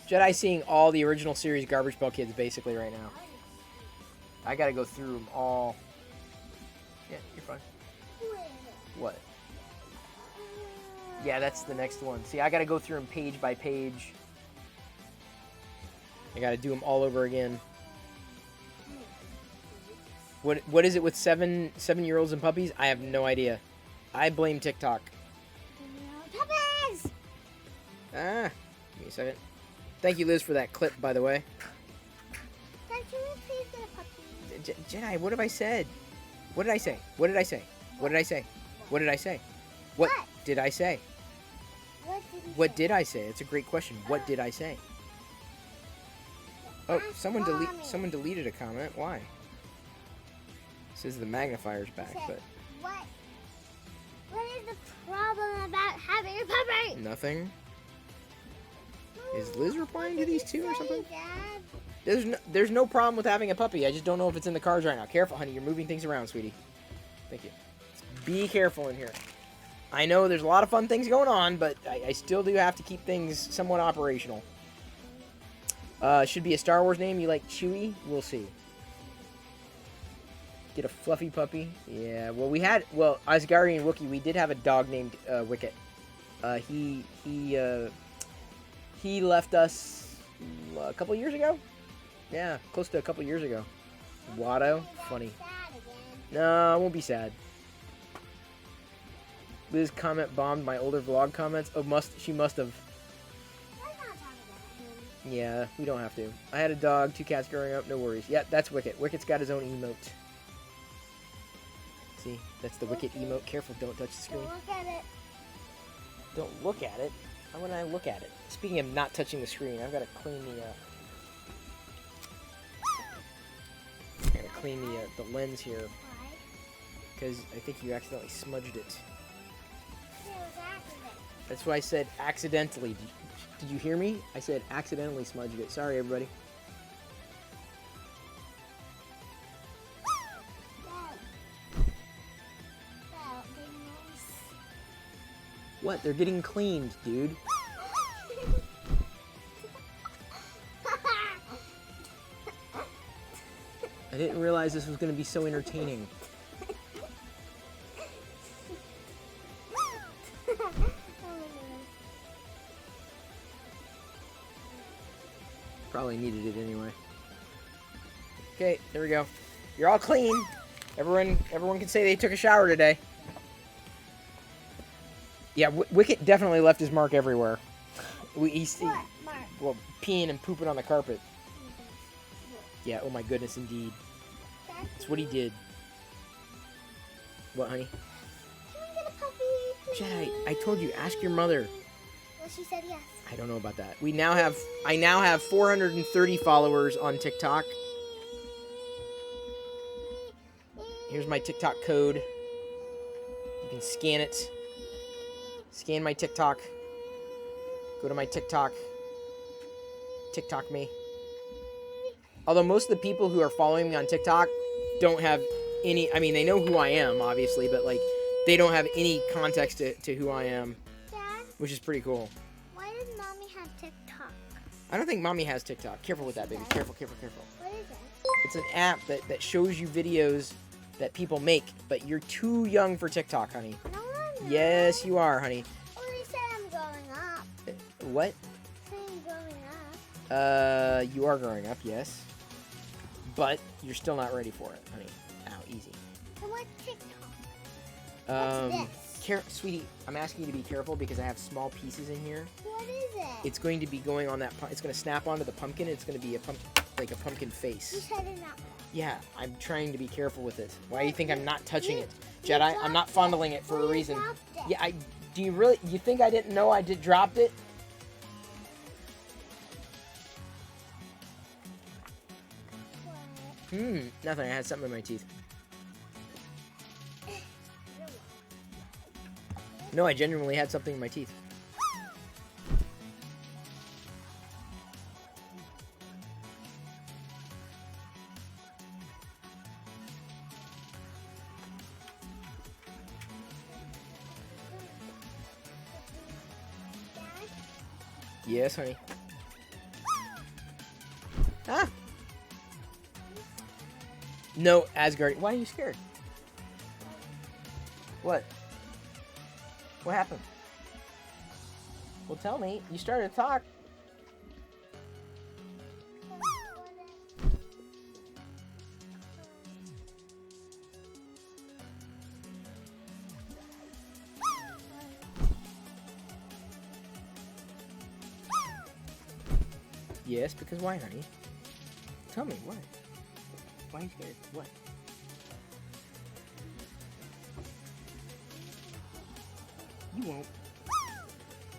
Jedi seeing all the original series Garbage Pail Kids basically right now. I gotta go through them all. Yeah, you're fine. What? Yeah, that's the next one. See, I gotta go through them page by page. I gotta do them all over again. What is it with 7-year-olds and puppies? I have no idea. I blame TikTok. Puppies! Ah, give me a second. Thank you, Liz, for that clip, by the way. Don't you please get a puppy? Jedi, what have I said? What did I say? What did I say? What did I say? What did I say? What did I say? What did I say? It's a great question. What did I say? Oh, someone deleted a comment. Why? Says the magnifier's back, but What is the problem about having a puppy? nothing. Is Liz replying to these two or something? There's no problem with having a puppy. I just don't know if it's in the cards right now. Careful, honey. You're moving things around, sweetie. Thank you. Be careful in here. I know there's a lot of fun things going on, but I still do have to keep things somewhat operational. Should be a Star Wars name. You like Chewie? We'll see. Get a fluffy puppy. Yeah, well, Asgardian Wookiee, we did have a dog named Wicket. He left us a couple years ago? Yeah, close to a couple years ago. Watto? Funny. No, I won't be sad. Liz comment bombed my older vlog comments. Oh, she must have. Yeah, we don't have to. I had a dog, 2 cats growing up, no worries. Yeah, that's Wicket. Wicket's got his own emote. See, that's the Wicket emote. Careful, don't touch the screen. Don't look at it. Don't look at it? How would I look at it? Speaking of not touching the screen, I've got to clean the lens here. Because I think you accidentally smudged it. That's why I said accidentally. Did you hear me? I said accidentally smudged it. Sorry, everybody. What? They're getting cleaned, dude. I didn't realize this was going to be so entertaining. Probably needed it anyway. Okay, there we go. You're all clean. Everyone can say they took a shower today. Yeah, Wicket definitely left his mark everywhere. What mark? Well, peeing and pooping on the carpet. Yeah, oh my goodness, indeed. That's what he did. What, honey? Can we get a puppy, Jedi, I told you, ask your mother. Well, she said yes. I don't know about that. I now have 430 followers on TikTok. Here's my TikTok code. You can scan it. Scan my TikTok. Go to my TikTok. TikTok me. Although most of the people who are following me on TikTok don't have any... I mean, they know who I am, obviously, but, like, they don't have any context to who I am, Dad, which is pretty cool. why does Mommy have TikTok? I don't think Mommy has TikTok. Careful with that, baby. Careful, careful, careful. What is it? It's an app that shows you videos that people make, but you're too young for TikTok, honey. No, I'm not. Yes, you are, honey. Oh, they said I'm growing up. What? Say I'm growing up. You are growing up, yes. But you're still not ready for it, honey. Ow, easy. So what's TikTok? What's this? Sweetie, I'm asking you to be careful because I have small pieces in here. What is it? It's going to be going on that. It's going to snap onto the pumpkin. It's going to be like a pumpkin You face. said it not. Yeah, I'm trying to be careful with it. Why do you think I'm not touching it, you Jedi? I'm not dropped fondling it it. for Well, a you reason. dropped it. Yeah, do you really? You think I didn't know I dropped it? What? Nothing. I had something in my teeth. No, I genuinely had something in my teeth. Dad? Yes, honey. Ah! No, Asgard. Why are you scared? What? What happened? Well, tell me. You started to talk. Yes, because why, honey? Tell me, why? Why are you scared? What? You won't.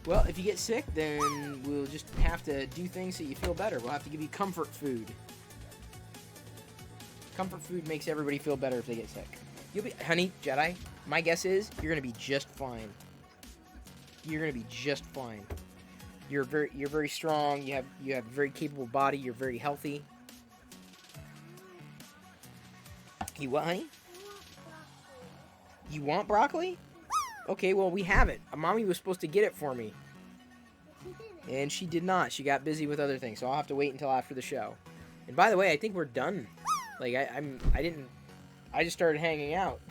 Well, if you get sick, then we'll just have to do things so you feel better. We'll have to give you comfort food. Comfort food makes everybody feel better if they get sick. You'll be, honey, Jedi, my guess is you're gonna be just fine. You're gonna be just fine. You're very strong. You have a very capable body. You're very healthy. You what, honey? You want broccoli? Okay, well, we have it. Mommy was supposed to get it for me. And she did not. She got busy with other things, so I'll have to wait until after the show. And by the way, I think we're done. Like, I just started hanging out.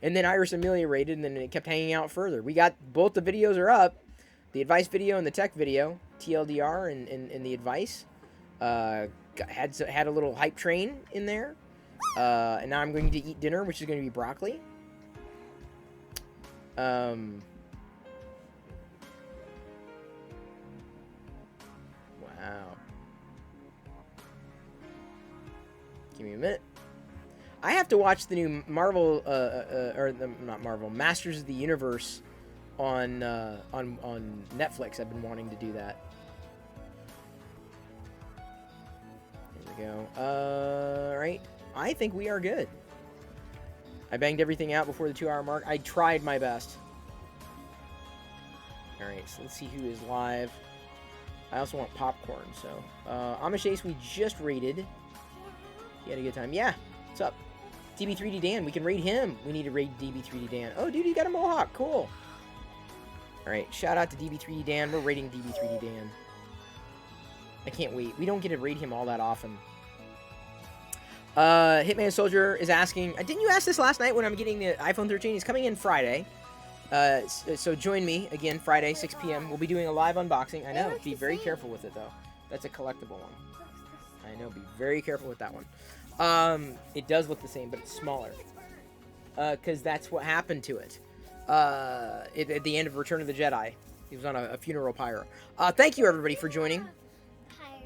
And then Iris Amelia rated, and then it kept hanging out further. We got, both the videos are up. The advice video and the tech video. TLDR and the advice. Had a little hype train in there. And now I'm going to eat dinner, which is going to be broccoli. Wow. Give me a minute. I have to watch the new Marvel, not Marvel, Masters of the Universe on Netflix. I've been wanting to do that. Here we go. Alright. I think we are good. I banged everything out before the 2-hour mark. I tried my best. Alright, so let's see who is live. I also want popcorn, so. Amish we just raided. He had a good time. Yeah, what's up? DB3D Dan, we can raid him. We need to raid DB3D Dan. Oh, dude, he got a mohawk. Cool. Alright, shout out to DB3D Dan. We're raiding DB3D Dan. I can't wait. We don't get to raid him all that often. Hitman Soldier is asking, didn't you ask this last night when I'm getting the iPhone 13? He's coming in Friday. So join me again Friday, 6 p.m. We'll be doing a live unboxing. I know, be very careful with it though. That's a collectible one. I know, be very careful with that one. It does look the same, but it's smaller. Because that's what happened to it. At the end of Return of the Jedi. He was on a funeral pyre. Thank you everybody for joining.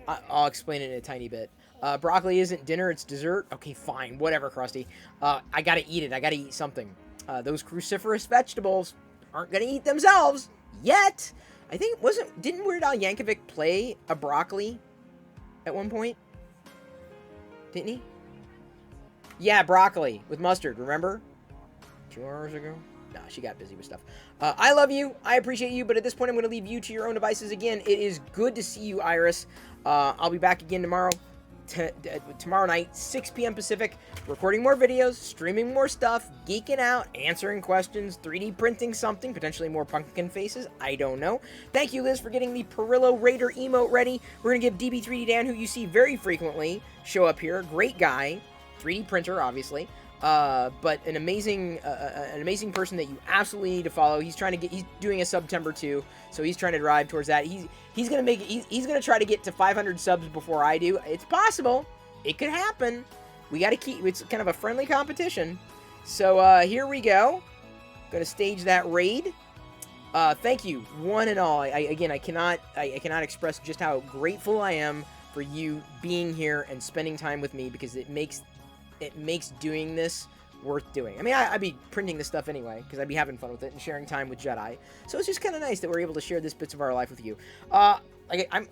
I'll explain it in a tiny bit. Broccoli isn't dinner, it's dessert. Okay, fine. Whatever, Krusty. I gotta eat it. I gotta eat something. Those cruciferous vegetables aren't gonna eat themselves. Yet! I think, didn't Weird Al Yankovic play a broccoli at one point? Didn't he? Yeah, broccoli with mustard, remember? 2 hours ago? Nah, she got busy with stuff. I love you. I appreciate you. But at this point, I'm going to leave you to your own devices. Again, it is good to see you, Iris. I'll be back again tomorrow. Tomorrow night, 6 p.m. Pacific, recording more videos, streaming more stuff, geeking out, answering questions, 3D printing something, potentially more pumpkin faces, I don't know. Thank you, Liz, for getting the Perillo Raider emote ready. We're going to give DB3D Dan, who you see very frequently, show up here. Great guy, 3D printer, obviously. But an amazing person that you absolutely need to follow. He's doing a September too, so he's trying to drive towards that. He's gonna make it. He's gonna try to get to 500 subs before I do. It's possible. It could happen. We got to keep. It's kind of a friendly competition. So here we go. Gonna stage that raid. Thank you, one and all. I cannot express just how grateful I am for you being here and spending time with me, because it makes doing this worth doing. I mean, I'd be printing this stuff anyway, because I'd be having fun with it and sharing time with Jedi. So it's just kind of nice that we're able to share this bits of our life with you. I'm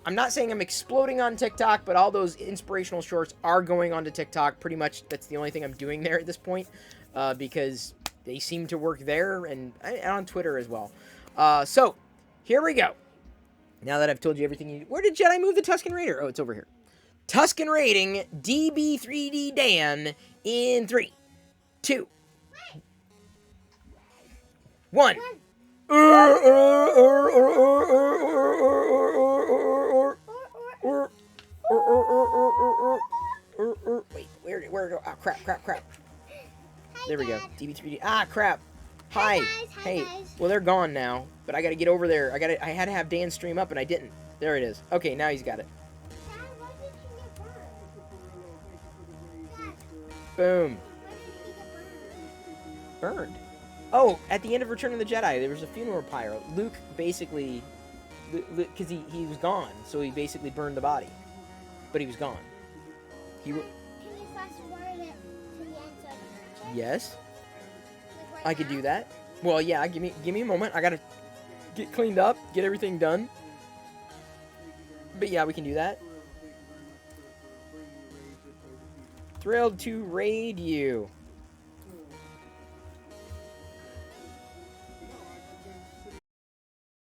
not saying I'm exploding on TikTok, but all those inspirational shorts are going onto TikTok. Pretty much, that's the only thing I'm doing there at this point, because they seem to work there and on Twitter as well. So here we go. Now that I've told you everything, where did Jedi move the Tusken Raider? Oh, it's over here. Tusken raiding DB3D Dan in 3, 2, 1. Wait, where go? Oh, crap. There we go. DB3D. Ah, crap. Hi. Hey. Well, they're gone now, but I gotta get over there. I had to have Dan stream up, and I didn't. There it is. Okay, now he's got it. Boom. Burned. Oh, at the end of Return of the Jedi, there was a funeral pyro. Luke basically, because he was gone, so he basically burned the body. But he was gone. Can you fast forward it to the end so I can watch it? Yes, Like right I could now? do that. Well, yeah, give me a moment. I gotta get cleaned up, get everything done. But yeah, we can do that. Thrilled to raid you.